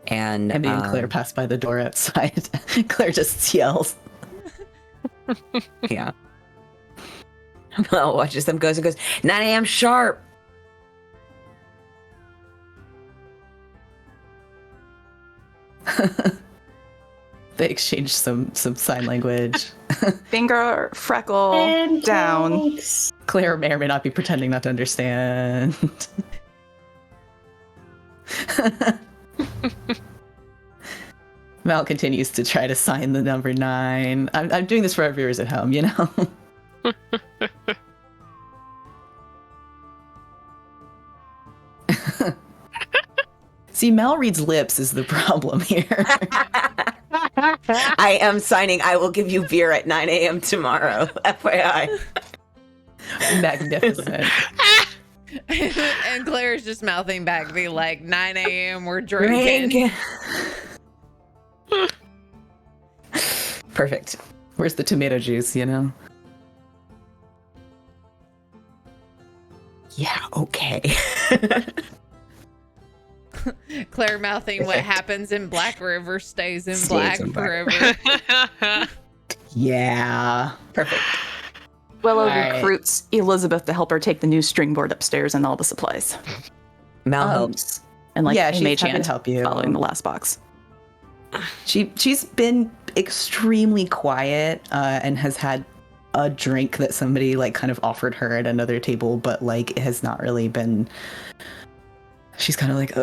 [SPEAKER 2] Emmy and Claire pass by the door outside. Claire just yells.
[SPEAKER 7] yeah. Mel watches them goes 9 a.m. sharp.
[SPEAKER 2] They exchange some sign language.
[SPEAKER 1] Finger, freckle, down.
[SPEAKER 2] Claire may or may not be pretending not to understand. Mal continues to try to sign the number 9. I'm doing this for our viewers at home, you know? See, Mel reads lips is the problem here.
[SPEAKER 7] I am signing. I will give you beer at 9 a.m. tomorrow. FYI.
[SPEAKER 2] Magnificent.
[SPEAKER 6] And Claire's just mouthing back, be like, 9 a.m. we're drinking.
[SPEAKER 2] Perfect. Where's the tomato juice, you know? Yeah, okay.
[SPEAKER 6] Claire mouthing what happens in Black River stays in Black River.
[SPEAKER 2] Yeah. Perfect.
[SPEAKER 1] Willow
[SPEAKER 2] All right.
[SPEAKER 1] recruits Elizabeth to help her take the new string board upstairs and all the supplies.
[SPEAKER 7] Mel helps.
[SPEAKER 1] And like
[SPEAKER 2] yeah,
[SPEAKER 1] a
[SPEAKER 2] she's
[SPEAKER 1] mage
[SPEAKER 2] happy
[SPEAKER 1] hand
[SPEAKER 2] to help you.
[SPEAKER 1] following the last box.
[SPEAKER 2] She's been extremely quiet and has had a drink that somebody like kind of offered her at another table, but like it has not really been. She's kind of like,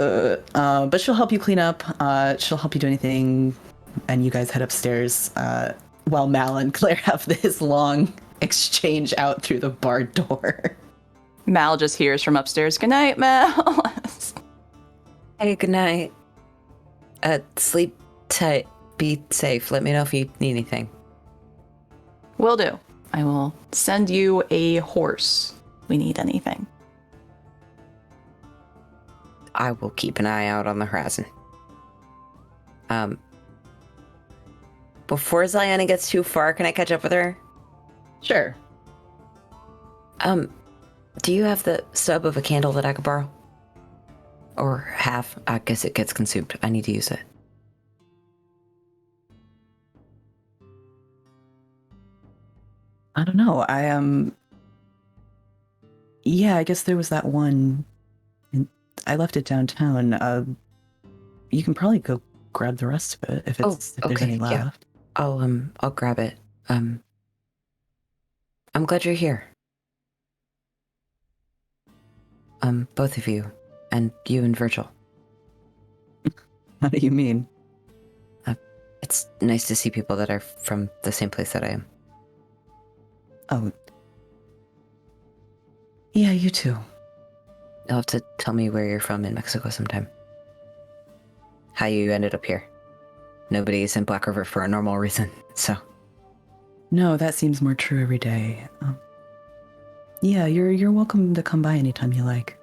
[SPEAKER 2] but she'll help you clean up. She'll help you do anything, and you guys head upstairs while Mal and Claire have this long exchange out through the barred door.
[SPEAKER 1] Mal just hears from upstairs, "Good night, Mal."
[SPEAKER 7] Hey, good night. Sleep tight. Be safe. Let me know if you need anything.
[SPEAKER 1] Will do. I will send you a horse. We need anything.
[SPEAKER 7] I will keep an eye out on the horizon. Before Ziana gets too far, can I catch up with her?
[SPEAKER 2] Sure.
[SPEAKER 7] Do you have the stub of a candle that I could borrow? Or half? I guess it gets consumed. I need to use it.
[SPEAKER 2] I don't know. Yeah, I guess there was that one. I left it downtown. You can probably go grab the rest of it if there's any left.
[SPEAKER 7] I'll grab it. I'm glad you're here. Both of you, and you and Virgil.
[SPEAKER 2] How do you mean?
[SPEAKER 7] It's nice to see people that are from the same place that I am.
[SPEAKER 2] Oh. Yeah, you too.
[SPEAKER 7] You'll have to tell me where you're from in Mexico sometime. How you ended up here. Nobody is in Black River for a normal reason, so.
[SPEAKER 2] No, that seems more true every day. Yeah, you're welcome to come by anytime you like.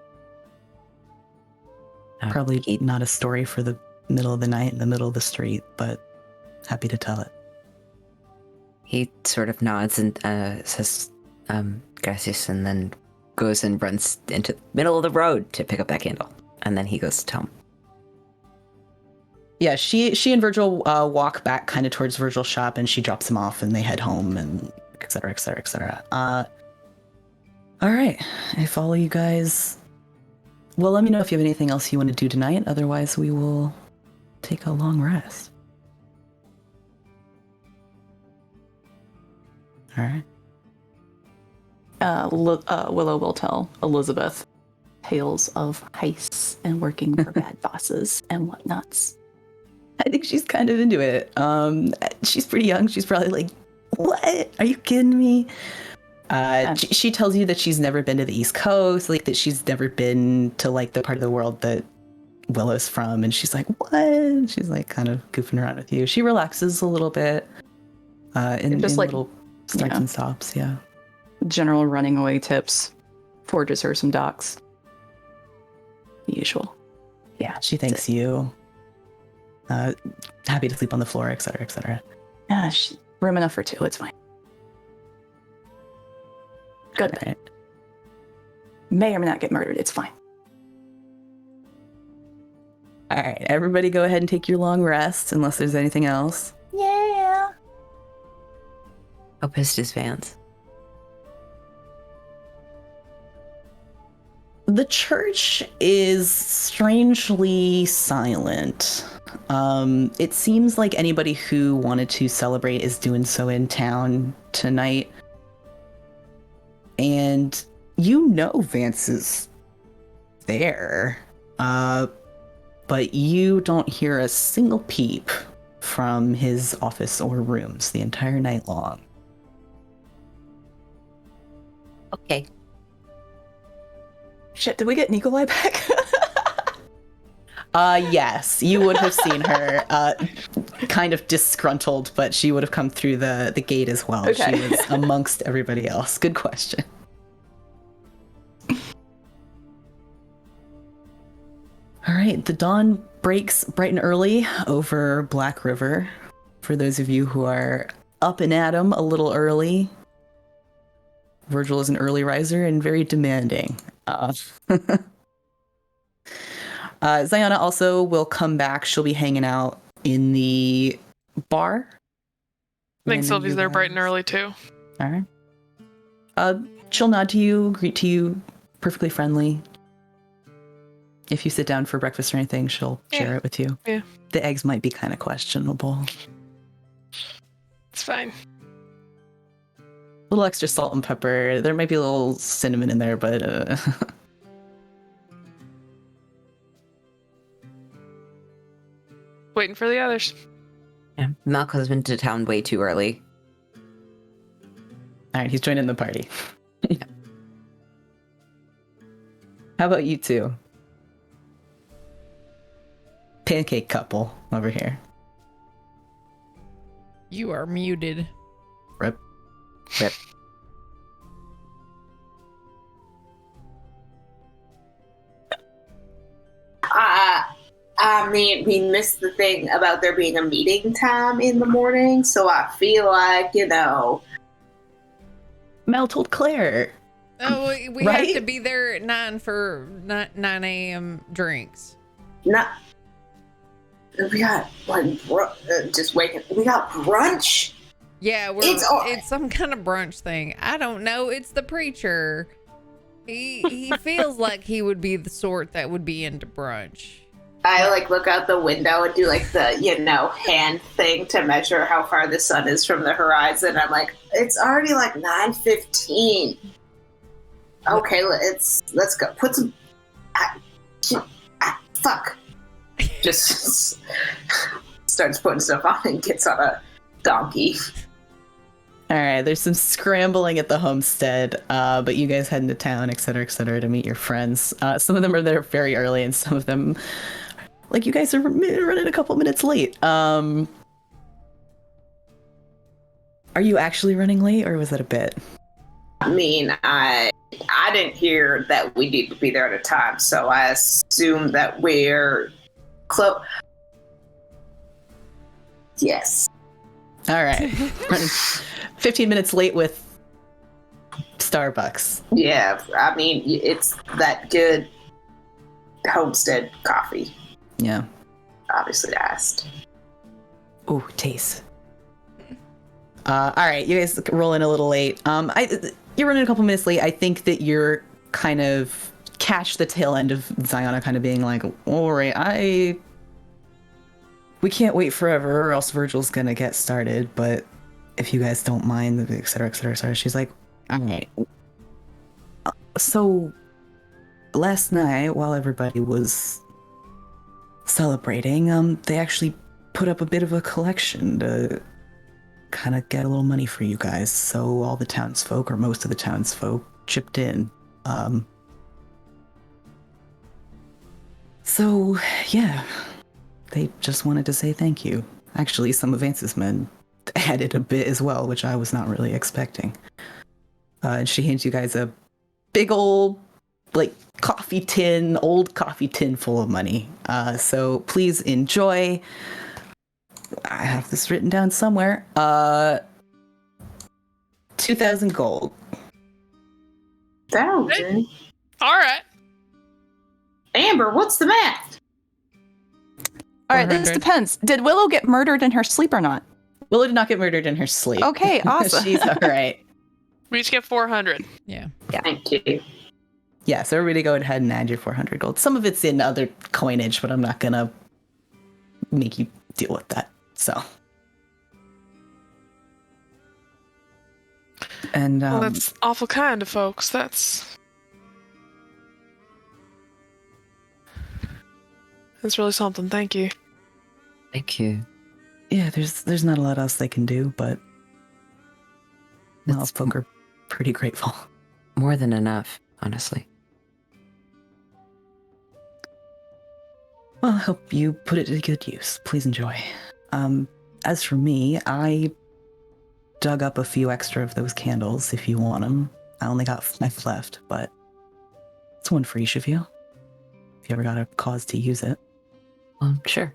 [SPEAKER 2] Probably not a story for the middle of the night in the middle of the street, but happy to tell it.
[SPEAKER 5] He sort of nods and says, gracias, and then goes and runs into the middle of the road to pick up that candle. And then he goes to Tom.
[SPEAKER 2] Yeah, she and Virgil walk back kind of towards Virgil's shop, and she drops him off, and they head home, and et cetera, et cetera, et cetera. All right, I follow you guys. Well, let me know if you have anything else you want to do tonight. Otherwise, we will take a long rest. All right.
[SPEAKER 1] Willow will tell Elizabeth tales of heists and working for bad bosses and whatnots.
[SPEAKER 2] I think she's kind of into it. She's pretty young. She's probably like, what? Are you kidding me? She tells you that she's never been to the East Coast, like that she's never been to like the part of the world that Willow's from. And she's like, what? She's like kind of goofing around with you. She relaxes a little bit in
[SPEAKER 1] Just like
[SPEAKER 2] little starts and stops. Yeah.
[SPEAKER 1] General running away tips, forges her some docs. The usual.
[SPEAKER 2] Yeah. She thanks you. Happy to sleep on the floor, et cetera, et cetera.
[SPEAKER 1] Yeah, room enough for two. It's fine. Good.
[SPEAKER 2] Right.
[SPEAKER 1] May or may not get murdered. It's fine.
[SPEAKER 2] All right. Everybody go ahead and take your long rest unless there's anything else.
[SPEAKER 1] Yeah.
[SPEAKER 5] How pissed is Vance?
[SPEAKER 2] The church is strangely silent. It seems like anybody who wanted to celebrate is doing so in town tonight. And you know Vance is there, but you don't hear a single peep from his office or rooms the entire night long.
[SPEAKER 5] Okay.
[SPEAKER 1] Shit, did we get Nikolai back?
[SPEAKER 2] Yes, you would have seen her kind of disgruntled, but she would have come through the gate as well.
[SPEAKER 1] Okay.
[SPEAKER 2] She was amongst everybody else. Good question. All right, the dawn breaks bright and early over Black River. For those of you who are up and at 'em a little early, Virgil is an early riser and very demanding. Ziona also will come back. She'll be hanging out in the bar.
[SPEAKER 4] I think Sylvie's there bright and early too.
[SPEAKER 2] All right. She'll nod to you, greet to you, perfectly friendly. If you sit down for breakfast or anything, she'll share it with you.
[SPEAKER 4] Yeah.
[SPEAKER 2] The eggs might be kind of questionable.
[SPEAKER 4] It's fine.
[SPEAKER 2] A little extra salt and pepper. There might be a little cinnamon in there, but
[SPEAKER 4] Waiting for the others.
[SPEAKER 5] Yeah. Malcolm's been to town way too early.
[SPEAKER 2] all right, he's joining the party. How about you two? Pancake couple over here.
[SPEAKER 6] You are muted.
[SPEAKER 2] Rip.
[SPEAKER 5] Rip.
[SPEAKER 3] I mean, we missed the thing about there being a meeting time in the morning, so I feel like,
[SPEAKER 2] Mel told Claire.
[SPEAKER 6] Oh, we
[SPEAKER 2] Right?
[SPEAKER 6] have to be there at 9 for 9 a.m. drinks.
[SPEAKER 3] not. We got just waking. We got brunch.
[SPEAKER 6] Yeah, it's some kind of brunch thing. I don't know. It's the preacher. He feels like he would be the sort that would be into brunch.
[SPEAKER 3] I look out the window and do the hand thing to measure how far the sun is from the horizon. I'm like, it's already 9:15. Okay, let's go. Put some. Fuck. Just starts putting stuff on and gets on a donkey.
[SPEAKER 2] All right, there's some scrambling at the homestead, but you guys head into town, et cetera, to meet your friends. Some of them are there very early, and some of them, you guys are running a couple minutes late. Are you actually running late, or was that a bit?
[SPEAKER 3] I mean, I didn't hear that we need to be there at a time, so I assume that we're close. Yes.
[SPEAKER 2] All right. Running 15 minutes late with Starbucks.
[SPEAKER 3] Yeah, I mean, it's that good homestead coffee.
[SPEAKER 2] Yeah.
[SPEAKER 3] Obviously asked.
[SPEAKER 2] Ooh, taste. All right, you guys roll in a little late. You're running a couple minutes late. I think that you're kind of catch the tail end of Ziona kind of being like, all right, we can't wait forever or else Virgil's gonna get started, but if you guys don't mind, et cetera, et cetera, et cetera. She's like, all right. So last night, while everybody was celebrating, they actually put up a bit of a collection to kind of get a little money for you guys. So all the townsfolk, or most of the townsfolk, chipped in. So yeah, they just wanted to say thank you. Actually, some of Vance's men added a bit as well, which I was not really expecting. And she hands you guys a big old, like, old coffee tin full of money. So please enjoy. I have this written down somewhere. 2,000 gold.
[SPEAKER 3] 1,000?
[SPEAKER 4] All right.
[SPEAKER 3] Amber, what's the math?
[SPEAKER 1] All right, this
[SPEAKER 6] 400.
[SPEAKER 1] depends. Did Willow get murdered in her sleep or not?
[SPEAKER 2] Willow did not get murdered in her sleep.
[SPEAKER 1] Okay, awesome.
[SPEAKER 2] She's all right.
[SPEAKER 4] We each get 400.
[SPEAKER 6] Yeah.
[SPEAKER 3] Thank you.
[SPEAKER 2] Yeah, so everybody go ahead and add your 400 gold. Some of it's in other coinage, but I'm not going to make you deal with that. So. And
[SPEAKER 4] Well, that's awful kind of folks. That's really something. Thank you.
[SPEAKER 5] Thank you.
[SPEAKER 2] yeah, there's not a lot else they can do, but
[SPEAKER 5] That's
[SPEAKER 2] folk are pretty grateful.
[SPEAKER 5] more than enough, honestly.
[SPEAKER 2] Well, I hope you put it to good use. Please enjoy. As for me, I dug up a few extra of those candles if you want them. I only got 5 left, but it's one for each of you. If you ever got a cause to use it.
[SPEAKER 5] Sure.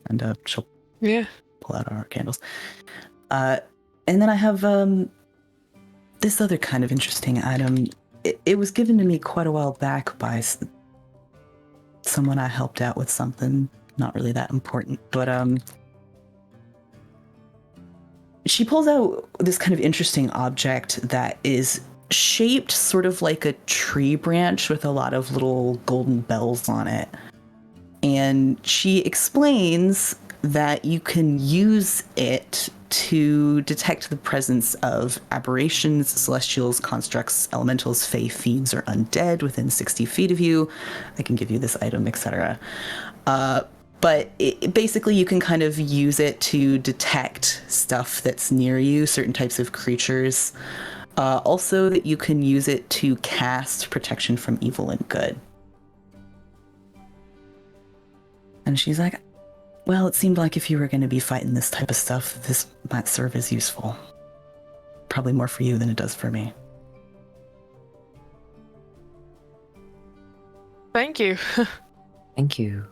[SPEAKER 2] And she'll
[SPEAKER 4] Yeah.
[SPEAKER 2] pull out our candles. And then I have this other kind of interesting item. It was given to me quite a while back by someone I helped out with something. Not really that important, but she pulls out this kind of interesting object that is shaped sort of like a tree branch with a lot of little golden bells on it. And she explains that you can use it to detect the presence of aberrations, celestials, constructs, elementals, fae, fiends, or undead within 60 feet of you. I can give you this item, etc. But basically you can kind of use it to detect stuff that's near you, certain types of creatures. Also that you can use it to cast protection from evil and good. And she's like, well, it seemed like if you were going to be fighting this type of stuff, this might serve as useful. Probably more for you than it does for me.
[SPEAKER 4] Thank you.
[SPEAKER 5] Thank you.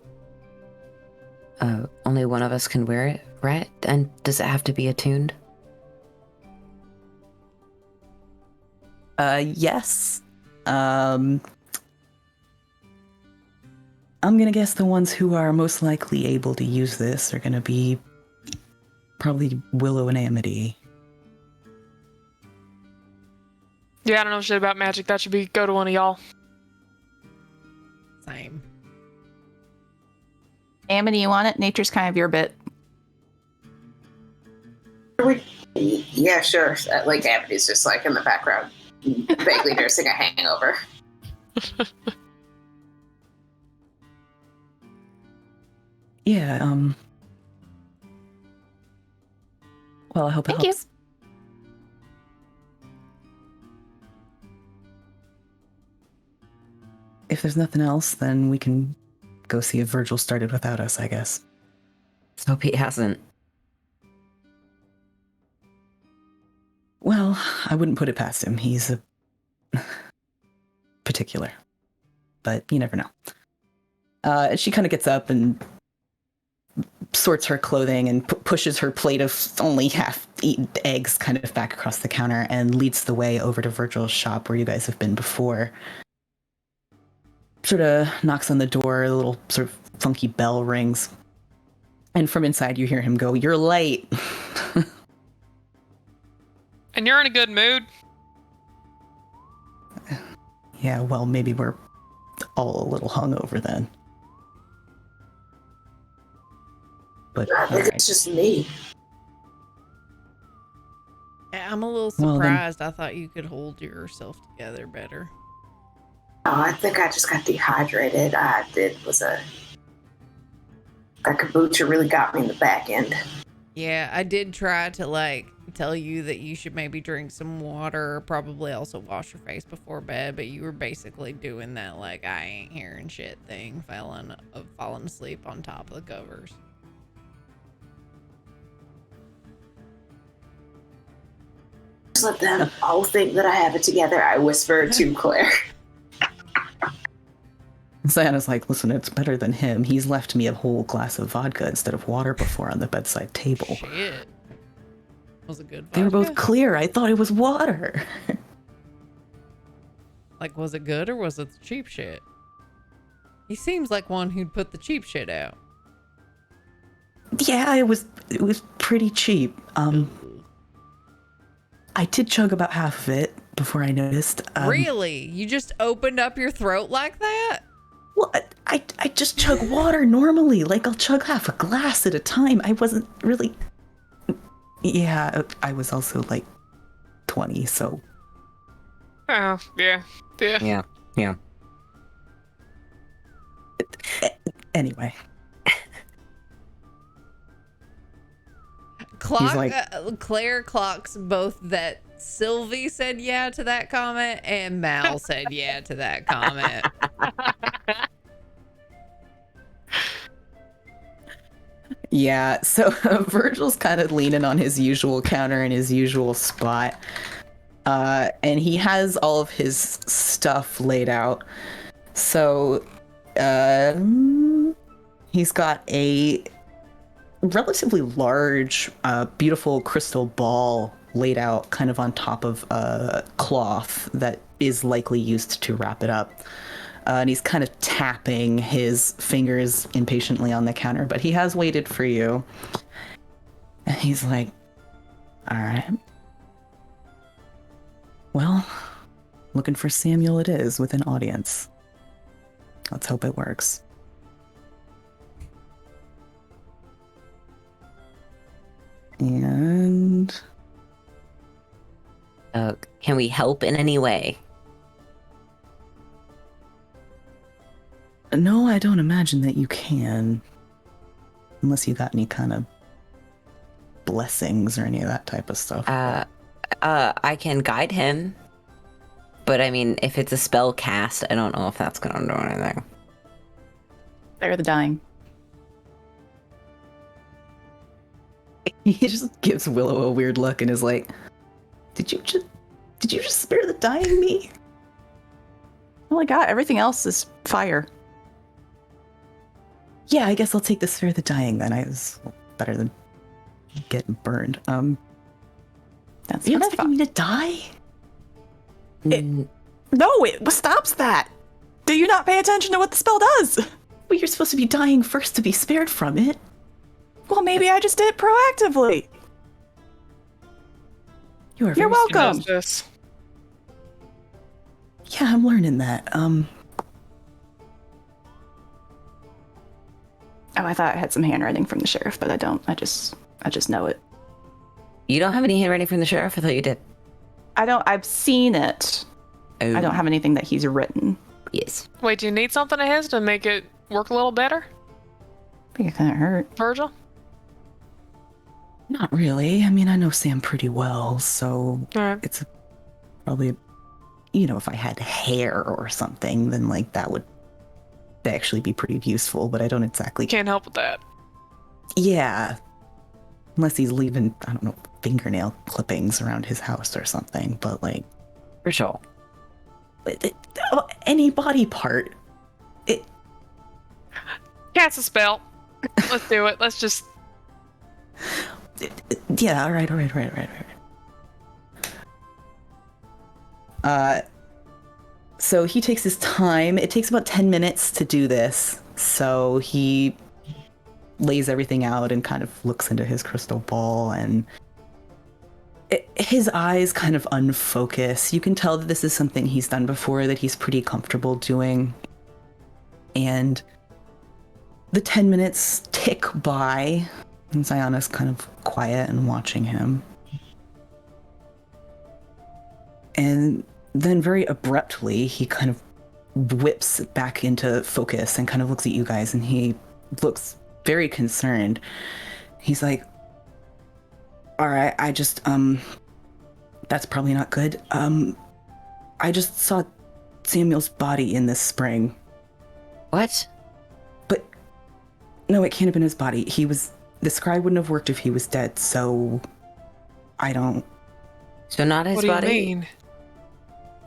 [SPEAKER 5] Only one of us can wear it, right? And does it have to be attuned?
[SPEAKER 2] Yes. I'm gonna guess the ones who are most likely able to use this are gonna be probably Willow and Amity.
[SPEAKER 4] Yeah, I don't know shit about magic. That should go to one of y'all.
[SPEAKER 6] Same.
[SPEAKER 1] Amity, you want it? Nature's kind of your bit.
[SPEAKER 3] Yeah, sure. Like Amity's just like in the background, vaguely nursing a hangover.
[SPEAKER 2] Yeah, well, I hope it
[SPEAKER 1] Thank you.
[SPEAKER 2] helps. If there's nothing else, then we can go see if Virgil started without us, I guess.
[SPEAKER 5] Let's hope he hasn't.
[SPEAKER 2] Well, I wouldn't put it past him. He's a particular. But you never know. She kind of gets up and sorts her clothing and pushes her plate of only half-eaten eggs kind of back across the counter and leads the way over to Virgil's shop where you guys have been before. Sort of knocks on the door, a little sort of funky bell rings. And from inside you hear him go, "You're late."
[SPEAKER 4] And you're in a good mood?
[SPEAKER 2] Yeah, well, maybe we're all a little hungover then. But
[SPEAKER 3] I think
[SPEAKER 2] alright.
[SPEAKER 3] it's just me.
[SPEAKER 6] I'm a little
[SPEAKER 2] Well, then-
[SPEAKER 6] surprised. I thought you could hold yourself together better.
[SPEAKER 3] Oh, I think I just got dehydrated. That kombucha really got me in the back end.
[SPEAKER 6] Yeah, I did try to like tell you that you should maybe drink some water, probably also wash your face before bed, but you were basically doing that like I ain't hearing shit thing, falling asleep on top of the covers.
[SPEAKER 3] Just let them all think that I have it together, I whispered to Claire.
[SPEAKER 2] Diana's like, "Listen, it's better than him. He's left me a whole glass of vodka instead of water before on the bedside table.
[SPEAKER 6] Shit. Was it good?
[SPEAKER 2] They were both
[SPEAKER 6] vodka?
[SPEAKER 2] clear. I thought it was water."
[SPEAKER 6] Like, was it good or was it the cheap shit? He seems like one who'd put the cheap shit out.
[SPEAKER 2] Yeah, it was pretty cheap. I did chug about half of it before I noticed.
[SPEAKER 6] Really? You just opened up your throat like that?
[SPEAKER 2] Well, I just chug water normally. Like, I'll chug half a glass at a time. I wasn't really... Yeah, I was also, like, 20, so...
[SPEAKER 4] Oh, yeah. Yeah.
[SPEAKER 5] Yeah.
[SPEAKER 2] Anyway.
[SPEAKER 6] Claire clocks both that Sylvie said yeah to that comment and Mal said yeah to that comment.
[SPEAKER 2] Yeah, so Virgil's kind of leaning on his usual counter in his usual spot. And he has all of his stuff laid out. So, he's got a relatively large, beautiful crystal ball laid out kind of on top of a cloth that is likely used to wrap it up. And he's kind of tapping his fingers impatiently on the counter, but he has waited for you. And he's like, "All right. Well, looking for Samuel it is with an audience. Let's hope it works." And...
[SPEAKER 7] Can we help in any way?
[SPEAKER 2] No, I don't imagine that you can. Unless you got any kind of blessings or any of that type of stuff.
[SPEAKER 7] I can guide him. But I mean, if it's a spell cast, I don't know if that's gonna do anything.
[SPEAKER 1] They're the dying.
[SPEAKER 2] He just gives Willow a weird look and is like, Did you just spare the dying me?
[SPEAKER 1] Oh my god, everything else is fire.
[SPEAKER 2] Yeah, I guess I'll take the spare the dying then. I was better than getting burned.
[SPEAKER 1] That's
[SPEAKER 2] You
[SPEAKER 1] what I
[SPEAKER 2] expecting me to die?
[SPEAKER 1] No, it stops that. Do you not pay attention to what the spell does?
[SPEAKER 2] Well, you're supposed to be dying first to be spared from it.
[SPEAKER 1] Well, maybe I just did it proactively.
[SPEAKER 2] You're
[SPEAKER 1] You're welcome.
[SPEAKER 4] Justice.
[SPEAKER 2] Yeah, I'm learning that.
[SPEAKER 1] Oh, I thought I had some handwriting from the sheriff, but I don't. I just know it.
[SPEAKER 7] You don't have any handwriting from the sheriff? I thought you did.
[SPEAKER 1] I've seen it.
[SPEAKER 7] Oh,
[SPEAKER 1] I don't have anything that he's written.
[SPEAKER 7] Yes.
[SPEAKER 4] Wait, do you need something of his to make it work a little better,
[SPEAKER 1] I think it kind of hurt.
[SPEAKER 4] Virgil?
[SPEAKER 2] Not really. I mean, I know Sam pretty well, so
[SPEAKER 4] Alright.
[SPEAKER 2] it's probably, if I had hair or something, then like that would actually be pretty useful, but I don't exactly...
[SPEAKER 4] Can't help with that.
[SPEAKER 2] Yeah. Unless he's leaving, I don't know, fingernail clippings around his house or something, but like...
[SPEAKER 7] For sure.
[SPEAKER 2] Any body part.
[SPEAKER 4] Cast a spell. Let's do it. Let's just.
[SPEAKER 2] Yeah, all right. So he takes his time. It takes about 10 minutes to do this. So he lays everything out and kind of looks into his crystal ball, and his eyes kind of unfocus. You can tell that this is something he's done before, that he's pretty comfortable doing. And the 10 minutes tick by, and Ziana's kind of quiet and watching him. And then very abruptly, he kind of whips back into focus and kind of looks at you guys, and he looks very concerned. He's like, all right, I just, that's probably not good. I just saw Samuel's body in this spring.
[SPEAKER 7] What?
[SPEAKER 2] But, no, it can't have been his body. The scry wouldn't have worked if he was dead, so I don't...
[SPEAKER 7] So not his
[SPEAKER 4] What do you
[SPEAKER 7] body?
[SPEAKER 4] mean?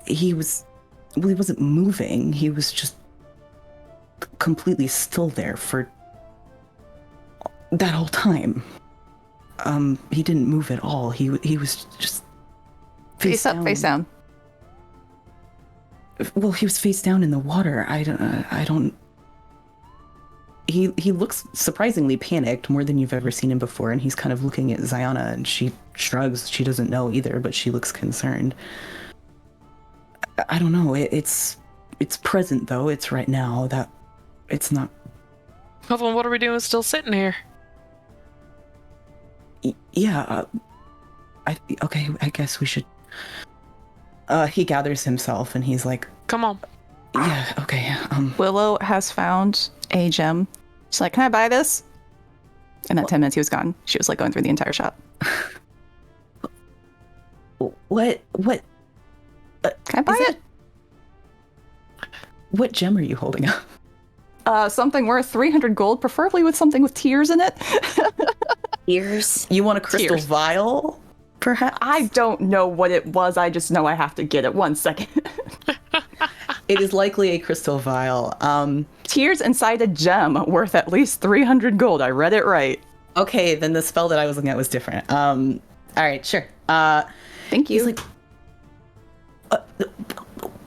[SPEAKER 2] He wasn't moving. He was just completely still there for that whole time. He didn't move at all. He was just
[SPEAKER 1] Face up, face down.
[SPEAKER 2] Well, he was face down in the water. I don't. He looks surprisingly panicked, more than you've ever seen him before, and he's kind of looking at Ziana, and she shrugs. She doesn't know either, but she looks concerned. I don't know. It's present though. It's right now. That it's not.
[SPEAKER 4] Well, what are we doing still sitting here?
[SPEAKER 2] Yeah. Okay. I guess we should. He gathers himself and he's like,
[SPEAKER 4] Come on.
[SPEAKER 2] yeah, okay.
[SPEAKER 1] Willow has found a gem. She's like, can I buy this? In that 10 minutes he was gone. She was like going through the entire shop.
[SPEAKER 2] What?
[SPEAKER 1] Can I buy
[SPEAKER 2] Is
[SPEAKER 1] it?
[SPEAKER 2] What gem are you holding up?
[SPEAKER 1] Something worth 300 gold, preferably with something with tears in it.
[SPEAKER 7] Ears?
[SPEAKER 2] You want a crystal
[SPEAKER 1] Tears.
[SPEAKER 2] vial? Perhaps?
[SPEAKER 1] I don't know what it was. I just know I have to get it. 1 second.
[SPEAKER 2] It is likely a crystal vial.
[SPEAKER 1] Tears inside a gem worth at least 300 gold. I read it right.
[SPEAKER 2] Okay, then the spell that I was looking at was different. All right, sure.
[SPEAKER 1] Thank you.
[SPEAKER 2] He's like,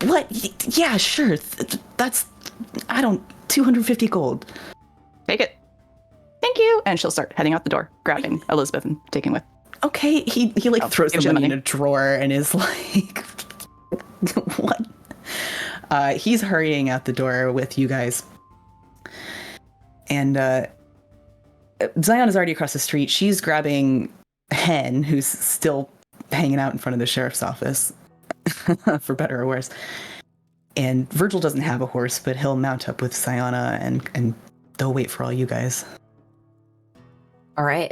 [SPEAKER 2] what? Yeah, sure. That's, 250 gold.
[SPEAKER 1] Take it. Thank you. And she'll start heading out the door, grabbing Elizabeth and taking with.
[SPEAKER 2] Okay, he like throws the
[SPEAKER 1] gives you the
[SPEAKER 2] money in
[SPEAKER 1] money.
[SPEAKER 2] a drawer and is like, what? He's hurrying out the door with you guys. And Zion is already across the street. She's grabbing Hen, who's still hanging out in front of the sheriff's office, for better or worse. And Virgil doesn't have a horse, but he'll mount up with Sayana and they'll wait for all you guys.
[SPEAKER 7] All right.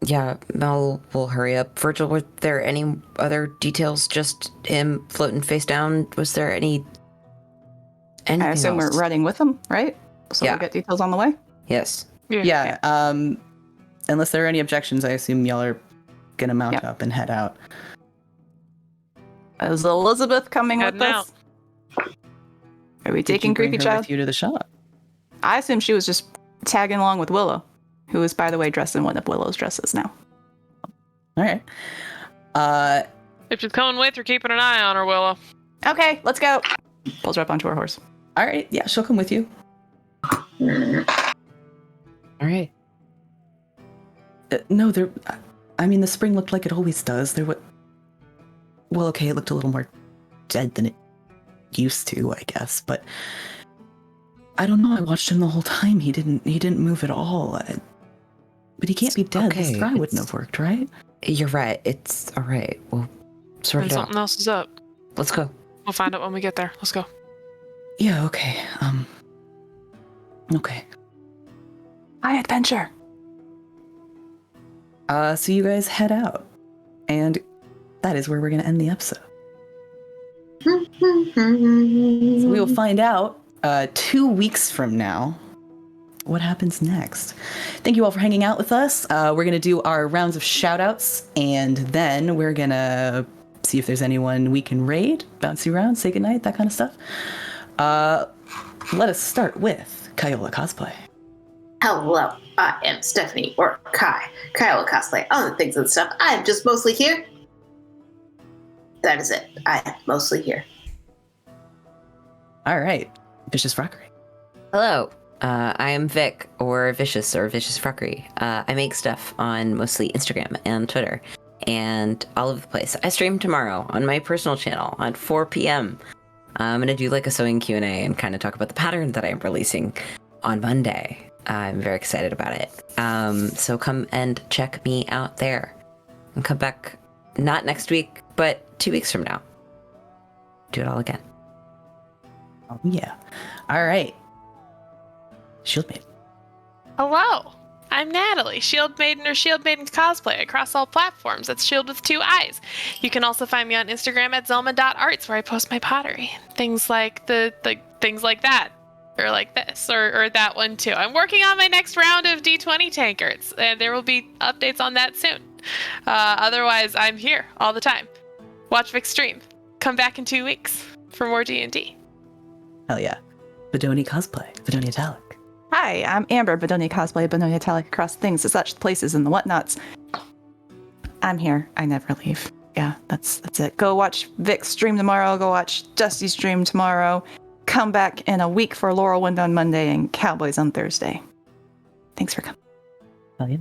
[SPEAKER 7] Yeah, Mel will hurry up. Virgil, were there any other details? Just him floating face down? Was there anything
[SPEAKER 1] I assume
[SPEAKER 7] else?
[SPEAKER 1] we're riding with them, right? So
[SPEAKER 7] Yeah.
[SPEAKER 1] we'll get details on the way.
[SPEAKER 7] Yes.
[SPEAKER 2] Yeah. Unless there are any objections, I assume y'all are gonna mount up and head out.
[SPEAKER 1] Is Elizabeth coming
[SPEAKER 4] Heading
[SPEAKER 1] with us? Are we
[SPEAKER 2] Did
[SPEAKER 1] taking
[SPEAKER 2] you bring
[SPEAKER 1] Creepy
[SPEAKER 2] her
[SPEAKER 1] Child?
[SPEAKER 2] with you to the shop?
[SPEAKER 1] I assume she was just tagging along with Willow, who is, by the way, dressed in one of Willow's dresses now.
[SPEAKER 2] All right.
[SPEAKER 4] If she's coming with, you're keeping an eye on her, Willow.
[SPEAKER 1] Okay, let's go. Pulls her up onto her horse.
[SPEAKER 2] All right. Yeah, she'll come with you.
[SPEAKER 7] All right.
[SPEAKER 2] No, there. I mean, the spring looked like it always does. There what? Well, okay, it looked a little more dead than it used to, I guess. But I don't know. I watched him the whole time. He didn't move at all. But he can't be dead.
[SPEAKER 7] Okay,
[SPEAKER 2] The scry wouldn't have worked, right?
[SPEAKER 7] You're right. It's all right. We'll sort
[SPEAKER 4] And
[SPEAKER 7] it
[SPEAKER 4] something
[SPEAKER 7] out.
[SPEAKER 4] else is up.
[SPEAKER 7] Let's go.
[SPEAKER 4] We'll find out when we get there. Let's go.
[SPEAKER 2] Yeah. Okay. Okay.
[SPEAKER 1] High adventure.
[SPEAKER 2] So you guys head out, and that is where we're going to end the episode. So we will find out 2 weeks from now what happens next. Thank you all for hanging out with us. We're going to do our rounds of shout-outs, and then we're going to see if there's anyone we can raid, bounce you around, say goodnight, that kind of stuff. Let us start with Kayola Cosplay.
[SPEAKER 3] Hello, I am Stephanie, or Kai. Kai will cosplay other things and stuff. I am just mostly here. That is it. I am mostly here.
[SPEAKER 2] All right, Vicious Frockery.
[SPEAKER 7] Hello, I am Vic, or Vicious Frockery. I make stuff on mostly Instagram and Twitter, and all over the place. I stream tomorrow on my personal channel at 4 p.m. I'm gonna do like a sewing Q&A and kind of talk about the pattern that I'm releasing on Monday. I'm very excited about it. So come and check me out there. And come back, not next week, but 2 weeks from now. Do it all again.
[SPEAKER 2] Oh, yeah. All right. Shield Maiden.
[SPEAKER 4] Hello, I'm Natalie, Shield Maiden or Shield Maiden cosplay across all platforms. That's Shield with 2 eyes. You can also find me on Instagram at zelma.arts, where I post my pottery. Things like things like that. Or like this, or that one too. I'm working on my next round of D20 tankards, and there will be updates on that soon. Otherwise, I'm here all the time. Watch Vic stream. Come back in 2 weeks for more D&D.
[SPEAKER 2] Hell yeah. Bedoni cosplay. Bedoni Italic.
[SPEAKER 1] Hi, I'm Amber, Bedonia cosplay, Bedonia Italic across things and such places and the whatnots. I'm here. I never leave. Yeah, that's it. Go watch Vic stream tomorrow. Go watch Dusty stream tomorrow. Come back in a week for Laurelwind on Monday and Cowboys on Thursday. Thanks for coming.
[SPEAKER 2] Hell yeah.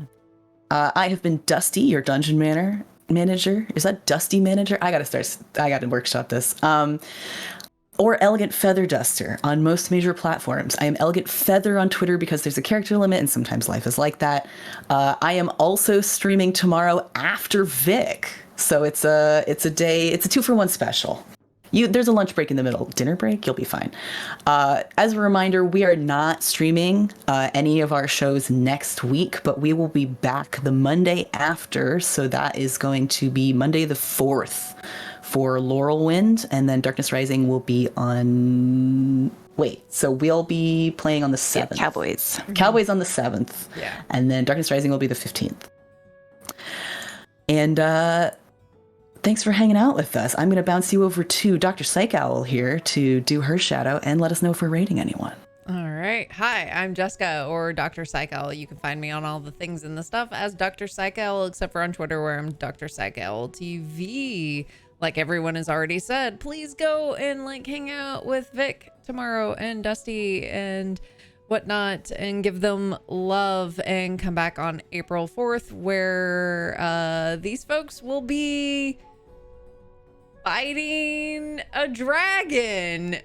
[SPEAKER 2] I have been Dusty, your dungeon manager. Is that Dusty Manager? I gotta workshop this. Or Elegant Feather Duster on most major platforms. I am Elegant Feather on Twitter because there's a character limit and sometimes life is like that. I am also streaming tomorrow after Vic. So it's a 2-for-1 special. There's a lunch break in the middle. Dinner break, you'll be fine. As a reminder, we are not streaming any of our shows next week, but we will be back the Monday after. So that is going to be Monday the 4th for Laurelwind, and then Darkness Rising will be on... So we'll be playing on the 7th.
[SPEAKER 1] Yeah, Cowboys.
[SPEAKER 2] Cowboys on the 7th.
[SPEAKER 6] Yeah.
[SPEAKER 2] And then Darkness Rising will be the 15th. And... thanks for hanging out with us. I'm going to bounce you over to Dr. Psych Owl here to do her shout out and let us know if we're rating anyone.
[SPEAKER 6] All right. Hi, I'm Jessica, or Dr. Psych Owl. You can find me on all the things in the stuff as Dr. Psych Owl, except for on Twitter, where I'm Dr. Psych Owl TV. Like everyone has already said, please go and hang out with Vic tomorrow and Dusty and whatnot, and give them love, and come back on April 4th, where these folks will be fighting a dragon.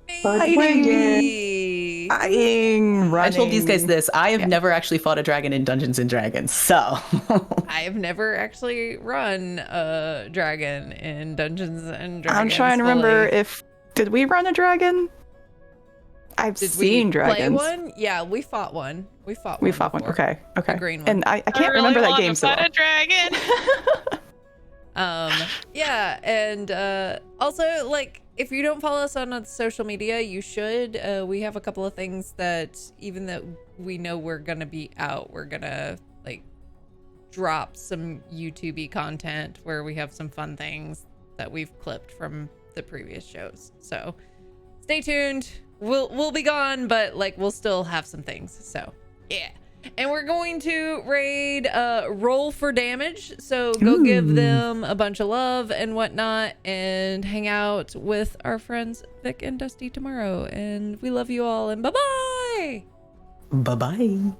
[SPEAKER 6] Maybe.
[SPEAKER 1] Running.
[SPEAKER 2] I told these guys this. I have never actually fought a dragon in Dungeons and Dragons, so.
[SPEAKER 6] I have never actually run a dragon in Dungeons and Dragons.
[SPEAKER 1] I'm trying to remember did we run a dragon? I've seen dragons.
[SPEAKER 6] Play one? Yeah, we fought one. We fought
[SPEAKER 1] one.
[SPEAKER 6] Before.
[SPEAKER 1] Okay.
[SPEAKER 6] The green one.
[SPEAKER 1] And I can't remember that game so well.
[SPEAKER 4] A dragon.
[SPEAKER 6] Yeah, and also, if you don't follow us on social media, you should. We have a couple of things that, even though we know we're gonna be out, we're gonna drop some YouTube-y content where we have some fun things that we've clipped from the previous shows. So stay tuned. We'll be gone, but we'll still have some things. So yeah. And we're going to raid Roll for Damage. So go give them a bunch of love and whatnot, and hang out with our friends Vic and Dusty tomorrow. And we love you all, and bye-bye.
[SPEAKER 2] Bye-bye.